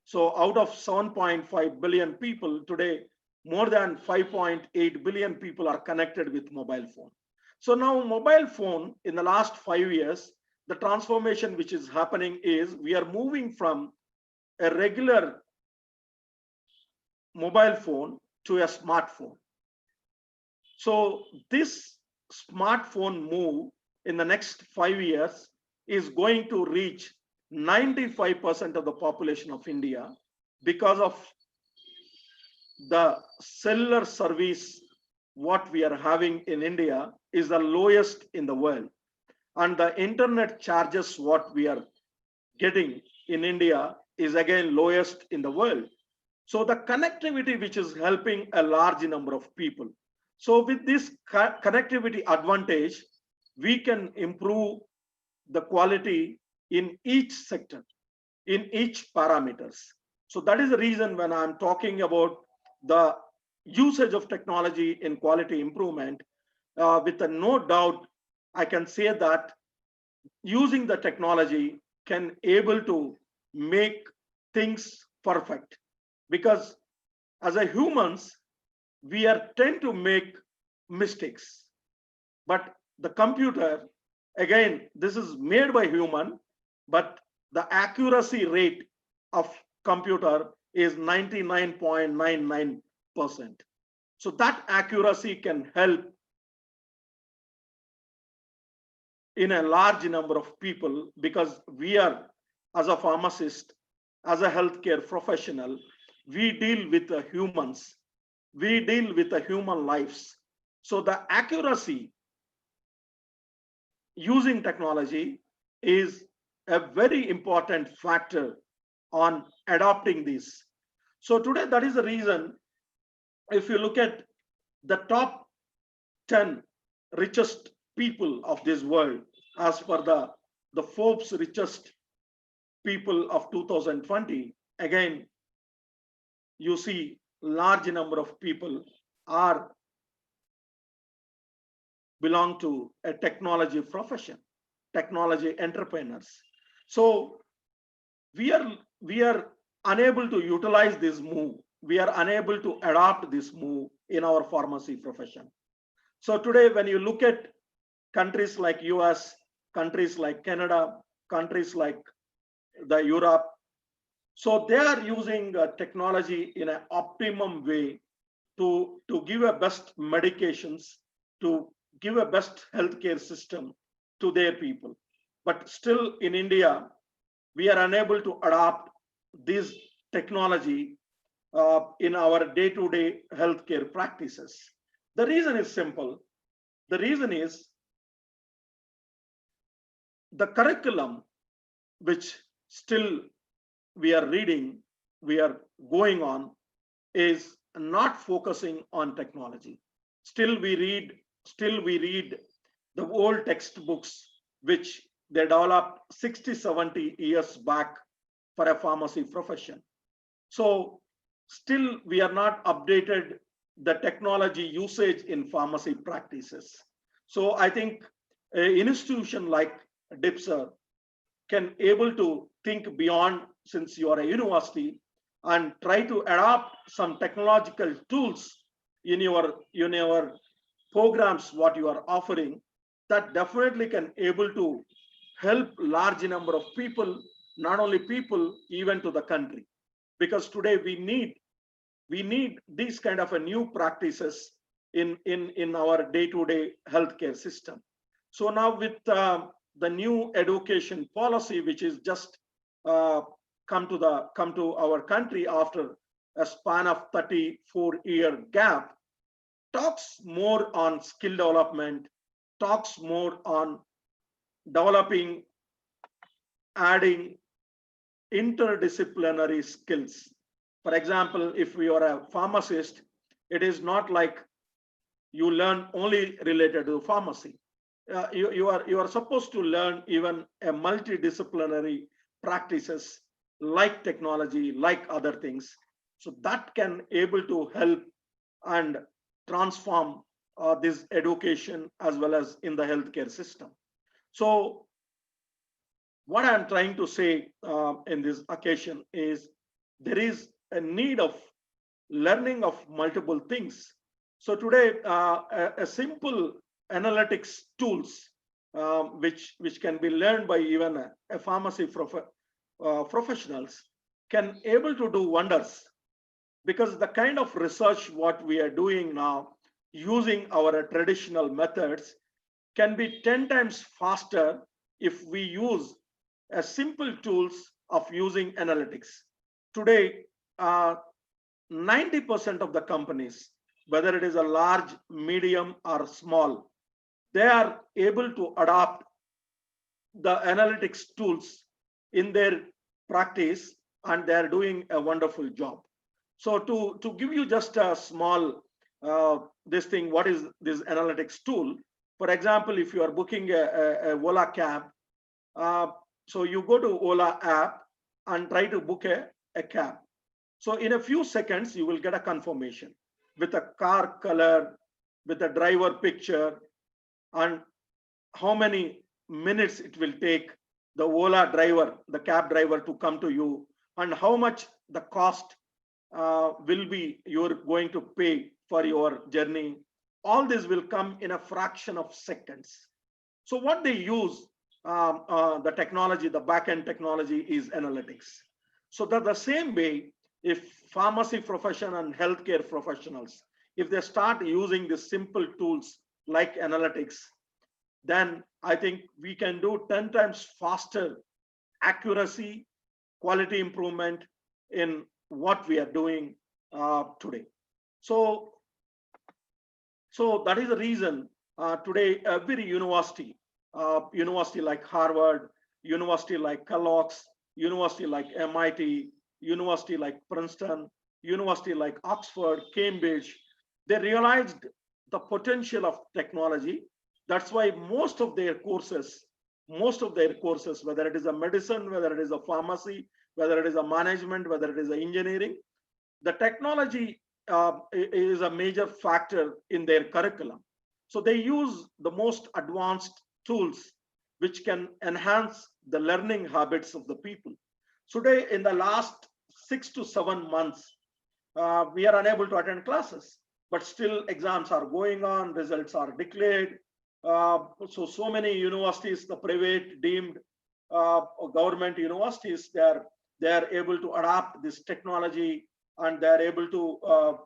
Speaker 6: So out of 7.5 billion people today, more than 5.8 billion people are connected with mobile phone. So now mobile phone, in the last 5 years, the transformation which is happening is, we are moving from a regular mobile phone to a smartphone. So this smartphone move in the next 5 years is going to reach 95% of the population of India, because of the cellular service what we are having in India is the lowest in the world. And the internet charges what we are getting in India is again lowest in the world. So the connectivity which is helping a large number of people. So with this connectivity advantage, we can improve the quality in each sector, in each parameters. So that is the reason when I'm talking about the usage of technology in quality improvement, with no doubt, I can say that using the technology can able to make things perfect. Because as a humans, we are tend to make mistakes. But the computer, again, this is made by human, but the accuracy rate of computer is 99.99%. So that accuracy can help in a large number of people, because we are, as a pharmacist, as a healthcare professional, we deal with the humans, we deal with the human lives. So the accuracy using technology is a very important factor on adopting this. So today, that is the reason, if you look at the top 10 richest people of this world, as per the Forbes richest people of 2020, again, you see large number of people are belong to a technology profession, technology entrepreneurs. So we are unable to utilize this move. We are unable to adopt this move in our pharmacy profession. So today, when you look at countries like US, countries like Canada, countries like the Europe, so they are using technology in an optimum way to give a best medications, to give a best healthcare system to their people. But still in India, we are unable to adopt this technology in our day-to-day healthcare practices. The reason is simple. The reason is the curriculum which still we are reading, we are going on, is not focusing on technology. Still we read the old textbooks which they developed 60, 70 years back for a pharmacy profession. So still we are not updated the technology usage in pharmacy practices. So I think an institution like DIPSAR can able to think beyond, since you are a university, and try to adopt some technological tools in your programs what you are offering, that definitely can able to help large number of people, not only people, even to the country. Because today we need these kind of a new practices in our day-to-day healthcare system. So now with the new education policy, which is just come to our country after a span of 34-year gap, talks more on skill development, talks more on developing, adding interdisciplinary skills. For example, if we are a pharmacist, it is not like you learn only related to pharmacy. You are supposed to learn even a multidisciplinary practices like technology, like other things. So that can able to help and transform this education as well as in the healthcare system. So what I'm trying to say in this occasion is there is a need of learning of multiple things. So today, a simple analytics tools, which can be learned by even a pharmacy professionals, can able to do wonders, because the kind of research what we are doing now using our traditional methods can be 10 times faster if we use a simple tools of using analytics. Today, 90% of the companies, whether it is a large, medium, or small, they are able to adopt the analytics tools in their practice, and they are doing a wonderful job. So to give you just a small this thing, what is this analytics tool? For example, if you are booking a Ola cab, so you go to Ola app and try to book a cab. So in a few seconds, you will get a confirmation with a car color, with a driver picture, and how many minutes it will take the Ola driver, the cab driver, to come to you, and how much the cost will be you're going to pay for your journey. All this will come in a fraction of seconds. So what they use, the technology, the back-end technology, is analytics. So that the same way, if pharmacy profession and healthcare professionals, if they start using these simple tools like analytics, then I think we can do 10 times faster accuracy, quality improvement in what we are doing today. So that is the reason today every university, university like Harvard, university like Kellogg's, university like MIT, university like Princeton, university like Oxford, Cambridge, they realized the potential of technology. That's why most of their courses, whether it is a medicine, whether it is a pharmacy, whether it is a management, whether it is a engineering, the technology is a major factor in their curriculum. So they use the most advanced tools which can enhance the learning habits of the people. Today, in the last 6 to 7 months, we are unable to attend classes, but still exams are going on, results are declared. So many universities, the private, deemed, government universities, they are able to adapt this technology, and they are able to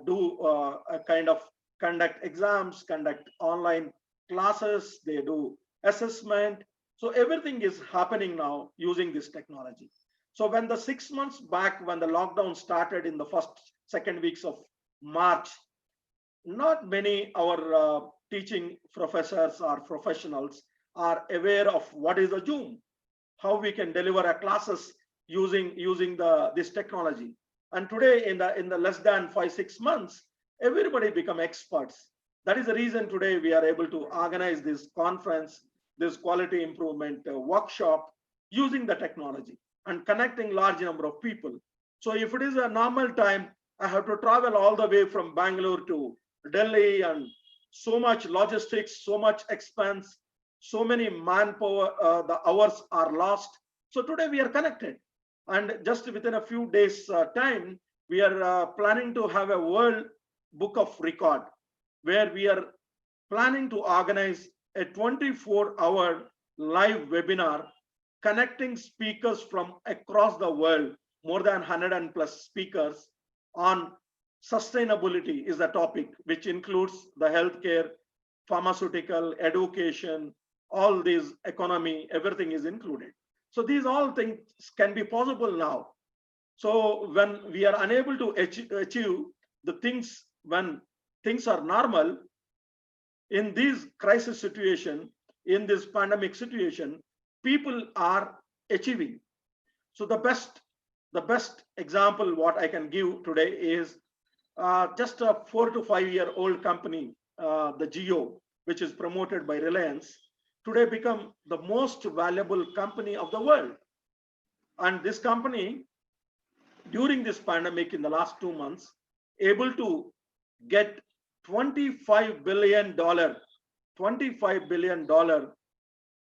Speaker 6: do a kind of conduct exams, conduct online classes, they do assessment. So everything is happening now using this technology. So when the 6 months back, when the lockdown started in the second weeks of March, not many our teaching professors or professionals are aware of what is a Zoom, how we can deliver a classes using this technology. And today, in the less than 5-6 months, everybody become experts. That is the reason today we are able to organize this conference, this quality improvement workshop, using the technology and connecting large number of people. So if it is a normal time, I have to travel all the way from Bangalore to Delhi and so much logistics, so much expense, so many manpower, the hours are lost. So today we are connected. And just within a few days time, we are planning to have a world book of record where we are planning to organize a 24-hour live webinar connecting speakers from across the world, more than 100 plus speakers on sustainability is the topic, which includes the healthcare, pharmaceutical, education, all these economy, everything is included. So these all things can be possible now. So when we are unable to achieve the things, when things are normal, in this crisis situation, in this pandemic situation, people are achieving. So the best example what I can give today is just a 4 to 5 year old company, the Geo, which is promoted by Reliance, today become the most valuable company of the world. And this company, during this pandemic in the last 2 months, able to get $25 billion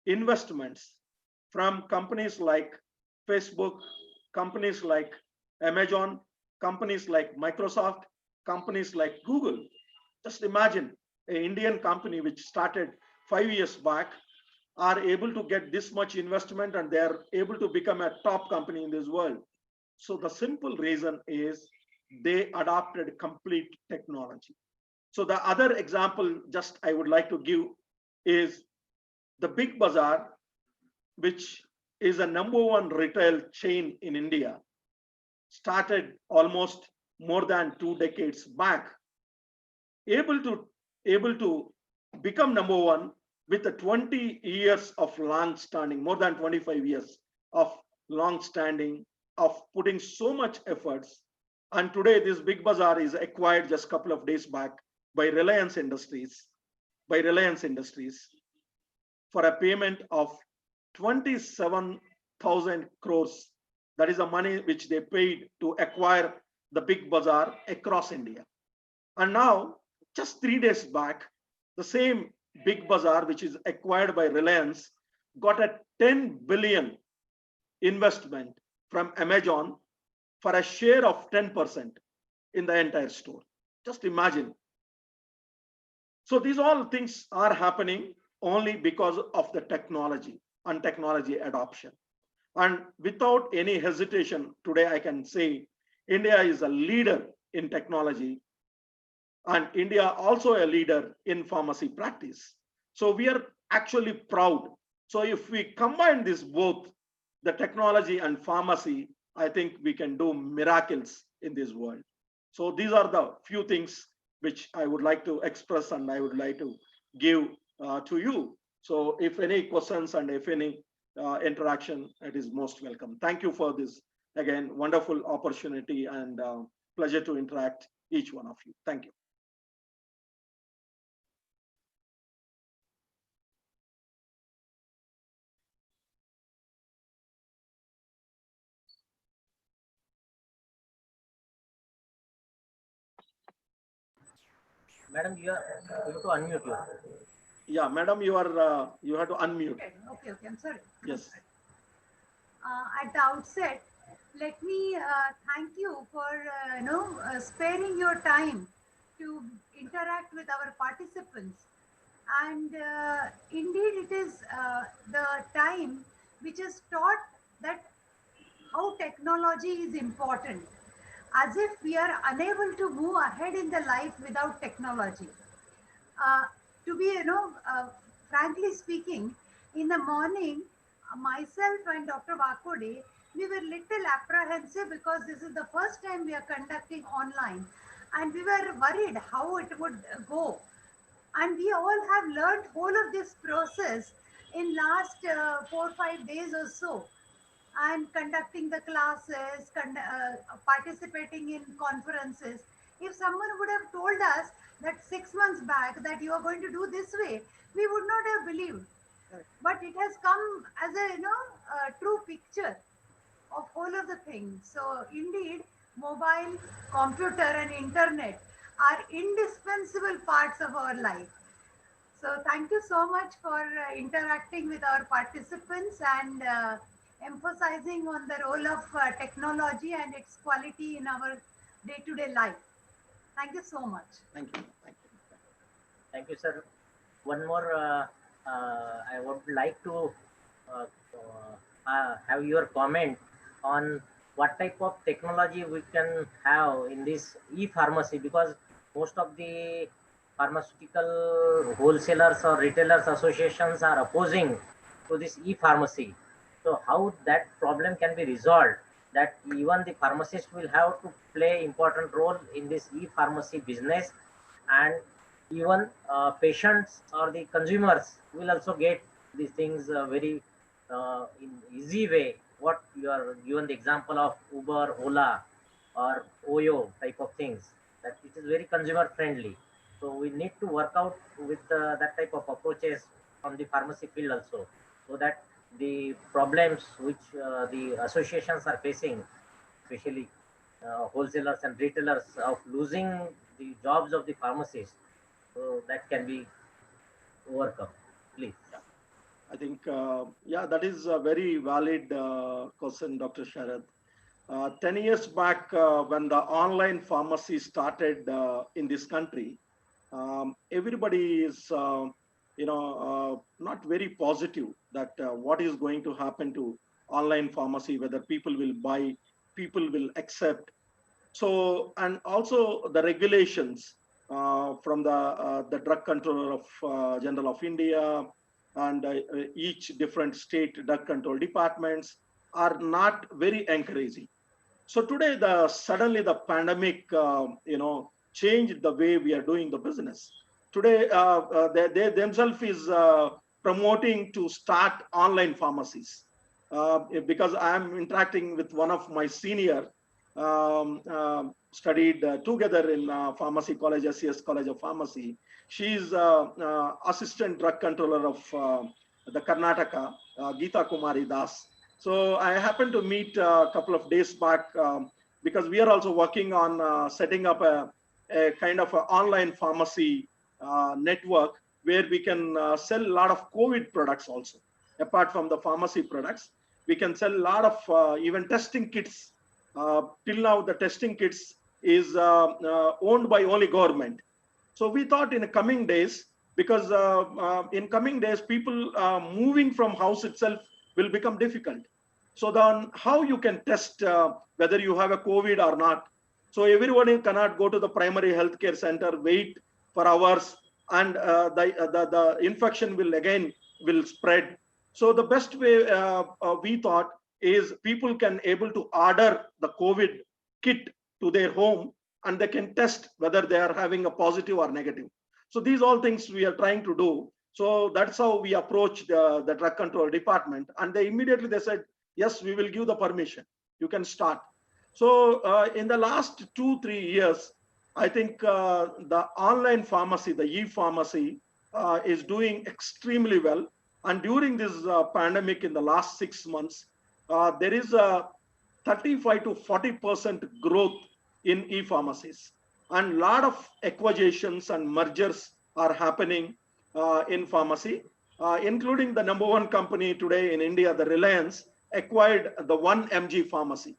Speaker 6: investments from companies like Facebook, companies like Amazon, companies like Microsoft, companies like Google. Just imagine an Indian company which started 5 years back are able to get this much investment, and they are able to become a top company in this world. So the simple reason is they adopted complete technology. So the other example just I would like to give is the Big Bazaar, which is a #1 retail chain in India, started almost more than 2 decades back, able to become #1 with the 20 years of long standing, more than 25 years of long standing, of putting so much efforts. And today this Big Bazaar is acquired just a couple of days back by Reliance Industries, for a payment of 27,000 crores. That is the money which they paid to acquire the Big Bazaar across India. And now, just 3 days back, the same Big Bazaar, which is acquired by Reliance, got a 10 billion investment from Amazon for a share of 10% in the entire store. Just imagine. So these all things are happening only because of the technology and technology adoption. And without any hesitation, today I can say India is a leader in technology, and India also a leader in pharmacy practice. So we are actually proud. So if we combine this both, the technology and pharmacy, I think we can do miracles in this world. So these are the few things which I would like to express and I would like to give to you. So if any questions and if any interaction, it is most welcome. Thank you for this, again, wonderful opportunity, and pleasure to interact each one of you. Thank you.
Speaker 4: Madam, you have to unmute yourself.
Speaker 6: Yeah, madam, you have to unmute.
Speaker 1: Okay, I'm sorry.
Speaker 6: Yes.
Speaker 1: At the outset, let me thank you for sparing your time to interact with our participants. And indeed, it is the time which is taught that how technology is important, as if we are unable to move ahead in the life without technology. To be, frankly speaking, in the morning, myself and Dr. Vakode, we were little apprehensive because this is the first time we are conducting online, and we were worried how it would go. And we all have learned whole of this process in last 4-5 days or so, and conducting the classes, participating in conferences. If someone would have told us that 6 months back that you are going to do this way, we would not have believed. But it has come as a true picture of all of the things. So indeed, mobile, computer, and internet are indispensable parts of our life. So thank you so much for interacting with our participants and emphasizing on the role of technology and its quality in our day-to-day life. Thank you so much.
Speaker 6: Thank you. Thank you.
Speaker 4: Thank you, sir. One more, I would like to have your comment on what type of technology we can have in this e-pharmacy, because most of the pharmaceutical wholesalers or retailers associations are opposing to this e-pharmacy. So how that problem can be resolved, that even the pharmacist will have to play important role in this e-pharmacy business, and even patients or the consumers will also get these things very in easy way. What you are given the example of Uber, Ola, or Oyo type of things, that it is very consumer friendly. So we need to work out with that type of approaches from the pharmacy field also, so that the problems which the associations are facing, especially wholesalers and retailers, of losing the jobs of the pharmacists, so that can be overcome. Please.
Speaker 6: I think, yeah, that is a very valid question, Dr. Sharad. 10 years back, when the online pharmacy started in this country, everybody is, not very positive that what is going to happen to online pharmacy, whether people will buy, people will accept. So, and also the regulations from the drug controller of General of India, and each different state drug control departments are not very encouraging. So today, suddenly the pandemic, changed the way we are doing the business. Today, they themselves is promoting to start online pharmacies, because I am interacting with one of my senior, studied together in pharmacy college, SCS College of Pharmacy. She is assistant drug controller of the Karnataka, Geeta Kumari Das. So I happened to meet a couple of days back, because we are also working on setting up a kind of an online pharmacy network where we can sell a lot of COVID products also. Apart from the pharmacy products, we can sell a lot of even testing kits. Till now, the testing kits is owned by only government. So we thought in the coming days, because in coming days, people moving from house itself will become difficult. So then how you can test whether you have a COVID or not? So everyone cannot go to the primary healthcare center, wait for hours, and the infection will spread. So the best way we thought is people can able to order the COVID kit to their home, and they can test whether they are having a positive or negative. So these all things we are trying to do. So that's how we approached the drug control department, and they immediately said, yes, we will give the permission. You can start. So in the last 2-3 years, I think the online pharmacy, the e-pharmacy, is doing extremely well. And during this pandemic, in the last 6 months, there is a 35 to 40% growth in e-pharmacies, and a lot of acquisitions and mergers are happening in pharmacy, including the #1 company today in India, the Reliance, acquired the 1mg pharmacy.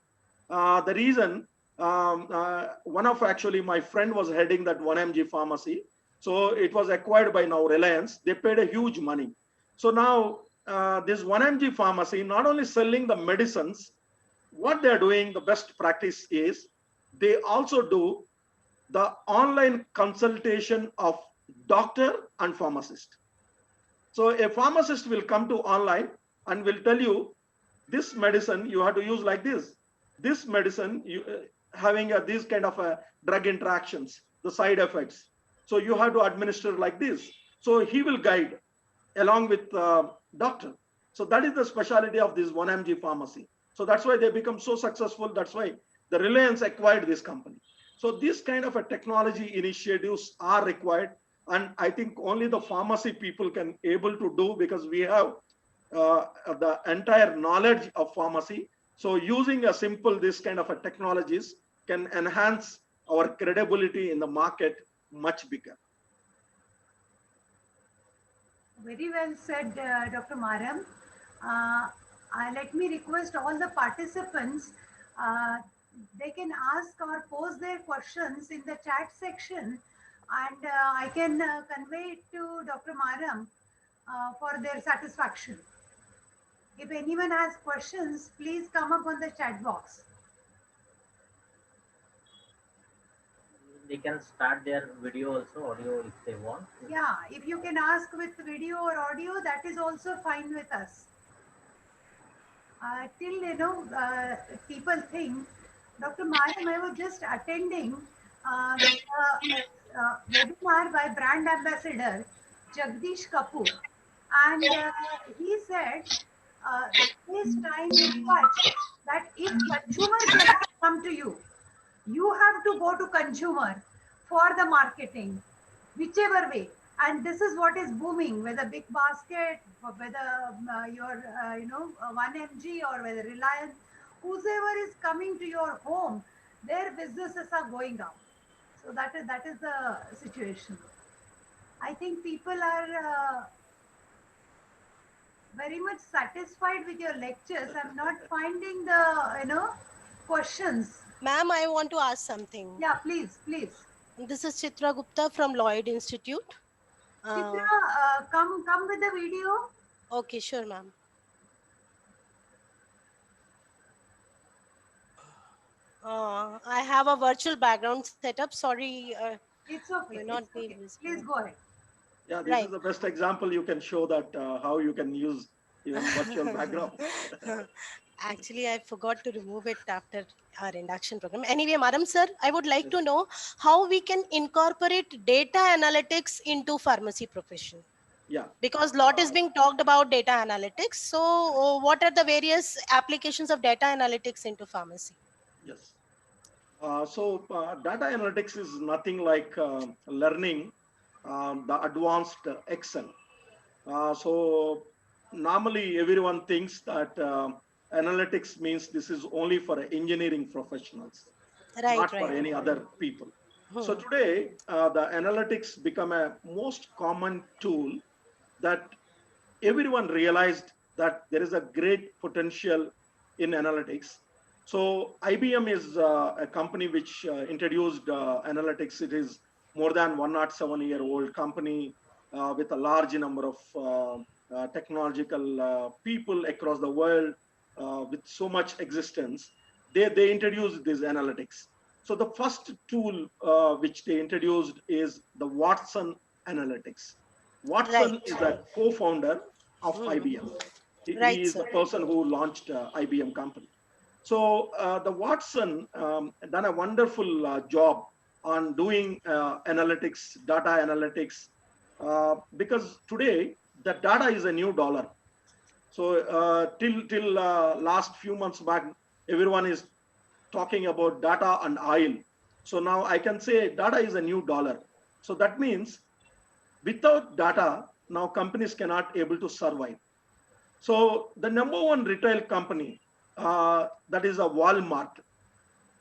Speaker 6: The reason, one of actually my friend was heading that 1mg pharmacy. So it was acquired by now Reliance. They paid a huge money. So now this 1mg pharmacy, not only selling the medicines, what they're doing, the best practice is they also do the online consultation of doctor and pharmacist. So a pharmacist will come to online and will tell you, this medicine you have to use like this. This medicine you having these kind of drug interactions, the side effects. So you have to administer like this. So he will guide along with doctor. So that is the specialty of this 1mg pharmacy. So that's why they become so successful. That's why the Reliance acquired this company. So this kind of a technology initiatives are required. And I think only the pharmacy people can able to do, because we have the entire knowledge of pharmacy. So using a simple, this kind of a technologies can enhance our credibility in the market much bigger.
Speaker 1: Very well said, Dr. Maram. Let me request all the participants, uh, they can ask or pose their questions in the chat section, and I can convey it to Dr. Maram for their satisfaction. If anyone has questions, please come up on the chat box.
Speaker 4: They can start their video also, audio if they want.
Speaker 1: Yeah, if you can ask with video or audio, that is also fine with us. Till people think, Dr. Maram, I was just attending webinar by brand ambassador Jagdish Kapoor, and he said his time is such that if consumers have to come to you, you have to go to consumer for the marketing, whichever way. And this is what is booming, whether big basket, or whether your 1mg, or whether Reliance, whoever is coming to your home, their businesses are going up. So that is the situation. I think people are very much satisfied with your lectures. I'm not finding the questions.
Speaker 7: Ma'am, I want to ask something.
Speaker 1: Yeah, please.
Speaker 7: This is Chitra Gupta from Lloyd Institute.
Speaker 1: Chitra, come with the video.
Speaker 7: Okay, sure, ma'am. I have a virtual background setup. Sorry.
Speaker 1: It's okay.
Speaker 7: Not
Speaker 1: It's okay.
Speaker 7: visible.
Speaker 1: Please go ahead.
Speaker 6: Yeah, this is the best example you can show that how you can use even virtual background.
Speaker 7: Actually, I forgot to remove it after our induction program. Anyway, Madam Sir, I would like to know how we can incorporate data analytics into pharmacy profession.
Speaker 6: Yeah.
Speaker 7: Because lot is being talked about data analytics. So what are the various applications of data analytics into pharmacy?
Speaker 6: Yes. Data analytics is nothing like learning the advanced Excel. So normally everyone thinks that analytics means this is only for engineering professionals, not for any other people. So today the analytics become a most common tool that everyone realized that there is a great potential in analytics. So IBM is a company which introduced analytics. It is more than 107-year-old company with a large number of technological people across the world with so much existence. They introduced this analytics. So the first tool which they introduced is the Watson Analytics. Watson is a co-founder of IBM. He is the person who launched IBM company. So the Watson done a wonderful job on doing analytics, data analytics, because today the data is a new dollar. So till last few months back, everyone is talking about data and oil. So now I can say data is a new dollar. So that means without data, now companies cannot able to survive. So the number one retail company, that is a Walmart.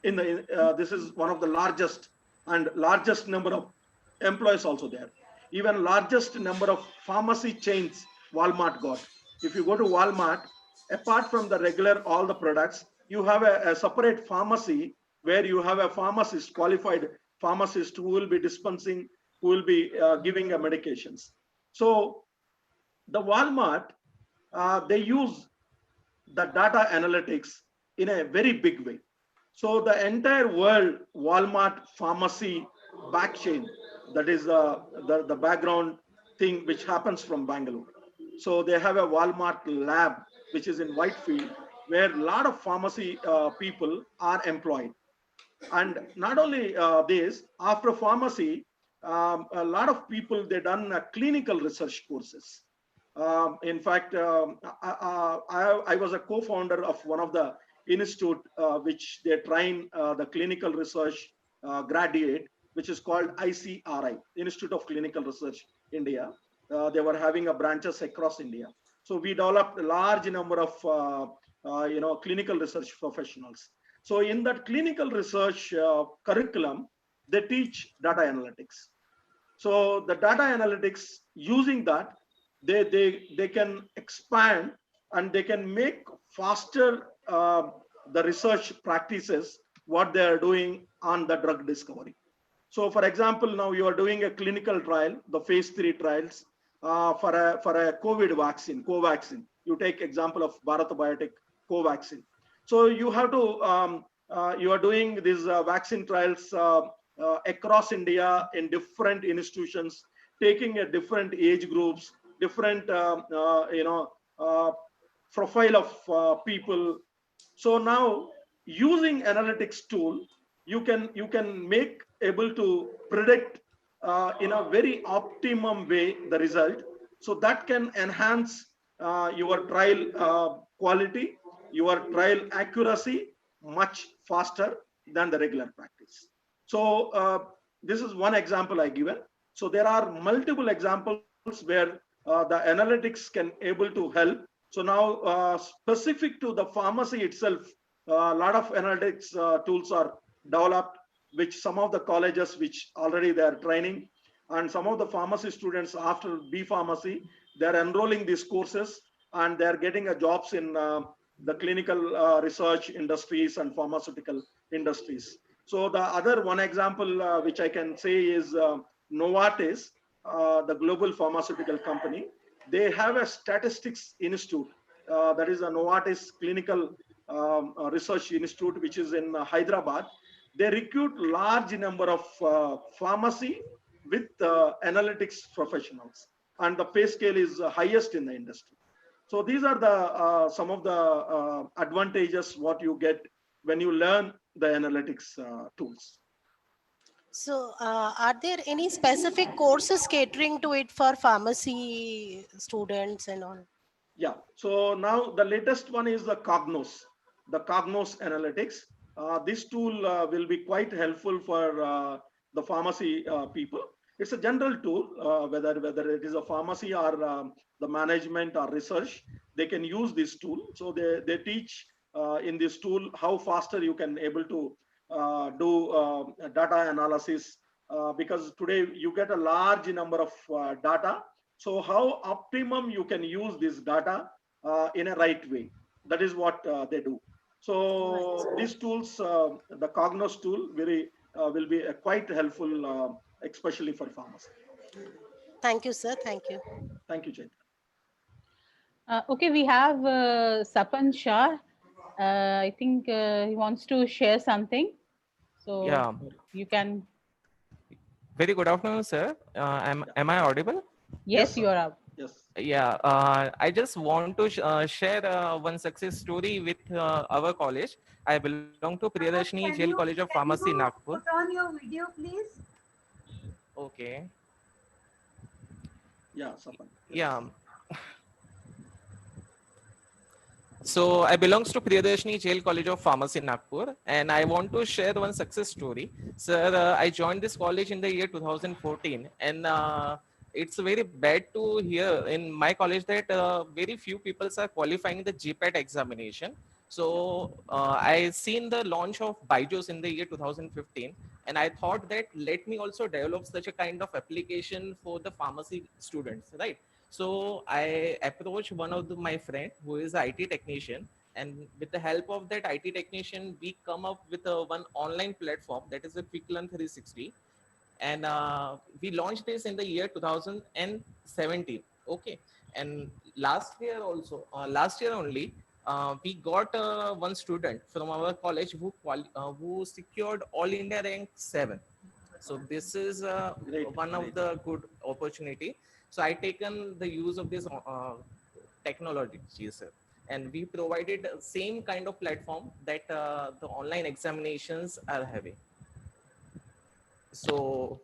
Speaker 6: This is one of the largest number of employees also there. Even largest number of pharmacy chains Walmart got. If you go to Walmart, apart from the regular all the products, you have a separate pharmacy where you have a pharmacist, qualified pharmacist, who will be dispensing, who will be giving medications. So the Walmart, they use the data analytics in a very big way. So the entire world Walmart pharmacy back chain, that is the background thing which happens from Bangalore. So they have a Walmart lab which is in Whitefield, where a lot of pharmacy people are employed. And not only this, after pharmacy, a lot of people, they done clinical research courses. In fact, I was a co-founder of one of the institute which they train the clinical research graduate, which is called ICRI, Institute of Clinical Research India. They were having a branches across India. So we developed a large number of clinical research professionals. So in that clinical research curriculum, they teach data analytics. So the data analytics, using that, they can expand and they can make faster the research practices, what they are doing on the drug discovery. So for example, now you are doing a clinical trial, the phase 3 trials for a COVID vaccine, Covaxin. You take example of Bharat Biotech Covaxin. So you have to, you are doing these vaccine trials across India in different institutions, taking a different age groups, different, profile of people. So now using analytics tool, you can make able to predict in a very optimum way the result. So that can enhance your trial quality, your trial accuracy much faster than the regular practice. So this is one example I given. So there are multiple examples where the analytics can able to help. So now specific to the pharmacy itself, a lot of analytics tools are developed, which some of the colleges which already they are training, and some of the pharmacy students after B pharmacy, they are enrolling these courses and they are getting a jobs in the clinical research industries and pharmaceutical industries. So the other one example which I can say is Novartis, the global pharmaceutical company. They have a statistics institute, that is a Novartis Clinical Research Institute, which is in Hyderabad. They recruit large number of pharmacy with analytics professionals, and the pay scale is highest in the industry. So these are the some of the advantages what you get when you learn the analytics tools.
Speaker 7: So, are there any specific courses catering to it for pharmacy students and all?
Speaker 6: Yeah. So now the latest one is the Cognos Analytics. This tool will be quite helpful for the pharmacy people. It's a general tool, whether it is a pharmacy or the management or research, they can use this tool. So they teach in this tool how faster you can able to do data analysis, because today you get a large number of data. So how optimum you can use this data in a right way. That is what they do. So these tools, the Cognos tool, will be quite helpful, especially for farmers.
Speaker 7: Thank you, sir. Thank you.
Speaker 6: Thank you, Chaitra.
Speaker 8: Okay, we have Sapan Shah. I think he wants to share something. So
Speaker 9: Yeah,
Speaker 8: you can.
Speaker 9: very good afternoon, sir. Am I audible?
Speaker 8: Yes, you are up.
Speaker 6: Yes.
Speaker 9: Yeah, I just want to share one success story with our college. I belong to Priyadashini Jail College of Pharmacy, Nagpur.
Speaker 1: Put on your video, please?
Speaker 9: Okay.
Speaker 6: Yeah, Sapan.
Speaker 9: Yeah. So I belongs to Priyadashini Jail College of Pharmacy, Nagpur, and I want to share one success story. Sir, I joined this college in the year 2014, and it's very bad to hear in my college that very few people are qualifying the GPAT examination. So I seen the launch of Byju's in the year 2015, and I thought that let me also develop such a kind of application for the pharmacy students, right? So I approached one of my friend who is an IT technician, and with the help of that IT technician, we come up with one online platform that is a Quick Learn 360, and we launched this in the year 2017. Okay, and last year only, we got one student from our college who secured All India rank 7. So this is one of the good opportunity. So I taken the use of this technology, sir, and we provided same kind of platform that the online examinations are having. So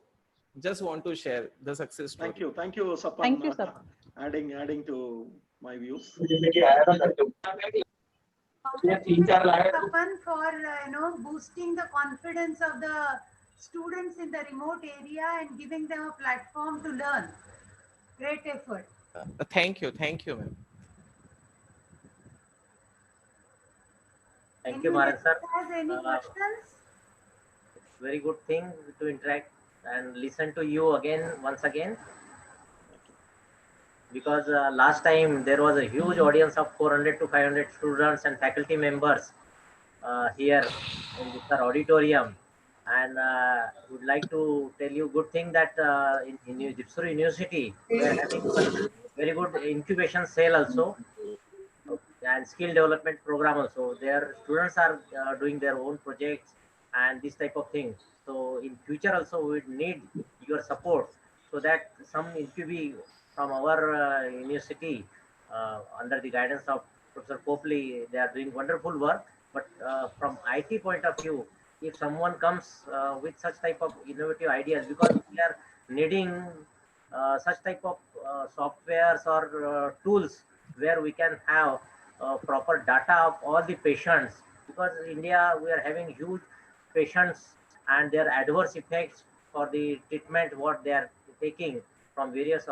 Speaker 9: just want to share the success story.
Speaker 6: Thank you, Sapan.
Speaker 8: Thank you, Sapan.
Speaker 6: Adding to my views.
Speaker 1: Tapan, for boosting the confidence of the students in the remote area and giving them a platform to learn. Great effort.
Speaker 9: Thank you, ma'am.
Speaker 4: Thank you, Maran sir.
Speaker 1: Has any questions?
Speaker 4: very good thing to interact and listen to you again, once again, because last time there was a huge audience of 400 to 500 students and faculty members here in this auditorium, and would like to tell you good thing that in DIPSAR University we are having one very good incubation cell also, and skill development program also. Their students are doing their own projects and this type of thing. So in future also we need your support, so that some incubee from our university under the guidance of Professor Copley, they are doing wonderful work. But from IT point of view, if someone comes with such type of innovative ideas, because we are needing such type of softwares or tools where we can have proper data of all the patients, because in India we are having huge patients and their adverse effects for the treatment what they are taking from various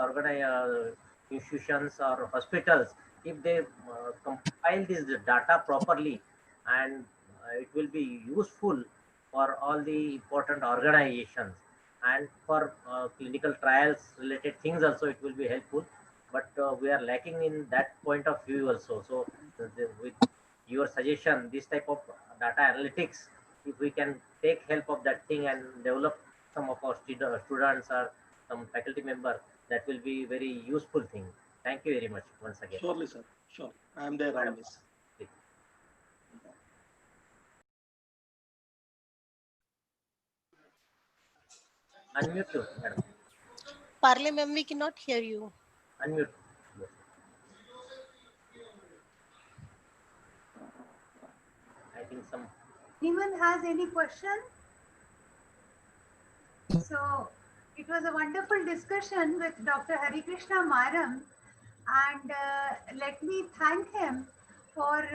Speaker 4: institutions or hospitals. If they compile this data properly, and it will be useful for all the important organizations, and for clinical trials related things also it will be helpful. But we are lacking in that point of view also. So with your suggestion, this type of data analytics, if we can take help of that thing and develop some of our students or some faculty member, that will be very useful thing. Thank you very much once again.
Speaker 6: Surely, sir. Sure. I am there always.
Speaker 4: Unmute you, madam.
Speaker 7: Parle ma'am, we cannot hear you.
Speaker 4: Unmute. I think some.
Speaker 1: Anyone has any question? So it was a wonderful discussion with Dr. Harikrishna Maram, and let me thank him for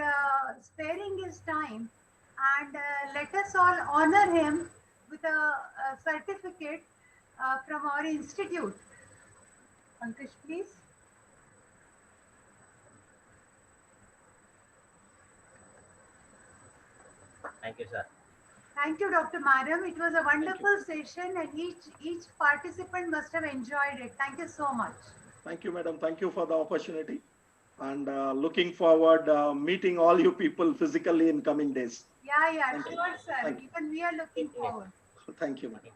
Speaker 1: sparing his time, and let us all honor him with a certificate from our institute. Pankaj, please.
Speaker 4: Thank you, sir.
Speaker 1: Thank you, Dr. Maram. It was a wonderful session, and each participant must have enjoyed it. Thank you so much.
Speaker 6: Thank you, madam. Thank you for the opportunity, and looking forward meeting all you people physically in coming days.
Speaker 1: Yeah, yeah,
Speaker 6: Thank
Speaker 1: sure,
Speaker 6: you.
Speaker 1: sir.
Speaker 6: Thank you.
Speaker 1: Even we are looking forward.
Speaker 6: Thank you, madam.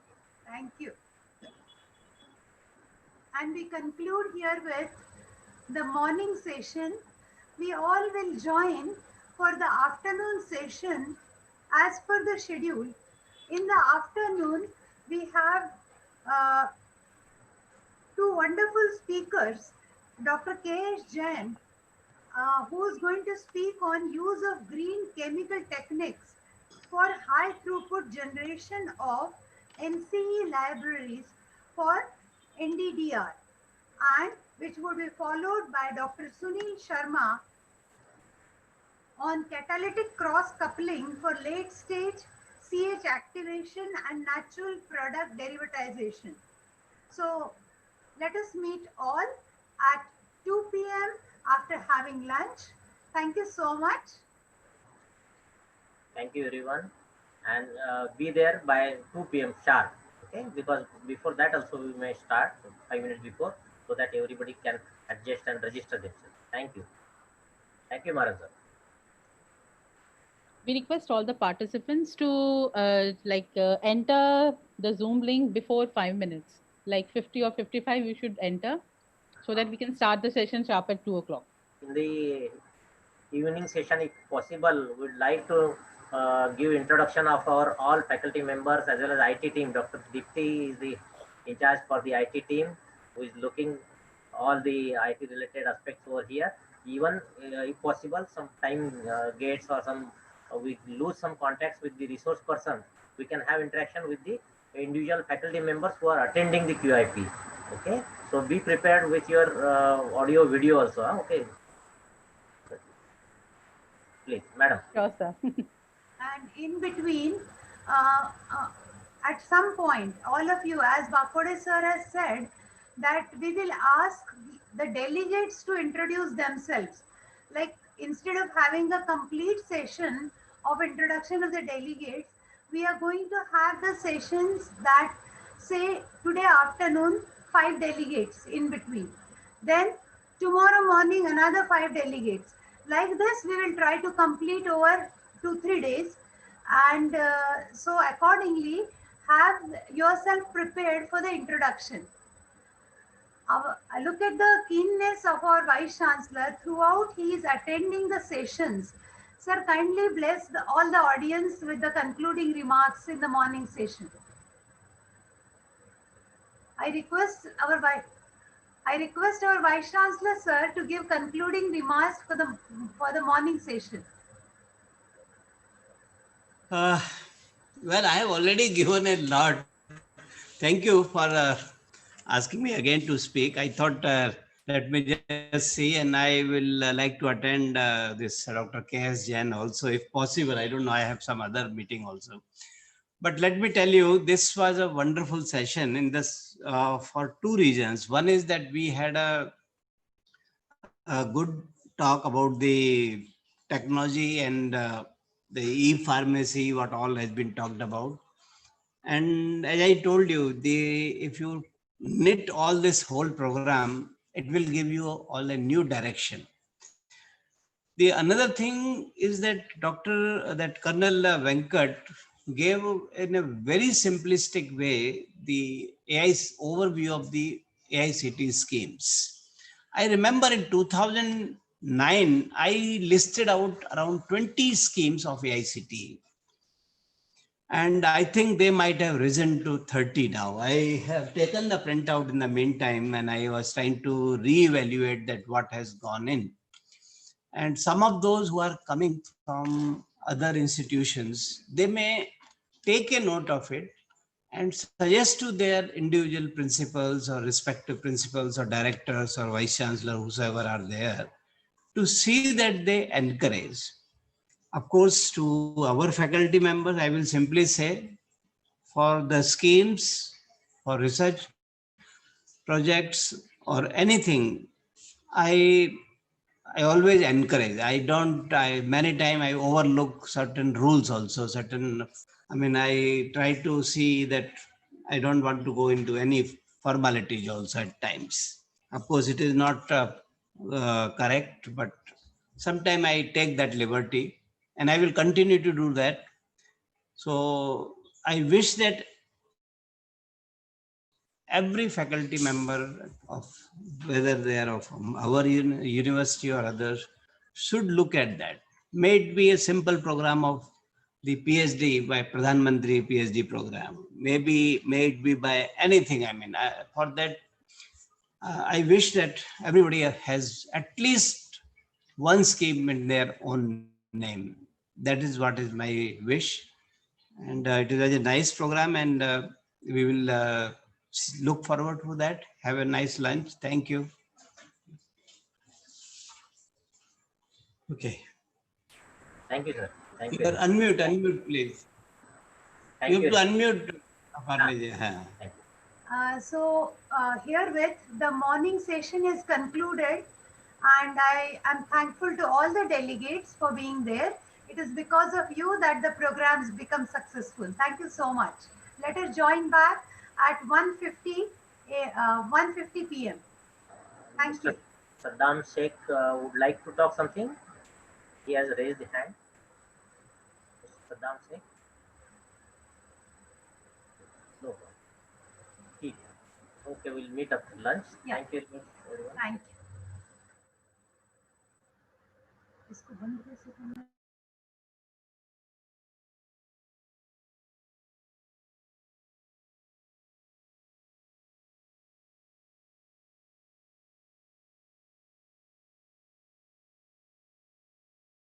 Speaker 1: Thank you. And we conclude here with the morning session. We all will join for the afternoon session as per the schedule. In the afternoon, we have two wonderful speakers, Dr. K.S. Jain, who is going to speak on use of green chemical techniques for high throughput generation of NCE libraries for NDDR, and which would be followed by Dr. Sunil Sharma on catalytic cross coupling for late stage CH activation and natural product derivatization. So let us meet all at 2 p.m. after having lunch. Thank you so much.
Speaker 4: Thank you, everyone. And be there by 2 p.m. sharp. Okay, because before that also we may start 5 minutes before, so that everybody can adjust and register themselves. Thank you. Thank you, Maran sir.
Speaker 8: We request all the participants to enter the Zoom link before 5 minutes, like 50 or 55 you should enter, so that we can start the session sharp at 2 o'clock.
Speaker 4: In the evening session, if possible, we'd like to give introduction of our all faculty members as well as IT team. Dr. Dipti is the in charge for the IT team, who is looking all the IT related aspects over here. Even if possible, some time gates or some we lose some contacts with the resource person, we can have interaction with the individual faculty members who are attending the QIP. Okay, so be prepared with your audio video also. Okay, please, madam.
Speaker 8: Sure, sir.
Speaker 1: And in between, at some point, all of you, as Bakode sir has said, that we will ask the delegates to introduce themselves. Like, instead of having a complete session of introduction of the delegates, we are going to have the sessions that say today afternoon 5 delegates in between. Then tomorrow morning another 5 delegates. Like this we will try to complete over 2-3 days, and so accordingly have yourself prepared for the introduction. Look at the keenness of our Vice Chancellor throughout he is attending the sessions. Sir, kindly bless all the audience with the concluding remarks in the morning session. I request our Vice Chancellor, sir, to give concluding remarks for the morning session.
Speaker 3: Uh, well, I have already given a lot. Thank you for asking me again to speak. I thought, let me just see, and I will like to attend this Dr. K.S. Jain also, if possible. I don't know, I have some other meeting also. But let me tell you, this was a wonderful session in this for two reasons. One is that we had a good talk about the technology and the e-pharmacy, what all has been talked about. And as I told you, if you knit all this whole program, it will give you all a new direction. The another thing is that Colonel Venkat gave in a very simplistic way the AI's overview of the AICT schemes. I remember in 2009, I listed out around 20 schemes of AICT. And I think they might have risen to 30 now. I have taken the printout in the meantime, and I was trying to reevaluate that what has gone in. And some of those who are coming from other institutions, they may take a note of it and suggest to their individual principals or respective principals or directors or vice chancellor, whosoever are there, to see that they encourage. Of course, to our faculty members, I will simply say, for the schemes, for research projects or anything, I always encourage. Many times I overlook certain rules also, I try to see that I don't want to go into any formalities also at times. Of course, it is not correct, but sometimes I take that liberty and I will continue to do that. So I wish that every faculty member of whether they are of our university or others should look at that. May it be a simple program of the PhD by Pradhan Mantri PhD program. May it be by anything. For that, I wish that everybody has at least one scheme in their own name. That is what is my wish. And it is a nice program, and we will look forward to that. Have a nice lunch. Thank you. Okay.
Speaker 4: Thank you, sir. Thank you
Speaker 3: You
Speaker 4: very
Speaker 3: are
Speaker 4: much.
Speaker 3: unmute, please.
Speaker 4: Thank
Speaker 3: You
Speaker 4: you.
Speaker 3: have to unmute. Parleji.
Speaker 4: Thank you.
Speaker 1: So herewith the morning session is concluded, and I am thankful to all the delegates for being there. It is because of you that the programs become successful. Thank you so much. Let us join back at 1:50 p.m. Thank
Speaker 4: Mr.
Speaker 1: you.
Speaker 4: Saddam Sheikh would like to talk something. He has raised the hand. Mr. Saddam Sheikh. No. He. Okay, we'll meet after lunch.
Speaker 1: Yeah.
Speaker 4: Thank you very much, everyone.
Speaker 1: Thank you. इसको बंद कैसे करना है?